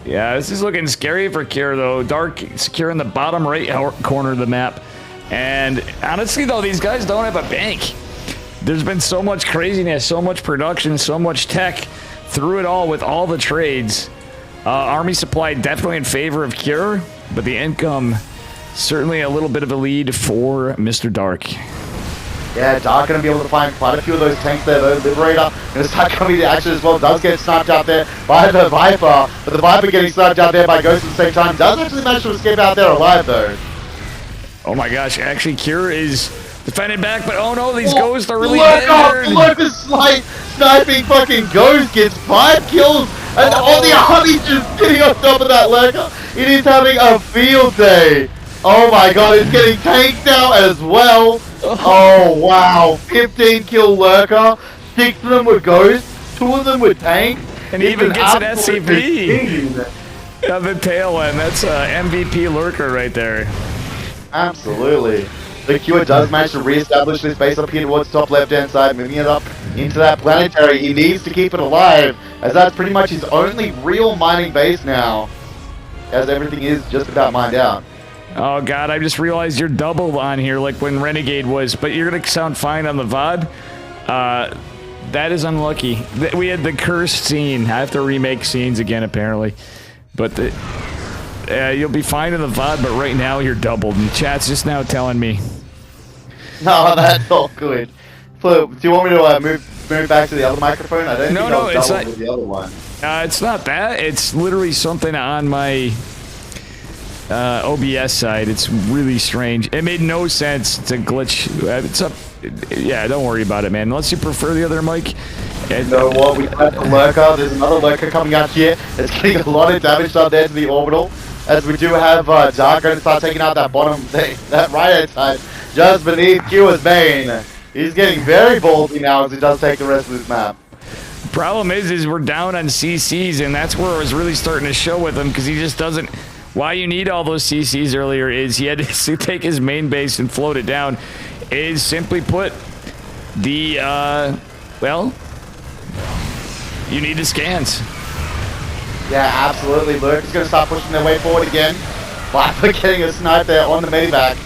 Yeah, this is looking scary for Kira though. Dark securing the bottom right corner of the map. And honestly though, these guys don't have a bank. There's been so much craziness, so much production, so much tech through it all with all the trades. Army supply definitely in favor of Kira, but the income certainly a little bit of a lead for Mr. Dark. Yeah, Dark gonna be able to find quite a few of those tanks there though. Liberator gonna start coming to action as well. Does get sniped out there by the Viper, but the Viper getting sniped out there by Ghost at the same time. Does actually manage to escape out there alive though. Oh my gosh, actually Kira is defending back, but oh no, these Ghosts are really injured. Look, the sniping fucking Ghost gets 5 kills, and all the army's just getting on top of that Lurker. It is having a field day. Oh my god, it's getting tanked now as well. Oh wow, 15 kill Lurker, 6 of them were Ghosts, 2 of them were tanks. And he even gets an SCV at the tail end. That's MVP Lurker right there. Absolutely. The Cure does manage to re-establish this base up here towards the top left-hand side, moving it up into that planetary. He needs to keep it alive, as that's pretty much his only real mining base now, as everything is just about mined out. Oh god, I just realized you're doubled on here like when Renegade was, but you're gonna sound fine on the VOD. That is unlucky. We had the cursed scene. I have to remake scenes again apparently. But you'll be fine in the VOD, but right now you're doubled. And chat's just now telling me. No, that's all good. So, do you want me to move back to the other microphone? I don't think I was doubled with the other one. It's not that. It's literally something on my OBS side. It's really strange. It made no sense. It's a glitch. It's up. Yeah, don't worry about it, man. Unless you prefer the other mic. You know what? We have the Lurker. There's another Lurker coming out here. It's getting a lot of damage down there to the orbital. As we do have Dark going to start taking out that bottom thing, that right hand side, just beneath Kira's Bane. He's getting very ballsy now as he does take the rest of this map. Problem is we're down on CCs, and that's where it was really starting to show with him, because he just doesn't. Why you need all those CCs earlier is he had to take his main base and float it down. Is simply put, the well, you need the scans. Yeah, absolutely. Lurker's going to start pushing their way forward again. Viper getting a snipe there on the medevac.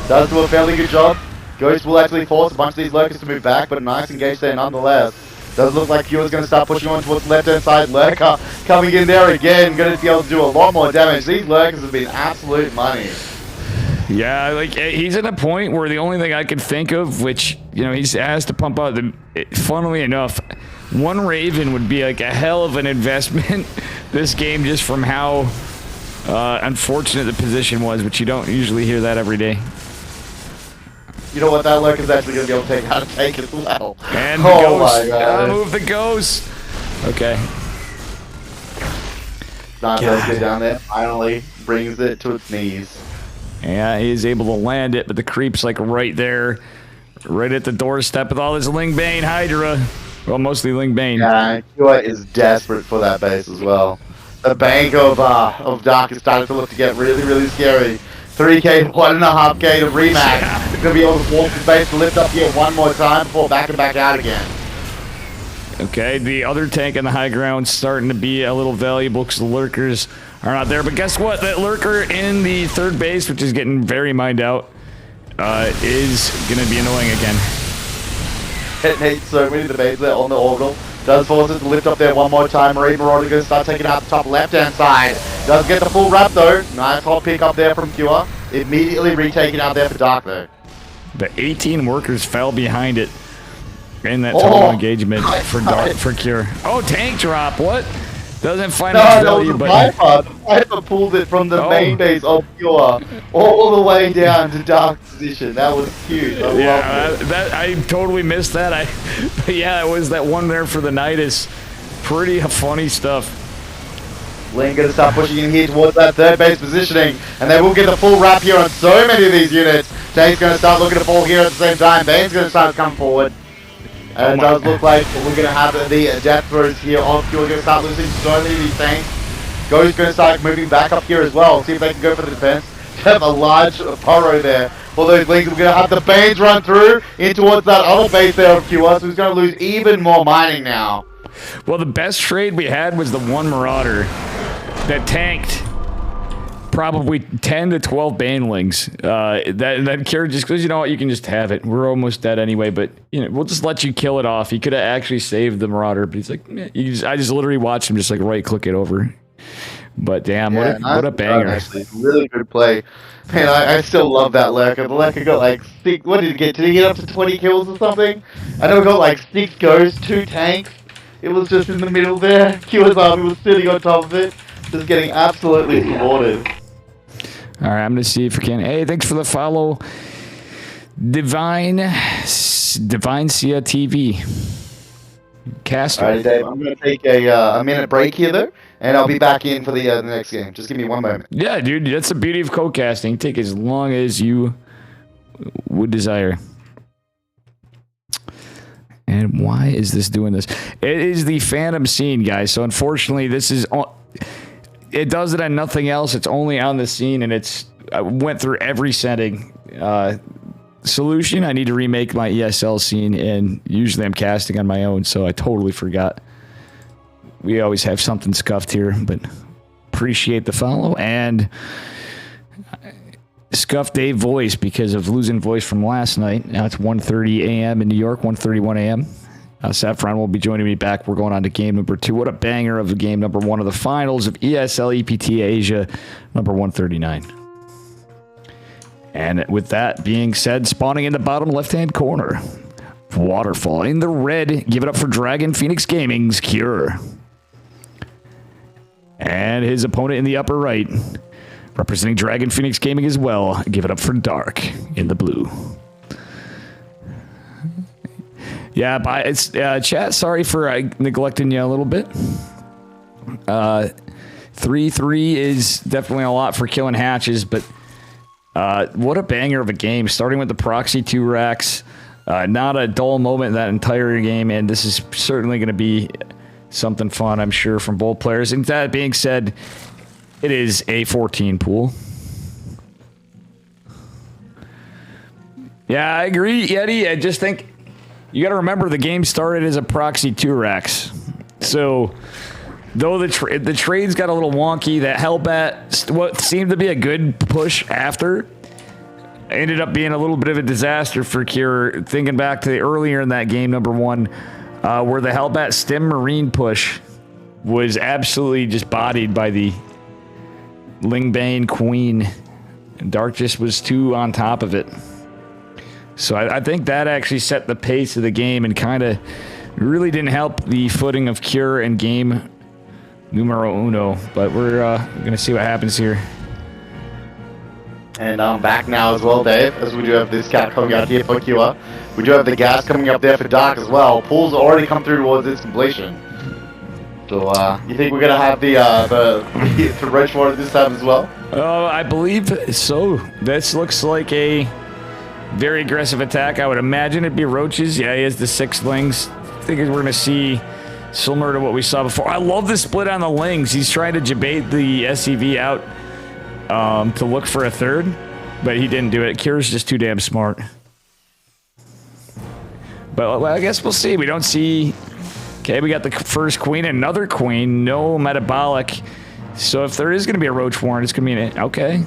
Does do a fairly good job. Ghost will actually force a bunch of these Lurkers to move back, but a nice engage there nonetheless. Does look like Cure's going to start pushing on towards the left-hand side. Lurker coming in there again, going to be able to do a lot more damage. These Lurkers have been absolute money. Yeah, like he's at a point where the only thing I can think of, which, you know, he's asked to pump out, funnily enough, one Raven would be like a hell of an investment this game, just from how unfortunate the position was, but you don't usually hear that every day. You know what? That Lurker's actually going to be able to take out a tank as well. And the oh ghost. my god. Move the ghost. Okay. Not Lurker down there. Finally brings it to its knees. Yeah, he is able to land it, but the creep's like right there. Right at the doorstep with all this Ling Bane Hydra. Well, mostly Ling Bane. Yeah, Kua is desperate for that base as well. The bank of Dark is starting to look to get really, really scary. 3k to 1.5k to Remax. He's going to be able to force his base to lift up here one more time before backing back out again. Okay, the other tank on the high ground starting to be a little valuable because the lurkers are not there. But guess what? That lurker in the third base, which is getting very mined out, is going to be annoying again. Detonates so many of the bases there on the orbital. Does force it to lift up there one more time. Marine Marauder going to start taking out the top left-hand side. Does get the full wrap though. Nice hot pick up there from Cure. Immediately retaken out there for Dark though. The 18 workers fell behind it in that total engagement for Dark for Cure. Oh, tank drop. What? Doesn't find much value, but The Viper pulled it from the main base of Cure all the way down to Dark's position. That was cute. I loved it. that I totally missed that. But yeah, it was that one there for the Nidus. Pretty funny stuff. Ling gonna start pushing in here towards that third base positioning, and they will get the full wrap here on so many of these units. Tank's gonna start looking to fall here at the same time. Bane's gonna start to come forward. And it does look like we're gonna have the death throws here off. You're gonna start losing so many of these tanks. Gho's gonna start moving back up here as well. See if they can go for the defense. Have a large burrow there. For those Lings, we're gonna have the Banes run through in towards that other base there of QR, so he's gonna lose even more mining now. Well, the best trade we had was the one Marauder that tanked probably 10 to 12 Banelings. That Cure just goes, you know what, you can just have it. We're almost dead anyway, but you know, we'll just let you kill it off. He could have actually saved the Marauder, but he's like, eh, I just literally watched him just like right click it over. But damn, Yeah, what a banger. Actually, really good play. Man, I still love that Lurker. The Lurker got like 6, what did he get? Did he get up to 20 kills or something? I know he got like 6 ghosts, 2 tanks. It was just in the middle there. Q's army was sitting on top of it, just getting absolutely slaughtered. All right, I'm going to see if we can. Hey, thanks for the follow. Divine Sia TV. Caster. Alright, Dave, I'm going to take a minute break here, though, and I'll be back in for the next game. Just give me one moment. Yeah, dude, that's the beauty of co-casting. Take as long as you would desire. And why is this doing this? It is the Phantom scene, guys. So unfortunately, this is... It does it on nothing else. It's only on the scene, and I went through every setting. Solution, I need to remake my ESL scene, and usually I'm casting on my own, so I totally forgot. We always have something scuffed here, but appreciate the follow, and scuffed Dave voice because of losing voice from last night. Now it's 1:30 a.m. in New York, 1:31 a.m. Saffron will be joining me back. We're going on to game number 2. What a banger of a game number 1 of the finals of ESL EPT Asia, number 139. And with that being said, spawning in the bottom left-hand corner, Waterfall in the red. Give it up for Dragon Phoenix Gaming's Cure. And his opponent in the upper right, representing Dragon Phoenix Gaming as well. Give it up for Dark in the blue. Yeah, but it's chat. Sorry for neglecting you a little bit. 3-3 is definitely a lot for killing hatches, but what a banger of a game. Starting with the proxy 2 racks, not a dull moment in that entire game, and this is certainly going to be something fun, I'm sure, from both players. And that being said, it is a 14 pool. Yeah, I agree, Yeti. I just think you got to remember the game started as a proxy 2 racks. So, though the trade's got a little wonky, that Hellbat, what seemed to be a good push after, ended up being a little bit of a disaster for Cure. Thinking back to earlier in that game, number 1, where the Hellbat Stim Marine push was absolutely just bodied by the Ling Bane Queen. Dark just was too on top of it. So I think that actually set the pace of the game and kind of really didn't help the footing of Cure in game numero 1. But we're going to see what happens here. And I'm back now as well, Dave, as we do have this cat coming out here for Cure. We do have the gas coming up there for Dark as well. Pool's already come through towards its completion. So, you think we're gonna have the Roach Water this time as well? I believe so. This looks like a very aggressive attack. I would imagine it'd be roaches. Yeah, he has the 6 lings. I think we're gonna see similar to what we saw before. I love the split on the lings. He's trying to debate the SCV out to look for a third, but he didn't do it. Cure's just too damn smart. But well, I guess we'll see. We don't see... Okay, we got the first queen, another queen, no metabolic. So if there is going to be a roach warren, it's going to be an... Okay.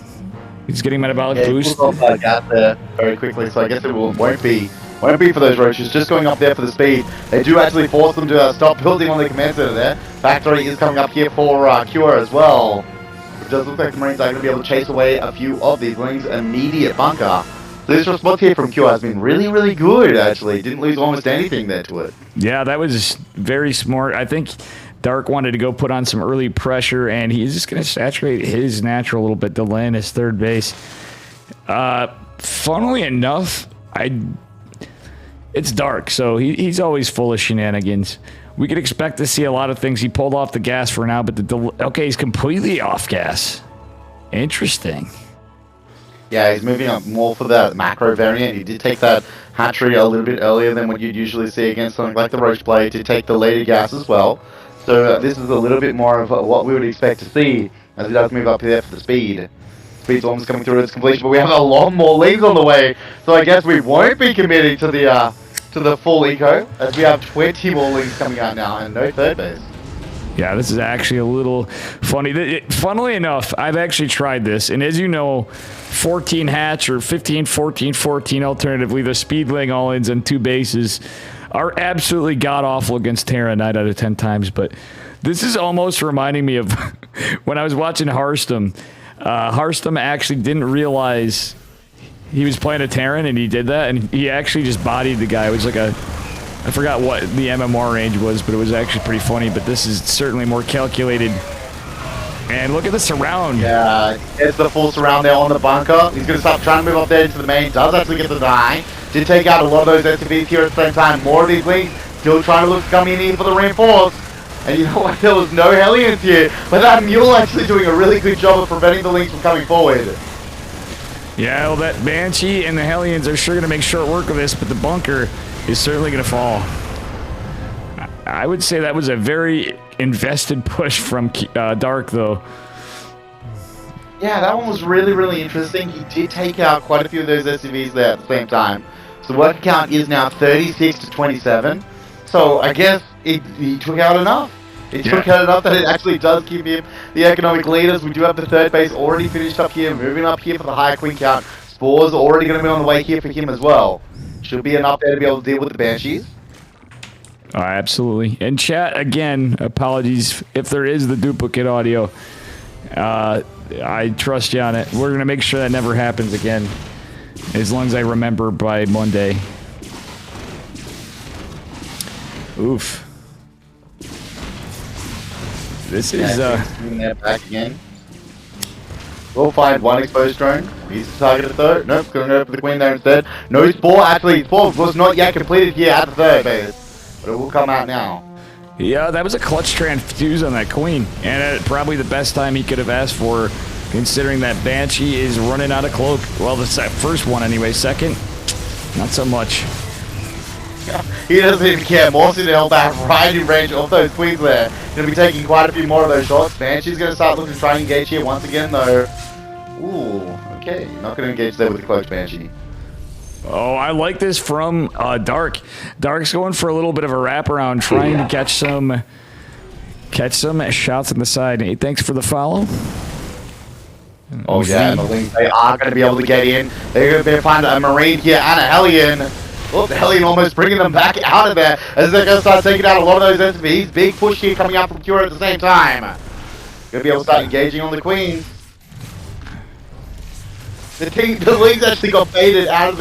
He's getting metabolic boost. Gas there very quickly, so I guess it won't be for those roaches. Just going up there for the speed. They do actually force them to stop building on the command center there. Factory is coming up here for Cure as well. It does look like the Marines are going to be able to chase away a few of these lings. Immediate bunker. So this response here from Cure has been really, really good, actually. Didn't lose almost anything there to it. Yeah, that was very smart. I think Dark wanted to go put on some early pressure, and he's just going to saturate his natural a little bit to land his third base. Funnily enough, it's Dark, so he's always full of shenanigans. We could expect to see a lot of things. He pulled off the gas for now, but okay, he's completely off gas. Interesting. Yeah, he's moving up more for that macro variant. He did take that hatchery a little bit earlier than what you'd usually see against something like the Roach Blade to take the later gas as well. So this is a little bit more of what we would expect to see as he does move up here for the speed. Speed's almost coming through its completion, but we have a lot more leaves on the way. So I guess we won't be committing to the full eco, as we have 20 more leaves coming out now and no third base. Yeah, this is actually a little funny. Funnily enough, I've actually tried this, and as you know, 14 hatch or 15, 14, 14, alternatively, the speedling all-ins and 2 bases are absolutely god-awful against Terra 9 out of 10 times, but this is almost reminding me of when I was watching Hearthstone. Hearthstone actually didn't realize he was playing a Terran, and he did that, and he actually just bodied the guy. It was like I forgot what the MMR range was, but it was actually pretty funny, but this is certainly more calculated. And look at the surround. Yeah, it's the full surround there on the bunker. He's going to start trying to move up there into the main. Does actually get the die. Did take out a lot of those SCVs here at the same time. More of these lings still trying to look to come in here for the reinforce. And you know what? There was no Hellions here, but that mule actually doing a really good job of preventing the lings from coming forward. Yeah, well, that Banshee and the Hellions are sure going to make short work of this, but the bunker is certainly going to fall. I would say that was a very invested push from Dark, though. Yeah, that one was really, really interesting. He did take out quite a few of those SCVs there at the same time. So the working count is now 36 to 27. So I guess he took out enough. He took out enough that it actually does give him the economic leaders. We do have the third base already finished up here, moving up here for the higher queen count. Spores already going to be on the way here for him as well. Should be enough there to be able to deal with the Banshees. Oh, absolutely. And chat, again, apologies if there is the duplicate audio. I trust you on it. We're going to make sure that never happens again, as long as I remember by Monday. Oof. This is, back again. We'll find one exposed drone. He's the target at third. Nope, going to go for the queen there instead. No Spore, actually, Spore was not yet completed here at the third base. But it will come out now. Yeah, that was a clutch transfuse on that queen. And probably the best time he could have asked for, considering that Banshee is running out of cloak. Well, the first one anyway. Second, not so much. He doesn't even care. Morrison held back right in range of those queens there. Going to be taking quite a few more of those shots. Banshee's going to start looking to try and engage here once again, though. Ooh, okay. Not going to engage there with the cloaked Banshee. Oh, I like this from Dark. Dark's going for a little bit of a wraparound, trying to catch some shots on the side. Hey, thanks for the follow. Oh yeah, the Lings, they are going to be able to get in. They're going to be find a Marine here and a Hellion. Oh, the Hellion almost bringing them back out of there as they're going to start taking out a lot of those SCVs. Big push here coming out from Cure at the same time. Going to be able to start engaging on the Queens. The Lings actually got baited out of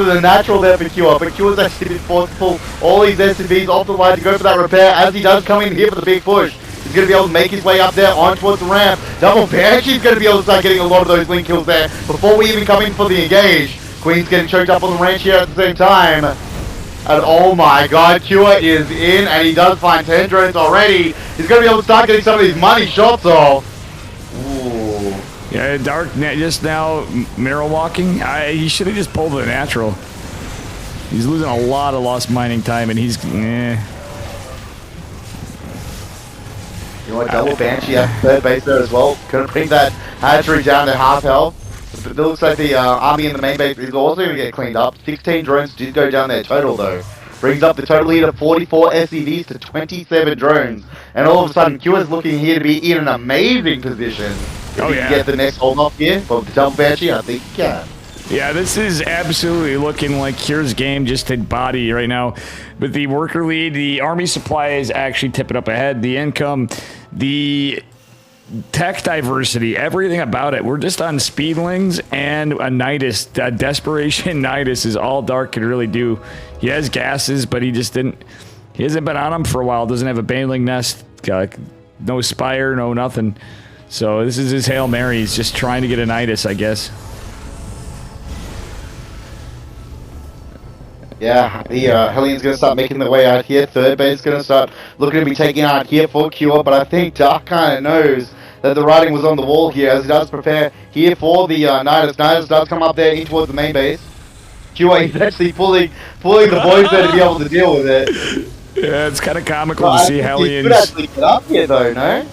the natural there for Cure, but Cure's actually been forced to pull all these SCVs off the line to go for that repair as he does come in here for the big push. He's He's going to be able to make his way up there on towards the ramp. Double Banshee's going to be able to start getting a lot of those link kills there before we even come in for the engage. Queen's getting choked up on the range here at the same time. And oh my god, Cure is in, and he does find 10 drones already. He's going to be able to start getting some of these money shots off. Ooh. Yeah, Dark just now mirror walking. He should have just pulled the natural. He's losing a lot of lost mining time, and he's You know what, double Banshee at third base there as well. Gonna bring that hatchery down to half health. It looks like the army in the main base is also gonna get cleaned up. 16 drones did go down there total though. Brings up the total lead of 44 SCVs to 27 drones. And all of a sudden, Q is looking here to be in an amazing position. If he can get the next hold off here from the double Banshee, I think he can. Yeah, this is absolutely looking like Cure's game just hit body right now. With the worker lead, the army supply is actually tipping up ahead. The income, the tech diversity, everything about it. We're just on Speedlings and a Nidus. Desperation Nidus is all Dark can really do. He has gases, but he hasn't been on them for a while. Doesn't have a Baneling Nest, no Spire, no nothing. So this is his Hail Mary. He's just trying to get a Nidus, I guess. Yeah, the Hellions going to start making their way out here. Third base going to start looking to be taken out here for Cure, but I think Dark kind of knows that the writing was on the wall here as he does prepare here for the Nidus. Nidus does come up there in towards the main base. Cure is actually pulling the boys there to be able to deal with it. Yeah, it's kind of comical to see Hellions. He could actually get up here though, no?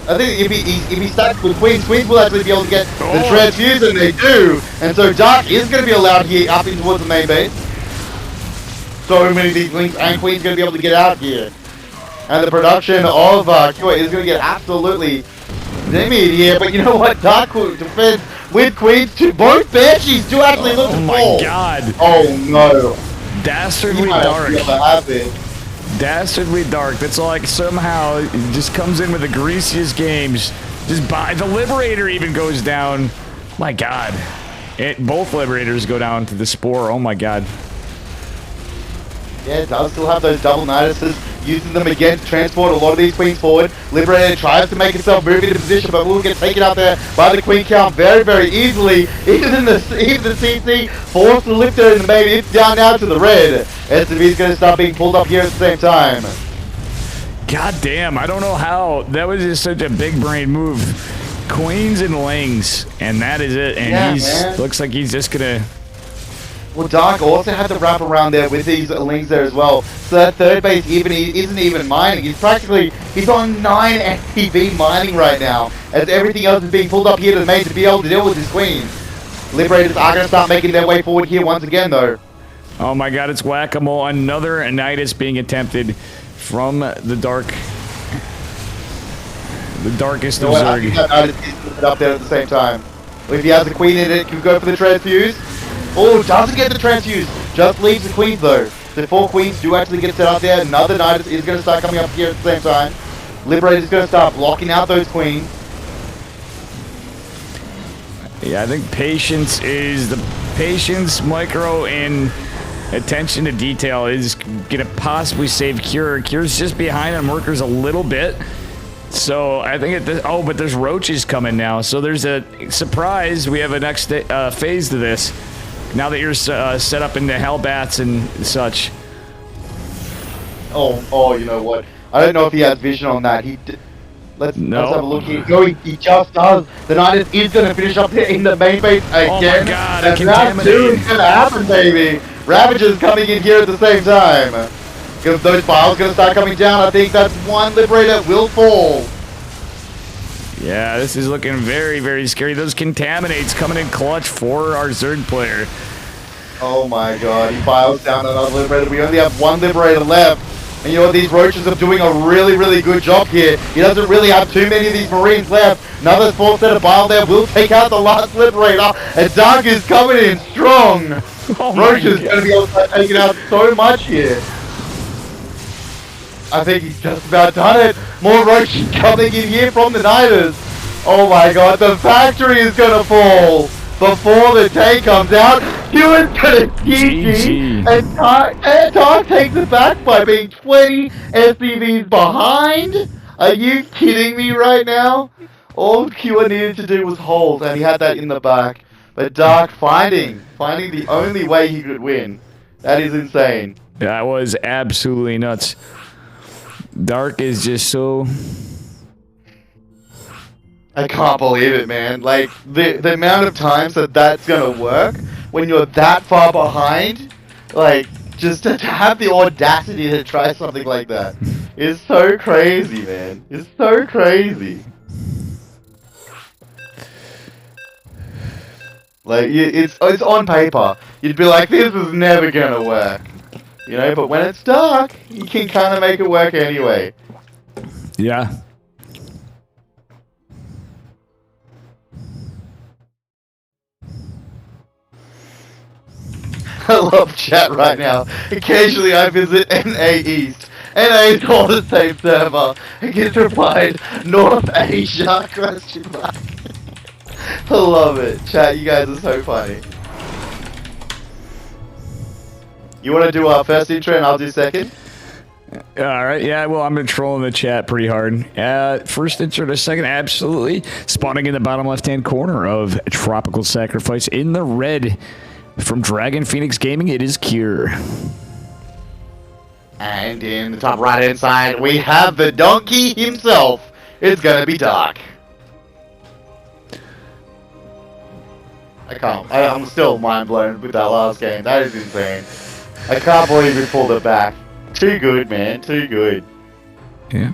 I think if he starts with Queens will actually be able to get the transfuse, and they do. And so Dark is going to be allowed here up in towards the main base. So many of these Links and Queen's going to be able to get out here. And the production of Cure is going to get absolutely stymied here. But you know what? Dark defends with Queens too. Both Banshees do actually look to fall. Oh my god. Oh no. Dastardly Dark. Dastardly Dark. That's like somehow it just comes in with the greasiest games. Just by the Liberator even goes down. My god. Both Liberators go down to the Spore. Oh my god. Yeah, it does still have those double Niduses. Using them again to transport a lot of these Queens forward. Liberator tries to make himself move into position, but will get taken out there by the Queen count very, very easily. Even the CC forced to lift her in the main. It's down now to the red. SCV is going to start being pulled up here at the same time. God damn, I don't know how. That was just such a big brain move. Queens and Lings, and that is it. And looks like he's just going to... Well, Dark also had the wrap around there with these Lings there as well. So that third base isn't even mining. He's on 9 STV mining right now, as everything else is being pulled up here to the main to be able to deal with his Queens. Liberators are going to start making their way forward here once again, though. Oh my god, it's whack-a-mole. Another Nidus being attempted from the Dark. The darkest of Zerg. I think that Nidus is up there at the same time. If he has a Queen in it, can go for the transfuse. Oh, doesn't get the transfuse. Just leaves the Queens though. The 4 Queens do actually get set up there. Another Nidus is going to start coming up here at the same time. Liberator is going to start blocking out those Queens. Yeah, I think patience, micro, and attention to detail is going to possibly save Cure. Cure's just behind on Workers a little bit. So I think but there's roaches coming now. So there's a surprise. We have a next phase to this. Now that you're set up into Hellbats and such. Oh, you know what? I don't know if he has vision on that. Let's have a look here. No, he just does. The Nidus is going to finish up there in the main base again. Oh my god, and that too is going to happen, baby. Ravager's coming in here at the same time. Because those files going to start coming down. I think that's one Liberator will fall. Yeah, this is looking very, very scary. Those contaminates coming in clutch for our Zerg player. Oh my god, he files down another Liberator. We only have one Liberator left. And you know what, these Roaches are doing a really, really good job here. He doesn't really have too many of these Marines left. Another small set of bile there will take out the last Liberator. And Dark is coming in strong. Roaches going to be able to start taking out so much here. I think he's just about done it. More Roaches coming in here from the Nidus. Oh my god, the factory is going to fall before the tank comes out. Hewitt's gonna GG. GG, and Tark takes it back by being 20 SPVs behind? Are you kidding me right now? All Hewitt needed to do was hold, and he had that in the back. But Dark finding the only way he could win. That is insane. That was absolutely nuts. Dark is just so... I can't believe it, man. Like, the amount of times that's gonna work when you're that far behind, like, just to have the audacity to try something like that is so crazy, man. It's so crazy. Like, it's on paper. You'd be like, this is never gonna work. You know, but when it's dark, you can kind of make it work anyway. Yeah. I love chat right now. Occasionally I visit NA East. NA is all the same server. It gets replied, North Asia, question mark. I love it. Chat, you guys are so funny. You want to do our first intro and I'll do second? Alright, yeah, well, I'm trolling the chat pretty hard. First intro to second, absolutely. Spawning in the bottom left-hand corner of Tropical Sacrifice in the red. From Dragon Phoenix Gaming, it is Cure. And in the top right-hand side, we have the donkey himself. It's gonna be Dark. I'm still mind blown with that last game. That is insane. I can't believe we pulled it back. Too good, man. Too good. Yeah.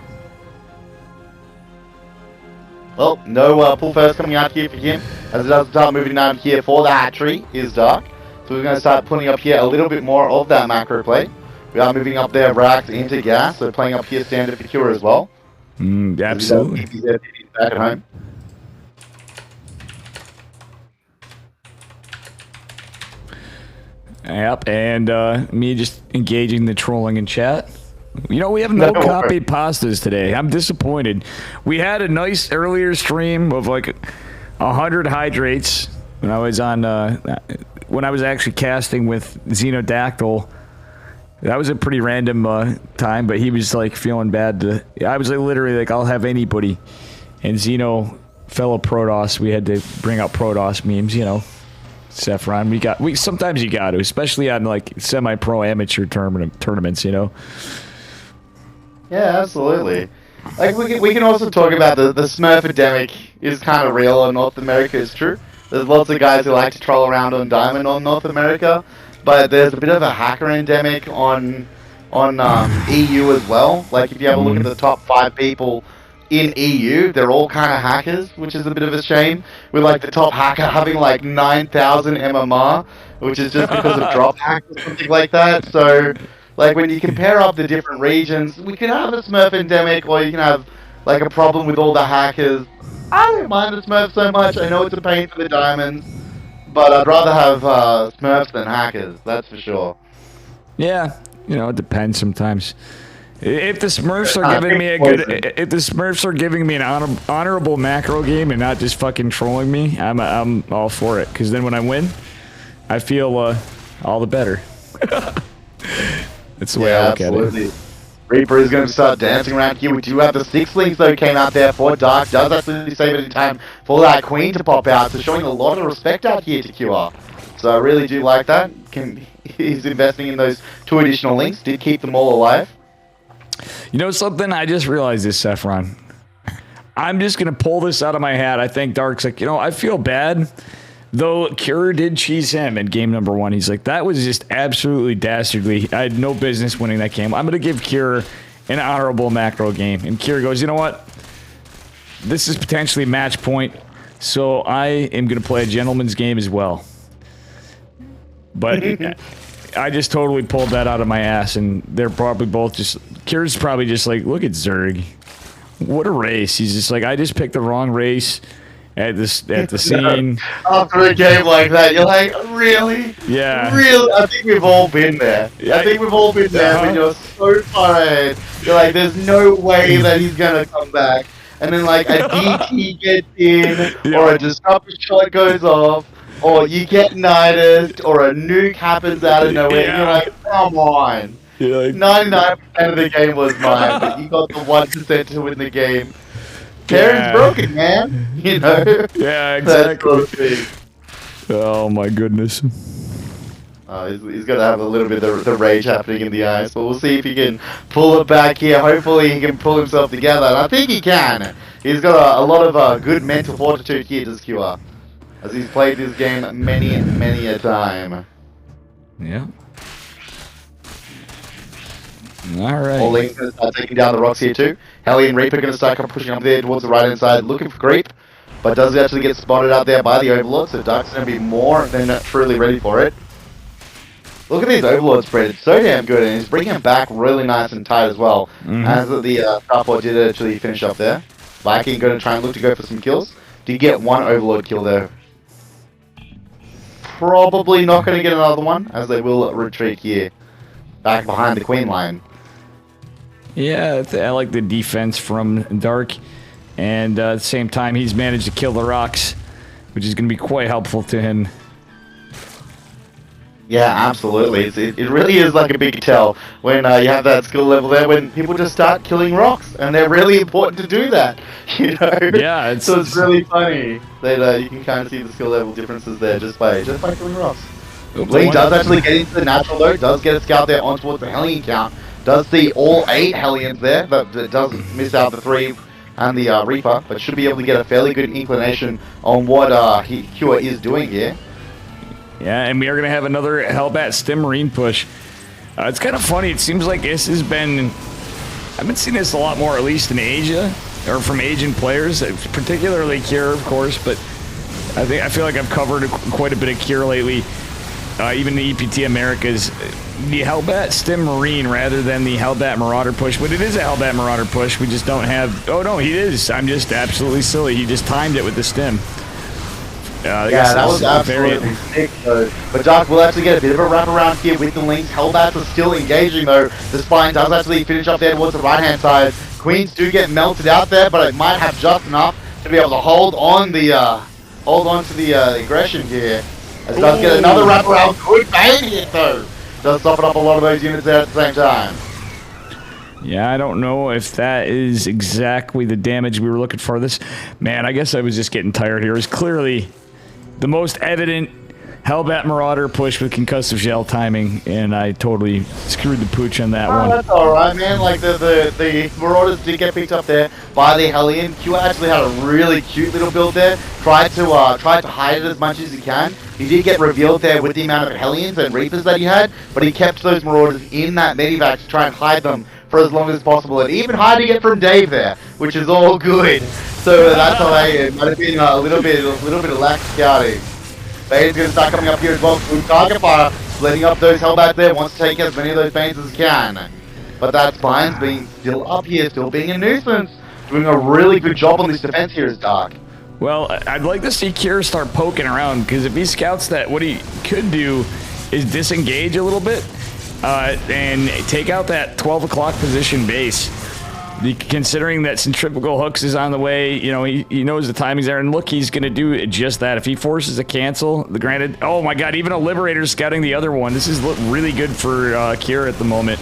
Well, no pull first coming out here for him. As it does start moving down here for the hatchery is Dark. So we're going to start putting up here a little bit more of that macro play. We are moving up there racks into gas, so playing up here standard for Cure as well. Absolutely. He's back at home. Yep, and me just engaging the trolling in chat. You know, we have no copied pastas today. I'm disappointed. We had a nice earlier stream of like 100 hydrates when I was on, when I was actually casting with Xenodactyl. That was a pretty random time, but he was like feeling bad. I was like literally like, I'll have anybody. And Xeno, fellow Protoss, we had to bring out Protoss memes, you know. Saffron, sometimes you got to, especially on like semi-pro amateur tournaments, you know. Yeah, absolutely. Like we can also talk about the Smurf epidemic is kind of real in North America. It's true. There's lots of guys who like to troll around on Diamond on North America, but there's a bit of a hacker endemic on EU as well. Like if you have a look at the top 5 people in EU, they're all kind of hackers, which is a bit of a shame. With like the top hacker having like 9,000 MMR, which is just because of drop hacks or something like that. So, like when you compare up the different regions, we can have a Smurf endemic, or you can have like a problem with all the hackers. I don't mind the Smurf so much. I know it's a pain for the diamonds, but I'd rather have Smurfs than hackers. That's for sure. Yeah, you know, it depends sometimes. If the Smurfs are giving me if the Smurfs are giving me an honorable macro game and not just fucking trolling me, I'm all for it. Because then when I win, I feel all the better. That's the way I look at it. Reaper is going to start dancing around here. We do have the 6 links though came out there for Dark. Does absolutely save it in time for that Queen to pop out. So showing a lot of respect out here to QR. So I really do like that. He's investing in those 2 additional links. Did keep them all alive. You know something? I just realized this, Saffron. I'm just going to pull this out of my hat. I think Dark's like, you know, I feel bad. Though Cure did cheese him in game number 1. He's like, that was just absolutely dastardly. I had no business winning that game. I'm going to give Cure an honorable macro game. And Cure goes, you know what? This is potentially match point. So I am going to play a gentleman's game as well. But I just totally pulled that out of my ass, and they're probably both just... Cure's probably just like, look at Zerg. What a race. He's just like, I just picked the wrong race at the scene. After a game like that, you're like, really? Yeah. Really? I think we've all been there. I think we've all been there when you're so far ahead. You're like, there's no way that he's going to come back. And then like a DT gets in, or a disruptor shot goes off. or you get Nidus, or a nuke happens out of nowhere, and you're like, come on. Yeah, 99% of the game was mine, but you got the 1% to win the game. Terran's Yeah. broken, man. You know? Yeah, That exactly. sort of thing. Oh my goodness. He's got to have a little bit of the rage happening in the eyes, but we'll see if he can pull it back here. Hopefully he can pull himself together, and I think he can. He's got a lot of good mental fortitude here, does QR, as he's played this game many a time. Yeah. All right. All Link's going to start taking down the rocks here too. Hellion Reaper going to start pushing up there towards the right hand side, looking for creep, but does actually get spotted out there by the Overlord, so Dark's going to be more than truly ready for it. Look at these Overlord spread, it's so damn good, and he's bringing him back really nice and tight as well. As the Starport did actually finish up there. Viking going to try and look to go for some kills. Did get one Overlord kill there. Probably not going to get another one, as they will retreat here. Back behind the Queen line. Yeah, I like the defense from Dark, and at the same time, he's managed to kill the rocks, which is going to be quite helpful to him. Yeah, absolutely. It really is like a big tell when you have that skill level there, when people just start killing rocks, and they're really important to do that, you know? Yeah, so it's really funny that you can kind of see the skill level differences there just by killing rocks. Lee does actually get into the natural though, does get a scout there on towards the Hellion count, does see all 8 Hellions there, but does miss out the 3 and the Reaper, but should be able to get a fairly good inclination on what Cure is doing here. Yeah, and we are going to have another Hellbat Stim Marine push. It's kind of funny. It seems like this has been... I've been seeing this a lot more, at least in Asia, or from Asian players, particularly Cure, of course, but I feel like I've covered quite a bit of Cure lately, even the EPT Americas. The Hellbat Stim Marine rather than the Hellbat Marauder push, but it is a Hellbat Marauder push. We just don't have... Oh, no, he is. I'm just absolutely silly. He just timed it with the Stim. Yeah, that was absolutely sick though. But Dark will actually get a bit of a wraparound here with the links. Hellbats are still engaging though. The Spine does actually finish up there towards the right hand side. Queens do get melted out there, but it might have just enough to be able to hold on to the aggression here. As does get another wraparound. Good bang hit though. Does soften up a lot of those units there at the same time. Yeah, I don't know if that is exactly the damage we were looking for. This, man, I guess I was just getting tired here. It was clearly the most evident Hellbat Marauder push with concussive shell timing, and I totally screwed the pooch on that one. That's alright, man. Like, the Marauders did get picked up there by the Hellion. Q actually had a really cute little build there. Tried to hide it as much as he can. He did get revealed there with the amount of Hellions and Reapers that he had, but he kept those Marauders in that medevac to try and hide them for as long as possible, and even hiding it from Dave there, which is all good. So that's why it might have been a little bit of lax scouting. Bane's gonna start coming up here as well. Good target fire, splitting up those Hellbats there. Wants to take as many of those Banes as he can. But that Spine's being still up here, still being a nuisance. Doing a really good job on this defense here as Dark. Well, I'd like to see Kier start poking around, because if he scouts that, what he could do is disengage a little bit and take out that 12 o'clock position base. Considering that Centrifugal Hooks is on the way, you know, he knows the timing's there, and look, he's going to do just that. If he forces a cancel, granted, oh my god, even a Liberator scouting the other one. This is really good for Kier at the moment.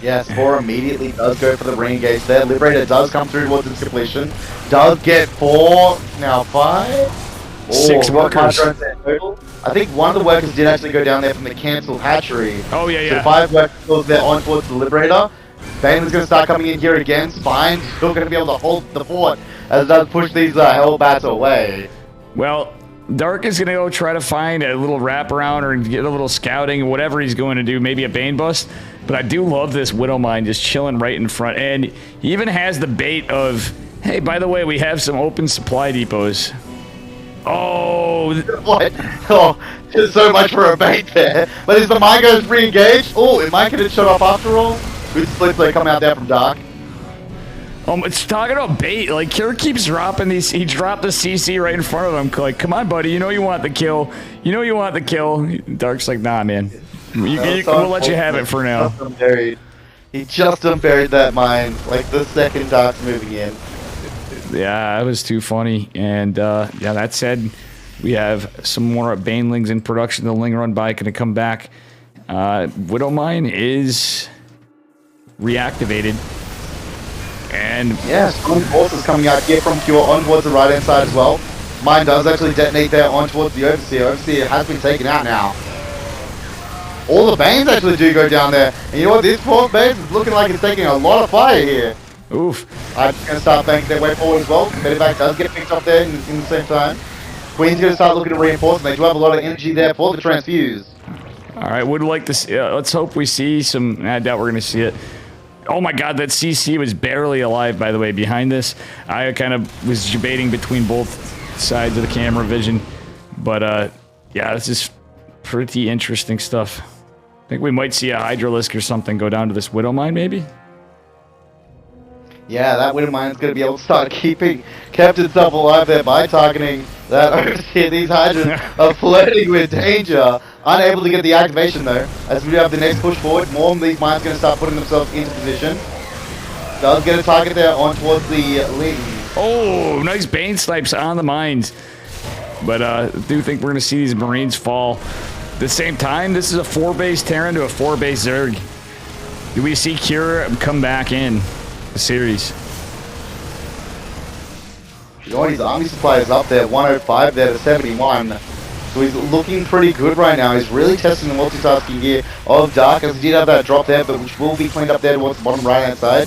Yeah, Spore immediately does go for the re-engage there. Liberator does come through towards its completion. Does get 4, now 5? 6 workers. I think one of the workers did actually go down there from the cancelled hatchery. Oh, yeah. So 5 workers there on towards the Liberator. Bane's going to start coming in here again. Spine's still going to be able to hold the fort as it does push these Hellbats away. Well, Dark is going to go try to find a little wraparound or get a little scouting, whatever he's going to do, maybe a Bane bust. But I do love this Widowmine just chilling right in front. And he even has the bait of, hey, by the way, we have some open supply depots. Oh! What? Oh, there's so much for a bait there. But is the Migos re-engaged? Oh, it might get it shut off after all. Good splits they come out there from Dark. It's talking about bait. Like, Kier keeps dropping these. He dropped the CC right in front of him. Like, come on, buddy. You know you want the kill. You know you want the kill. Dark's like, nah, man. We'll let you have it for now. He just unburied that mine, like the second Dark's moving in. Yeah, that was too funny. And, yeah, that said, We have some more Banelings in production. The Ling Run by going to come back. Widow Mine is reactivated. And yeah, some forces coming out here from Cure on towards the right hand side as well. Mine does actually detonate there on towards the Overseer. Overseer has been taken out now. All the Banes actually do go down there. And you know what? This fourth base is looking like it's taking a lot of fire here. oof. I'm just going to start banking their way forward as well. Medevac does get picked up there in the same time. Queen's going to start looking to reinforce, and they do have a lot of energy there for the transfuse. All right, would like to see, let's hope we see some. I doubt we're going to see it. Oh my god, that CC was barely alive, by the way, behind this. I kind of was debating between both sides of the camera vision. But, yeah, this is pretty interesting stuff. I think we might see a Hydralisk or something go down to this Widow Mine, maybe? Yeah, that Widow Mine's going to be able to start kept itself alive there by targeting that Overseer. These Hydras are flirting with danger. Unable to get the activation though. As we do have the next push forward, more of these mines going to start putting themselves into position. Does get a target there on towards the Ling. Oh, nice Bane snipes on the mines. But I do think we're going to see these Marines fall. At the same time, this is a 4-base Terran to a 4-base Zerg. Do we see Cure come back in the series? You know, his army supply is up there, 105 there to 71. So he's looking pretty good right now. He's really testing the multitasking gear of Dark, as he did have that drop there, but which will be cleaned up there towards the bottom right hand side.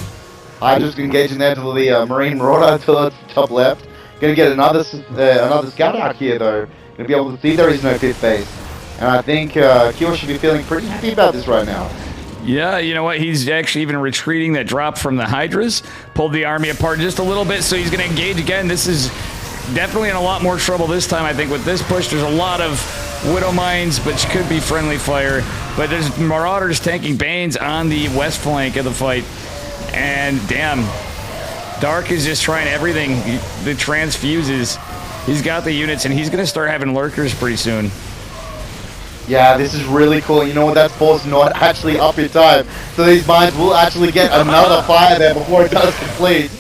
Hydra's engaging there to the Marine Marauder to the top left. Gonna get another scout out here though. Gonna be able to see there is no 5th base. And I think Kyo should be feeling pretty happy about this right now. Yeah, you know what? He's actually even retreating that drop from the Hydras. Pulled the army apart just a little bit, so he's going to engage again. This is definitely in a lot more trouble this time, I think, with this push. There's a lot of Widow Mines, but could be friendly fire. But there's Marauders tanking Banes on the west flank of the fight. And, damn, Dark is just trying everything. The transfuses. He's got the units, and he's going to start having Lurkers pretty soon. Yeah, this is really cool. You know what? That's forced not actually up in time. So these mines will actually get another fire there before it does complete.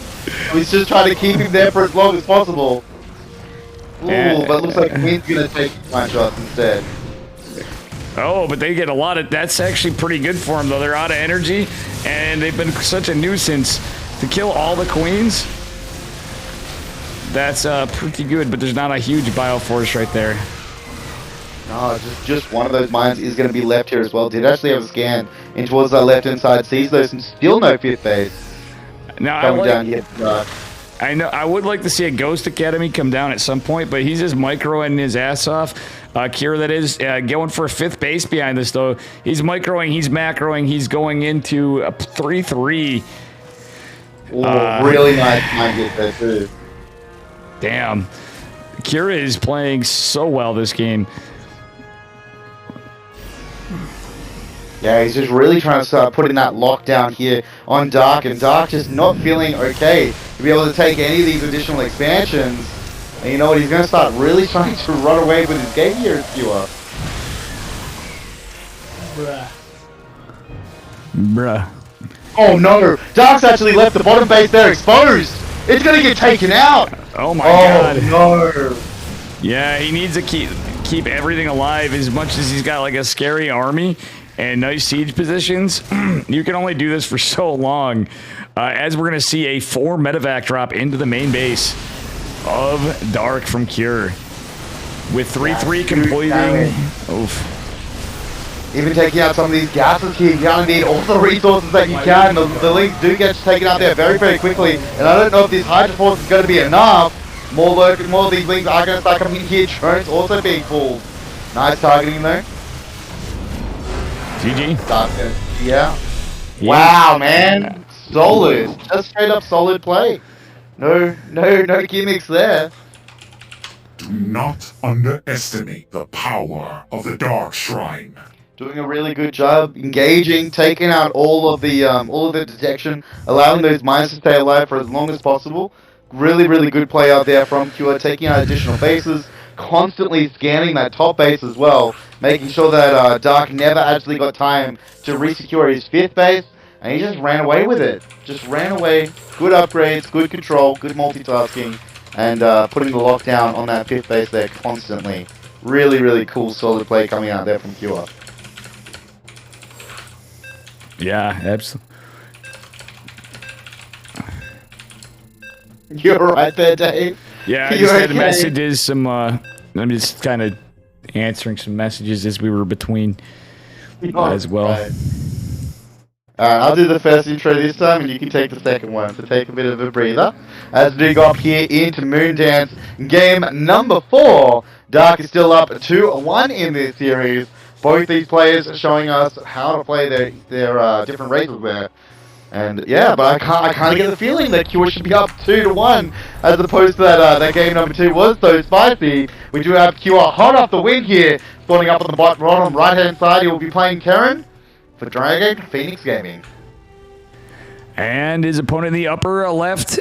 He's just trying to keep him there for as long as possible. Ooh, but it looks like Queen's going to take mine shots instead. Oh, but they get a lot of... That's actually pretty good for them, though. They're out of energy, and they've been such a nuisance. To kill all the Queens, that's pretty good, but there's not a huge bioforce right there. No, just one of those mines is going to be left here as well. Did actually have a scan in towards that left-hand side. Sees those and still no 5th base. Now, Coming down here. I know I would like to see a Ghost Academy come down at some point, but he's just microing his ass off. Kira, that is, going for a 5th base behind this, though. He's microing, he's macroing, he's going into a 3-3. Really nice mine hit there, too. Damn. Kira is playing so well this game. Yeah, he's just really trying to start putting that lockdown here on Dark, and Dark just not feeling okay to be able to take any of these additional expansions. And you know what, he's going to start really trying to run away with his game here, Skewer. Bruh. Oh no, Dark's actually left the bottom base there exposed! It's going to get taken out! Oh my god. No! Yeah, he needs to keep everything alive as much as he's got like a scary army and nice siege positions. You can only do this for so long. As we're going to see a 4 medevac drop into the main base of Dark from Cure. With 3-3 completing. Oof. Even taking out some of these gases here, you're going to need all the resources that you can. The Lings do get taken out there very, very quickly. And I don't know if this Hydra Force is going to be enough. More of these Lings are going to start coming in here. Drones also being pulled. Nice targeting though. GG. Yeah. Wow, man. Solid. Just straight up solid play. No gimmicks there. Do not underestimate the power of the Dark Shrine. Doing a really good job engaging, taking out all of the detection, allowing those mines to stay alive for as long as possible. Really, really good play out there from Cure, taking out additional bases, constantly scanning that top base as well, making sure that Dark never actually got time to re-secure his 5th base, and he just ran away with it. Just ran away. Good upgrades, good control, good multitasking, and putting the lockdown on that 5th base there constantly. Really, really cool, solid play coming out there from Cure. Yeah, absolutely. You're right there, Dave. Yeah, I You're just had okay. messages, some, I'm just kind of answering some messages as we were between as well. Right. Alright, I'll do the first intro this time, and you can take the second one, so take a bit of a breather. As we go up here into Moondance, game number 4. Dark is still up 2-1 in this series. Both these players are showing us how to play their different races there. And yeah, but I kind of get the feeling that Cure should be up 2-1, as opposed to that game number 2 was so spicy. We do have Cure hot off the win here, spawning up on the bottom right hand side. He will be playing Karen for Dragon Phoenix Gaming. And his opponent in the upper left,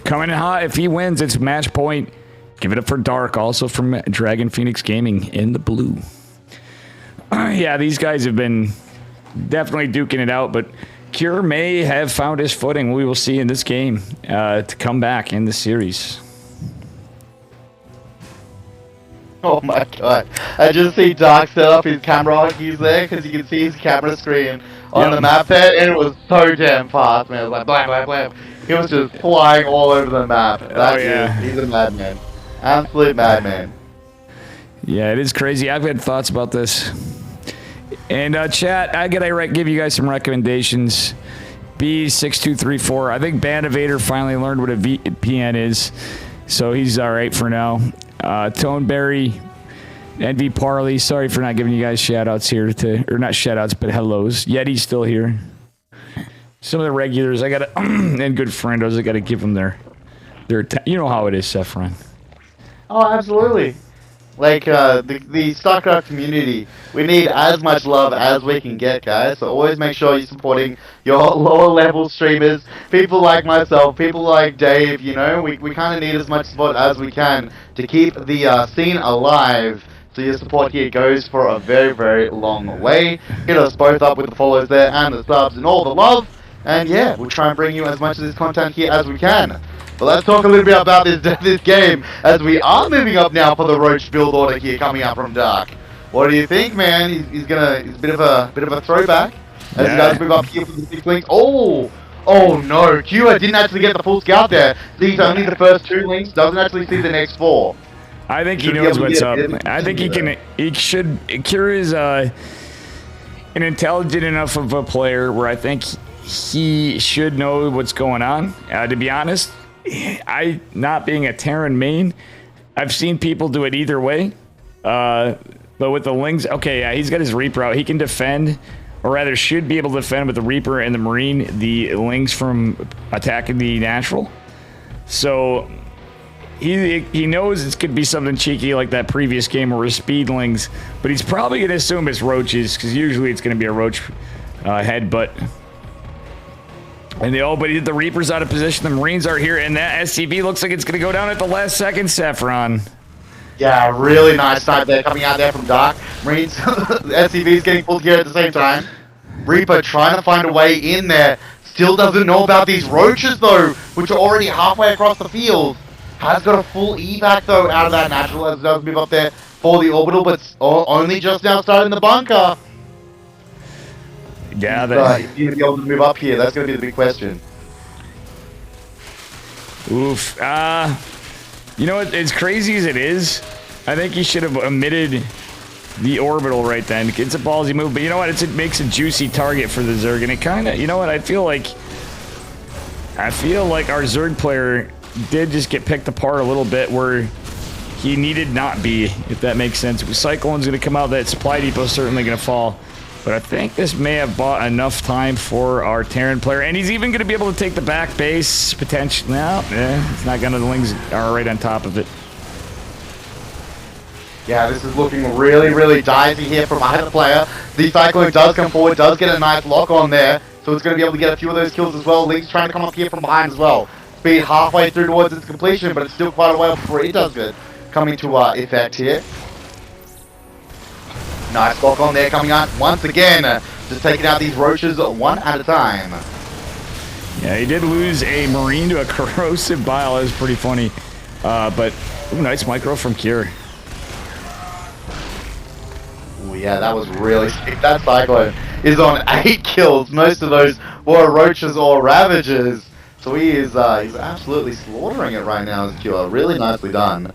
coming in hot. If he wins, it's match point. Give it up for Dark, also from Dragon Phoenix Gaming in the blue. Yeah, these guys have been definitely duking it out, but Cure may have found his footing. We will see in this game to come back in the series. Oh my god. I just see Dark set up his camera hockeys there, because you can see his camera screen on the map there, and it was so damn fast, man. It was like blam, blam, blam. He was just flying all over the map. He's a madman. Absolute madman. Yeah, it is crazy. I've had thoughts about this. And chat, I gotta give you guys some recommendations. B6234. I think Bandivator finally learned what a VPN is, so he's all right for now. Toneberry, NV Parley. Sorry for not giving you guys shout outs here or not shout outs, but hellos. Yeti's still here. Some of the regulars I gotta and good friendos, I gotta give them their you know how it is, Saffron. Oh, absolutely. Like, the StarCraft community, we need as much love as we can get, guys. So always make sure you're supporting your lower level streamers, people like myself, people like Dave, you know. We kind of need as much support as we can to keep the scene alive. So your support here goes for a very, very long way. Hit us both up with the follows there and the subs and all the love. And yeah, we'll try and bring you as much of this content here as we can. But let's talk a little bit about this game, as we are moving up now for the Roach build order here coming up from Dark. What do you think, man? He's a bit of a throwback as you guys move up here for the 6 links. Oh no, Q didn't actually get the full scout there. Sees only the first 2 links, doesn't actually see the next 4. I think he knows what's up. I think he should. Cure is an intelligent enough of a player where I think he should know what's going on. To be honest, not being a Terran main, I've seen people do it either way. But with the Lings, okay, yeah, he's got his Reaper out. He can defend, or rather should be able to defend with the Reaper and the Marine, the Lings from attacking the natural. So he knows it could be something cheeky like that previous game where it's Speedlings, but he's probably going to assume it's Roaches, because usually it's going to be a Roach headbutt. And but the Reaper's out of position, the Marines are here, and that SCV looks like it's going to go down at the last second, Saffron. Yeah, really nice snipe there coming out there from Dark. Marines, SCV's getting pulled here at the same time. Reaper trying to find a way in there. Still doesn't know about these Roaches though, which are already halfway across the field. Has got a full evac though out of that natural as it does move up there for the orbital, but only just now starting the bunker. Yeah, he's going to be able to move up here. That's going to be the big question. Oof. You know what? As crazy as it is, I think he should have omitted the orbital right then. It's a ballsy move, but you know what? It makes a juicy target for the Zerg, and it kind of, you know what? I feel like our Zerg player did just get picked apart a little bit where he needed not be, if that makes sense. Cyclone's going to come out, that supply depot's certainly going to fall. But I think this may have bought enough time for our Terran player. And he's even going to be able to take the back base, potentially. No, it's not going to. The Lings are right on top of it. Yeah, this is looking really, really dicey here from either player. The Cyclone does come forward, does get a nice lock on there. So it's going to be able to get a few of those kills as well. Link's trying to come up here from behind as well. Speed halfway through towards its completion, but it's still quite a while before it does good. Coming to effect here. Nice lock on there coming out once again. Just taking out these Roaches one at a time. Yeah, he did lose a Marine to a corrosive bile. That was pretty funny. But ooh, nice micro from Cure. Oh yeah, that was really sick. That Cyclone is on 8 kills. Most of those were Roaches or Ravagers. So he's absolutely slaughtering it right now as Cure. Really nicely done.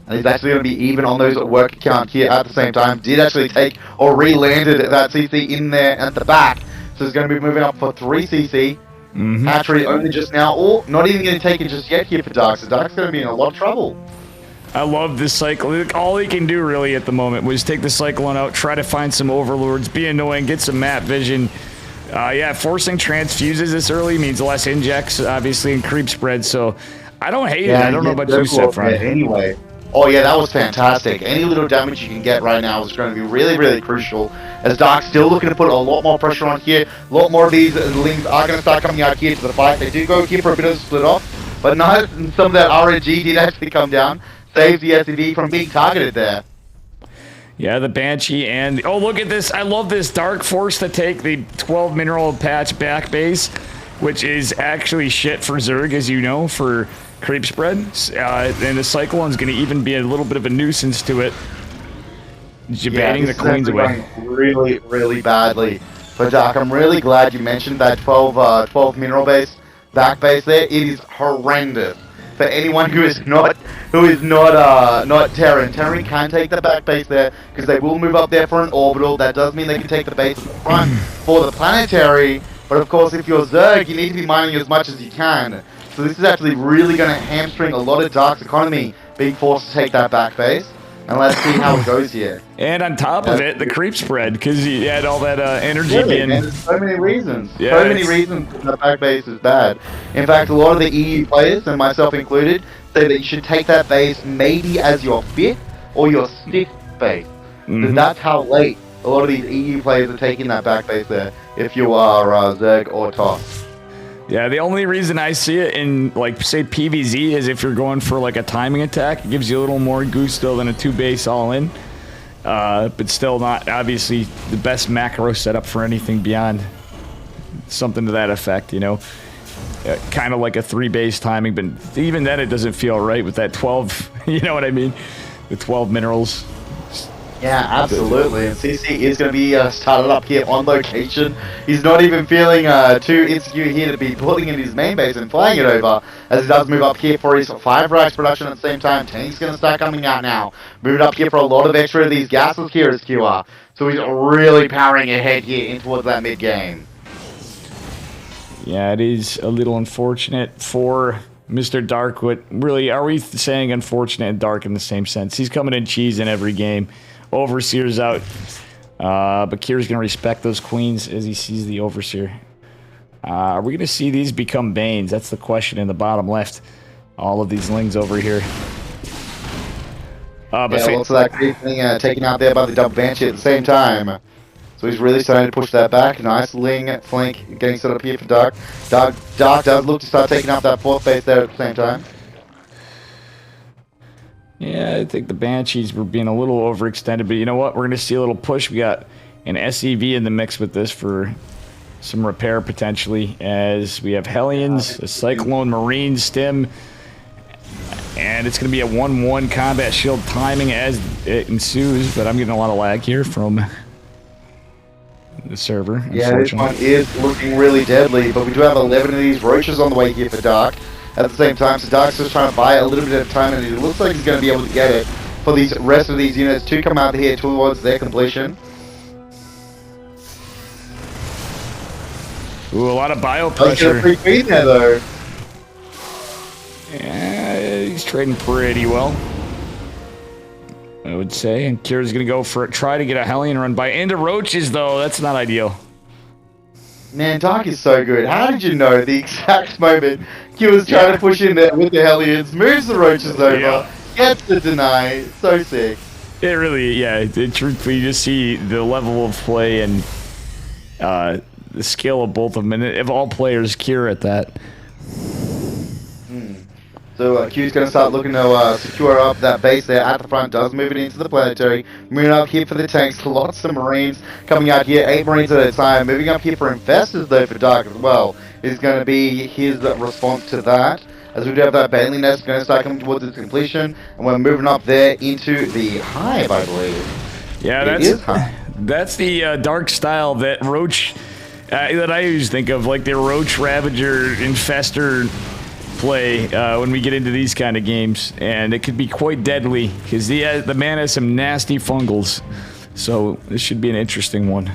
And he's actually going to be even on those work account here at the same time. Did actually take or re-landed that CC in there at the back. So he's going to be moving up for 3 CC. Hatchery only just now, or not even going to take it just yet here for Dark. So Dark's going to be in a lot of trouble. I love this cycle. All he can do really at the moment was take the Cyclone out, try to find some overlords, be annoying, get some map vision. Yeah, forcing transfuses this early means less injects, obviously, and creep spread. So I don't hate it. I don't know about you, Saffron. Anyway. Oh yeah, that was fantastic. Any little damage you can get right now is going to be really, really crucial. As Dark's still looking to put a lot more pressure on here. A lot more of these Lings are going to start coming out here to the fight. They do go here for a bit of a split off, but not some of that RNG did actually come down. Saves the SCV from being targeted there. Yeah, the Banshee and... Oh, look at this. I love this Dark force to take the 12 mineral patch back base, which is actually shit for Zerg, as you know, for creep spread. And the Cyclone's going to even be a little bit of a nuisance to it. Debating the Queens away. Really, really badly. But Doc, I'm really glad you mentioned that 12 mineral base, back base there. It is horrendous. For anyone who is not Terran. Terran can take the back base there because they will move up there for an orbital. That does mean they can take the base front for the planetary. But of course, if you're Zerg, you need to be mining as much as you can. So this is actually really going to hamstring a lot of Dark's economy, being forced to take that back base. And let's see how it goes here. And on top of it, the creep spread, because you had all that energy Really, being... man, there's so many reasons. Yeah, so many reasons that back base is bad. In fact, a lot of the EU players, and myself included, say that you should take that base maybe as your 5th or your 6th base. Because that's how late a lot of these EU players are taking that back base there, if you are Zerg or TOS. Yeah, the only reason I see it in, like, say, PvZ is if you're going for, like, a timing attack. It gives you a little more gusto than a 2-base all-in. But still not, obviously, the best macro setup for anything beyond something to that effect, you know? Kind of like a 3-base timing, but even then it doesn't feel right with that 12, you know what I mean? The 12 minerals. Yeah, absolutely. And CC is going to be started up here on location. He's not even feeling too insecure here to be pulling in his main base and flying it over, as he does move up here for his 5 racks production at the same time. Tank's going to start coming out now. Moving up here for a lot of extra of these gases here as QR. So he's really powering ahead here in towards that mid game. Yeah, it is a little unfortunate for Mr. Darkwood. Really, are we saying unfortunate and dark in the same sense? He's coming in cheese in every game. Overseer's out. But Kier's going to respect those queens as he sees the Overseer. Are we going to see these become Banes? That's the question in the bottom left. All of these Lings over here. But looks like he's being taken out there by the double Banshee at the same time. So he's really starting to push that back. Nice Ling flank getting set up here for Dark. Dark does look to start taking out that 4th base there at the same time. Yeah, I think the Banshees were being a little overextended, but you know what? We're going to see a little push. We got an SEV in the mix with this for some repair potentially, as we have Hellions, a Cyclone Marine Stim, and it's going to be a 1-1 combat shield timing as it ensues, but I'm getting a lot of lag here from the server. Yeah, this one is looking really deadly, but we do have 11 of these Roaches on the way here for Dark. At the same time, so Dark's just trying to buy a little bit of time, and it looks like he's going to be able to get it for these rest of these units to come out here towards their completion. Ooh, a lot of bio pressure. Pretty clean there, though. Yeah, he's trading pretty well, I would say. And Kira's going to go for it, try to get a Hellion run by into Roaches, though. That's not ideal. Man, Dark is so good. How did you know the exact moment Q was trying to push in there with the Hellions, moves the Roaches over, gets the deny. So sick. It really, yeah, truthfully, you just see the level of play and the skill of both of them. And of all players, Kira at that. So Q's going to start looking to secure up that base there at the front. Does move it into the planetary. Moving up here for the tanks. Lots of Marines coming out here. 8 Marines at a time. Moving up here for Infestors though for Dark as well. Is going to be his response to that. as we do have that Bailey nest going to start coming towards its completion, and we're moving up there into the hive, I believe. Yeah, that's the dark style that Roach, that I always think of, like the Roach Ravager Infester play when we get into these kind of games, and it could be quite deadly because the man has some nasty fungals, so this should be an interesting one.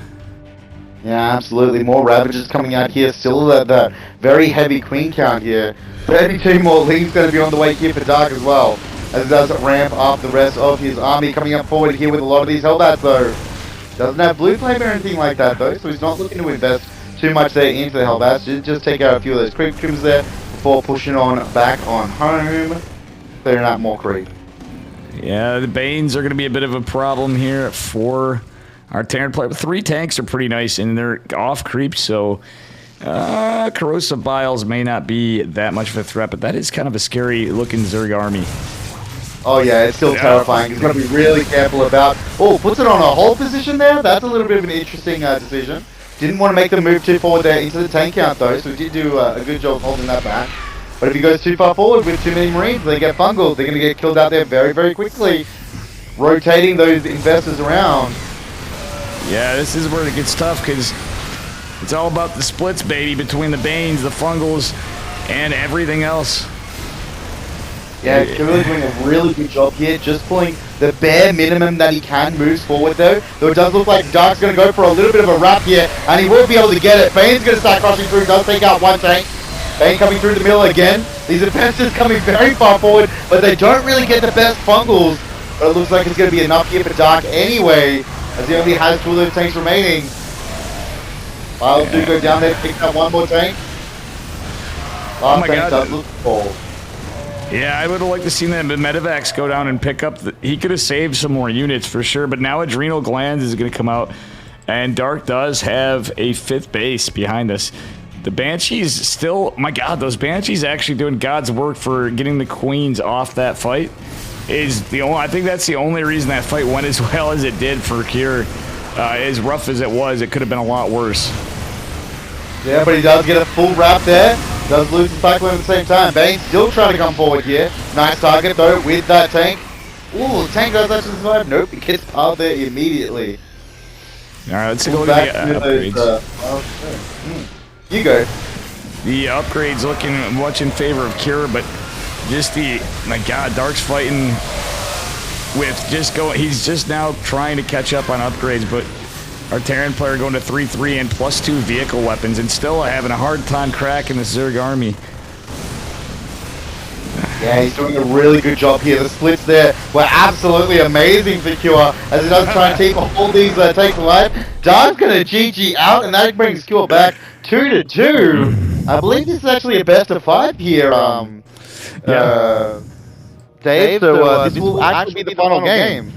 Yeah, absolutely. More Ravagers coming out here. Still that very heavy queen count here. 32 more Lee's going to be on the way here for Dark as well, as it does ramp up the rest of his army coming up forward here with a lot of these Hellbats though. Doesn't have blue flame or anything like that though, so he's not looking to invest too much there into the Hellbats. Just take out a few of those creep trims there before pushing on back on home, clearing out more creep. Yeah, the Banes are going to be a bit of a problem here for our Terran player. 3 tanks are pretty nice, and they're off creep, so Corrosive Biles may not be that much of a threat, but that is kind of a scary-looking Zerg army. Oh yeah, it's still terrifying. He's got to be really careful about... Oh, puts it on a hold position there? That's a little bit of an interesting decision. Didn't want to make the move too forward there into the tank count though, so he did do a good job holding that back. But if he goes too far forward with too many Marines, they get fungled. They're going to get killed out there very, very quickly. Rotating those investors around. Yeah, this is where it gets tough, because it's all about the splits, baby, between the Banes, the Fungals, and everything else. Yeah, Kirill doing a really good job here, just pulling the bare minimum that he can moves forward though. Though it does look like Dark's going to go for a little bit of a wrap here, and he will be able to get it. Bane's going to start crushing through, does take out one tank. Bane coming through the middle again. These defenses coming very far forward, but they don't really get the best fungals. But it looks like it's going to be enough here for Dark anyway, as he only has 2 of those tanks remaining. Biles do go down there, pick up one more tank. Last tank does look full. Yeah, I would have liked to see that Medivacs go down and pick up. He could have saved some more units for sure, but now Adrenal Glands is going to come out, and Dark does have a 5th base behind us. The Banshees still, my god, those Banshees actually doing God's work for getting the Queens off that fight. I think that's the only reason that fight went as well as it did for Kier. As rough as it was, it could have been a lot worse. Yeah, but he does get a full wrap there. Does lose the Cyclone at the same time. Bane still trying to come forward here. Nice target though with that tank. Ooh, the tank does actually survive. Nope, he gets out there immediately. Alright, let's go back to the upgrades. You go. The upgrades looking much in favor of Kier, but just my god, Dark's fighting with he's just now trying to catch up on upgrades, but our Terran player going to 3-3 and +2 vehicle weapons, and still having a hard time cracking the Zerg army. Yeah, he's doing a really good job here. The splits there were absolutely amazing for Cure, as he does try and keep all these tanks alive. Dark's going to GG out, and that brings Cure back 2-2. I believe this is actually a best of 5 here, Dave. So this will actually be the final game.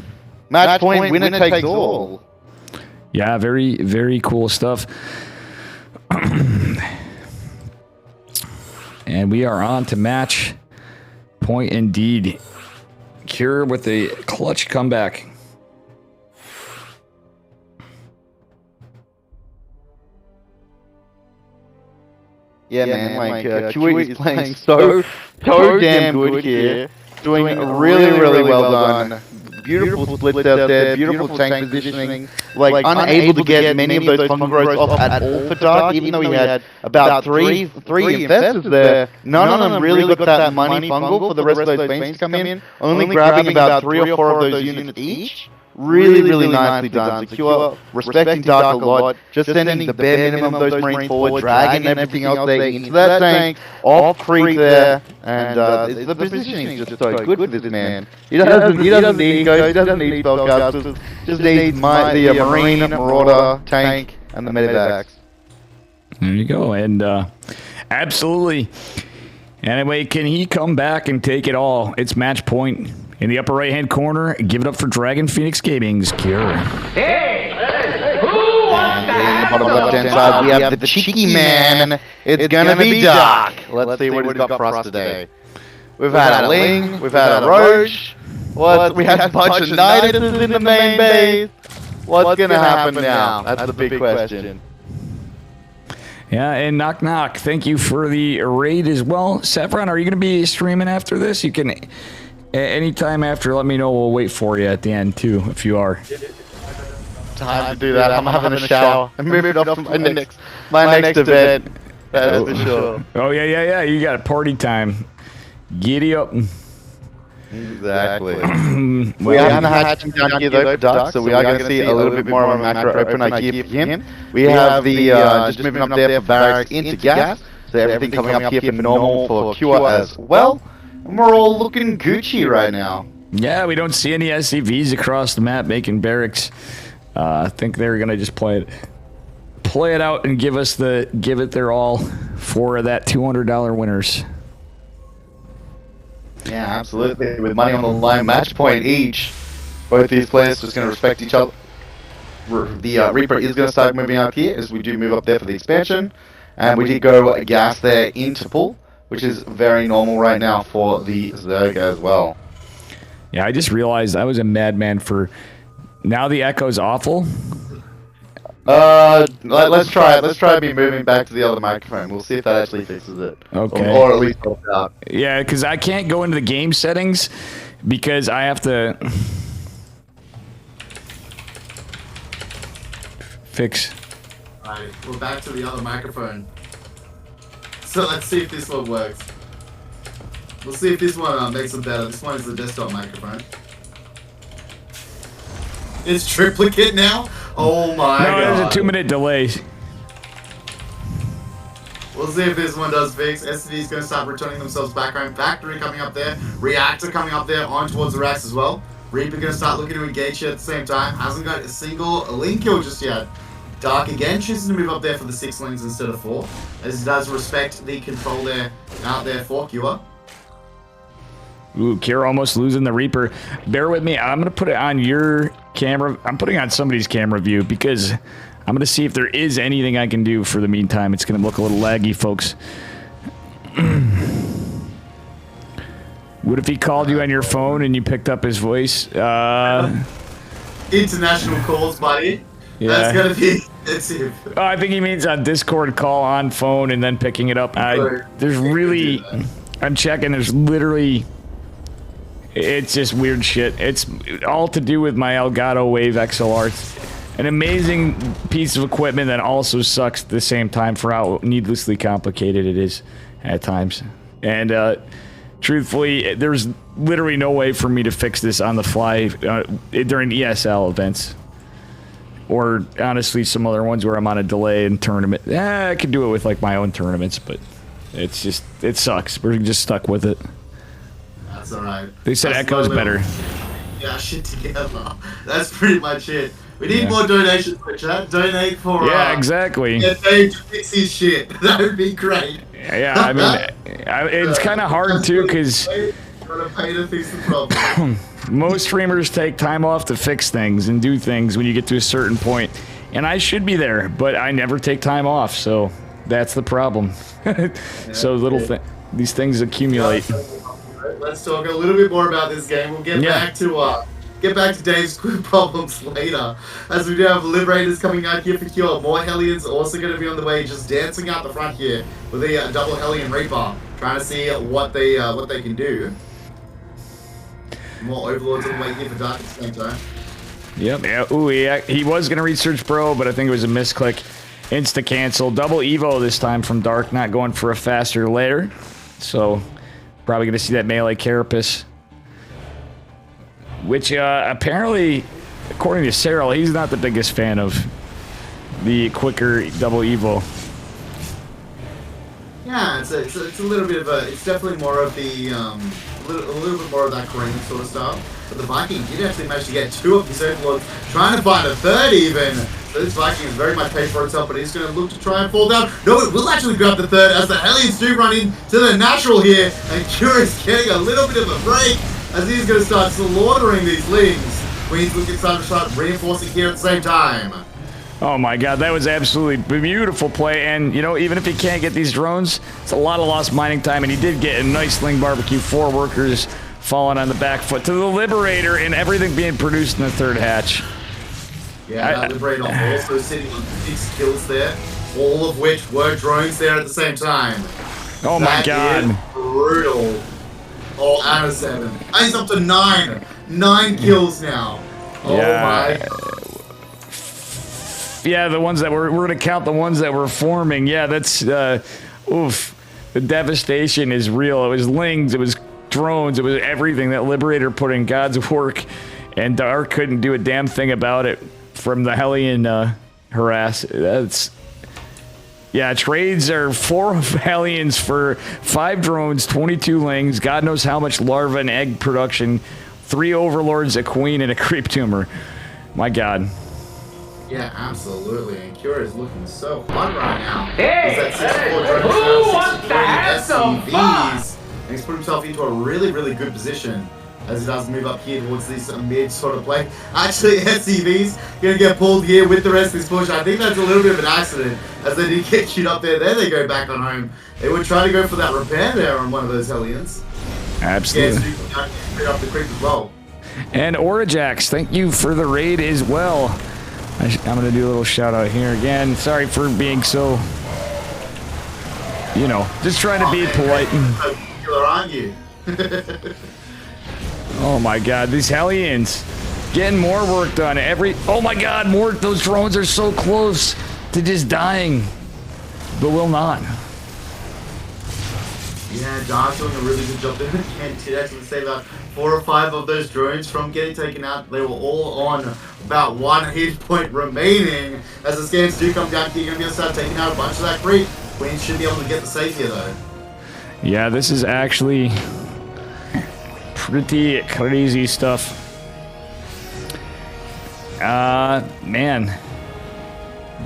Match point, winner takes all. Yeah, very, very cool stuff. And we are on to match point indeed. Cure with a clutch comeback. Yeah, man, like Cure is playing so damn good here. Doing really, really well done. Beautiful splits out there, beautiful tank positioning, like unable to get many of those fungal growths off at all for Dark, even though he had about three infestors there. None of them really got that money fungal for the rest of those Banes to come in, only grabbing about 3 or 4 of those units each. Really, really nicely done. Secure, respecting Dark a lot, just sending the bare minimum of those Marines forward, dragging everything else there into that tank, off creep there, and the positioning is just so good for this man. He doesn't need ghosts, he doesn't need spellcasters, just needs the Marine, Marauder, tank, and the Medivacs. There you go, and absolutely. Anyway, can he come back and take it all? It's match point. In the upper right-hand corner, give it up for Dragon Phoenix Gaming's Cure. Hey! Who wants to have On the bottom left-hand side, we have the cheeky man. It's gonna be Dark. Let's see what he's got for us today. We've had a Ling, we've had a Roche. We had a bunch of Nidus in the main base. What's gonna happen now? That's the big question. Yeah, and knock knock. Thank you for the raid as well. Saffron, are you going to be streaming after this? You can anytime after. Let me know. We'll wait for you at the end too, if you are. Time to do that. I'm having a shower. I'm moving off to my next event. That's for sure. Oh yeah. You got party time. Giddy up. Exactly. We haven't had him down here though, Duck, so we are going to see a little bit more of a macro open idea for him. We have the just moving up there for barracks into gas, so everything coming up here for normal for Cure as well. And we're all looking Gucci right now. Yeah, we don't see any SCVs across the map making barracks. I think they're going to just play it out and give it their all for that $200 winners. Yeah, absolutely. With money on the line, match point each. Both these players just going to respect each other. The Reaper is going to start moving out here as we do move up there for the expansion. And we did go gas there into pool, which is very normal right now for the Zerg as well. Yeah, I just realized I was a madman for... Now the echo's awful. Let's try it. Let's try be moving back to the other microphone. We'll see if that actually fixes it. Okay. Or at least helps out. Yeah, because I can't go into the game settings because I have to fix. Alright, we're back to the other microphone. So let's see if this one works. We'll see if this one makes it better. This one is the desktop microphone. It's triplicate now? Oh my god. No, there's a 2-minute delay. We'll see if this one does fix. SCV is going to start returning themselves back home. Factory coming up there. Reactor coming up there on towards the racks as well. Reaper going to start looking to engage here at the same time. Hasn't got a single link kill just yet. Dark again chooses to move up there for the 6 lanes instead of 4. As he does respect the control there out there for Cure. Ooh, Kira almost losing the Reaper. Bear with me. I'm going to put it on your camera. I'm putting on somebody's camera view because I'm going to see if there is anything I can do for the meantime. It's going to look a little laggy, folks. What if he called you on your phone and you picked up his voice? International calls, buddy. Yeah. That's going to be expensive. Oh, I think he means on Discord call on phone and then picking it up. There's really... I'm checking. There's literally... It's just weird shit. It's all to do with my Elgato Wave XLR. It's an amazing piece of equipment that also sucks at the same time for how needlessly complicated it is at times. And truthfully, there's literally no way for me to fix this on the fly during ESL events. Or honestly, some other ones where I'm on a delay in tournament. I could do it with like my own tournaments, but it's just, it sucks. We're just stuck with it. That's alright. They said Echo's better. Yeah, shit together. That's pretty much it. We need more donations for chat. Donate for... Yeah, exactly. Get Dave to fix his shit. That would be great. Yeah, I mean, it's kind of hard too, because... Gotta pay to fix the problem. Most streamers take time off to fix things and do things when you get to a certain point. And I should be there, but I never take time off, so that's the problem. So these things accumulate. Let's talk a little bit more about this game. We'll get back to Dave's quick problems later, as we do have Liberators coming out here for Cure. More Hellions also going to be on the way, just dancing out the front here with a double Hellion Reaper, trying to see what they can do. More Overlords on the way here for Dark at the same time. Yep. Yeah. Ooh, he was going to research Bro, but I think it was a misclick. Insta cancel. Double Evo this time from Dark, not going for a faster layer. So probably going to see that melee Carapace. Which apparently, according to Cyril, he's not the biggest fan of the quicker double Evo. Yeah, it's a little bit of a... It's definitely more of the... a little bit more of that Korean sort of style. But the Viking did actually manage to get 2 of his Overlords, trying to find a 3rd even. So this Viking is very much paid for itself, but he's going to look to try and fall down. No, it will actually grab the 3rd as the Hellions do run into the natural here. And Curious getting a little bit of a break as he's going to start slaughtering these lings. Queens looking to start reinforcing here at the same time. Oh my god, that was absolutely beautiful play. And, you know, even if he can't get these drones, it's a lot of lost mining time. And he did get a nice Ling Barbecue. 4 workers falling on the back foot to the Liberator and everything being produced in the 3rd hatch. Yeah, that Liberator also sitting on 6 kills there. all of which were drones there at the same time. Oh my god. Is brutal. Oh, and a 7. And he's up to 9. 9 kills now. Oh Yeah. my. Yeah, the ones that we're gonna count the ones that were forming. Yeah, that's oof. The devastation is real. It was lings, it was drones, it was everything that Liberator put in God's work, and Dark couldn't do a damn thing about it from the Hellion harass. That's yeah. Trades are 4 Hellions for 5 drones, 22 lings. God knows how much larva and egg production. 3 overlords, a queen, and a creep tumor. My God. Yeah, absolutely. And Cure is looking so hot right now. Hey, He's at 64 hey, drones who now, wants to 63 have some fun? SCVs. And he's put himself into a really, really good position as he does move up here towards this mid sort of play. Actually, SCVs gonna get pulled here with the rest of this push. I think that's a little bit of an accident as they did get queued up there. There they go back on home. They would try to go for that repair there on one of those Hellions. Absolutely. Yeah, so up the creep as well. And Orajax, thank you for the raid as well. I'm going to do a little shout out here again. Sorry for being so, you know, just trying to be polite. Killer, aren't you? Oh my god, these Hellions getting more work done oh my god, those drones are so close to just dying, but will not. Yeah, Dark's doing a really good job there. And to actually say about 4 or 5 of those drones from getting taken out, they were all on about 1 hit point remaining. As the scans do come down, you're going to be able to start taking out a bunch of that creep. Queen should be able to get the safe here though. Yeah, this is actually pretty crazy stuff. Man.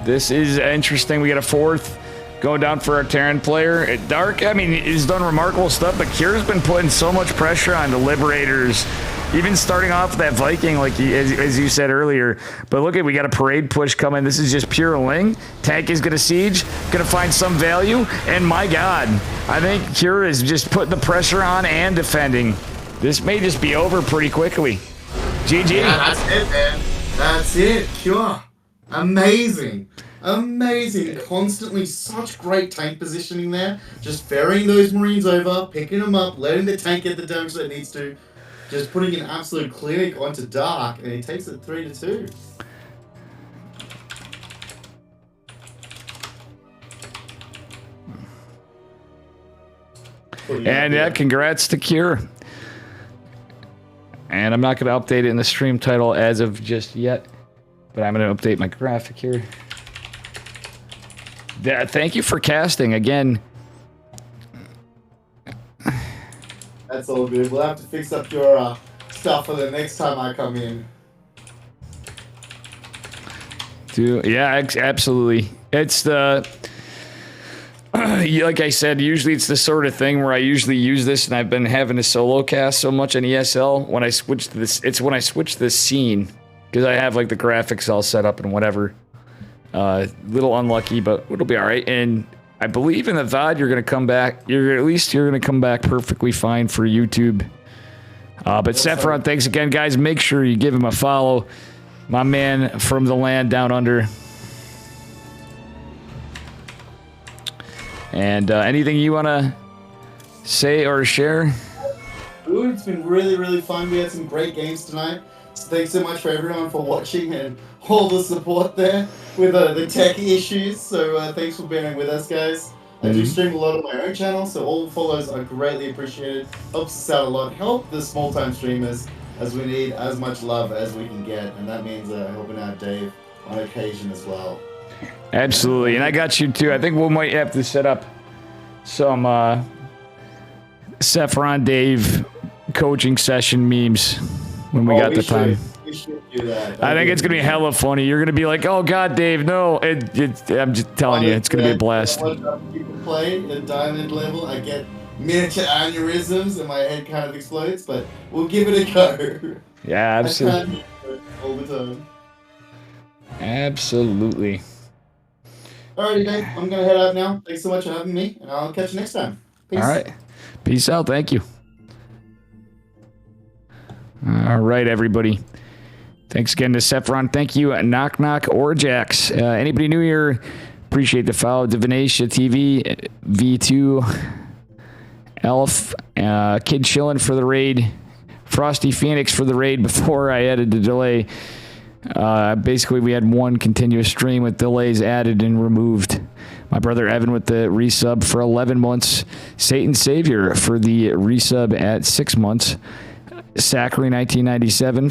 This is interesting. We got a 4th going down for our Terran player. Dark, I mean, he's done remarkable stuff, but Cure's been putting so much pressure on the Liberators, even starting off with that Viking, like as you said earlier. But look at, we got a parade push coming. This is just pure Ling. Tank is going to siege, going to find some value, and my god, I think Cure is just putting the pressure on and defending. This may just be over pretty quickly. GG. Yeah, that's it, man. That's it. Cure. Amazing. Amazing. Constantly such great tank positioning there. Just ferrying those Marines over, picking them up, letting the tank get the damage that it needs to. Just putting an absolute clinic onto Dark, and he takes it 3-2. And yeah, congrats to Cure. And I'm not going to update it in the stream title as of just yet, but I'm going to update my graphic here. Yeah, thank you for casting again. That's all good. We'll have to fix up your stuff for the next time I come in. Dude, yeah, absolutely. It's the like I said, usually it's the sort of thing where I usually use this, and I've been having to solo cast so much on ESL. When I switch to this, it's when I switch this scene, because I have like the graphics all set up and whatever. Little unlucky, but it'll be all right. And I believe in the VOD, you're gonna come back. You're gonna come back perfectly fine for YouTube. But Saffron, thanks again, guys. Make sure you give him a follow. My man from the land down under. And anything you want to say or share? Ooh, it's been really, really fun. We had some great games tonight. So thanks so much for everyone for watching and all the support there with the tech issues. So thanks for bearing with us, guys. I do stream a lot on my own channel, so all the follows are greatly appreciated. Helps us out a lot. Help the small-time streamers, as we need as much love as we can get. And that means helping out Dave on occasion as well. Absolutely, and I got you too. I think we might have to set up some Saffron Dave coaching session memes when we got the time. We should do that. I think it's gonna be hella funny. You're gonna be like, "Oh God, Dave, no!" I'm just telling you, it's gonna be a blast. When people play at diamond level, I get miniature aneurysms and my head kind of explodes. But we'll give it a go. Yeah, absolutely. I can't do it all the time. Absolutely. Alrighty, Dave. I'm gonna head out now. Thanks so much for having me, and I'll catch you next time. Peace. All right. Peace out. Thank you. All right, everybody. Thanks again to Saffron. Thank you, Knock Knock or Jax. Anybody new here? Appreciate the follow. Divinisha TV, V2, Elf, Kid Chillin' for the raid, Frosty Phoenix for the raid before I added the delay. Basically, we had one continuous stream with delays added and removed. My brother Evan with the resub for 11 months. Satan Savior for the resub at 6 months. Zachary 1997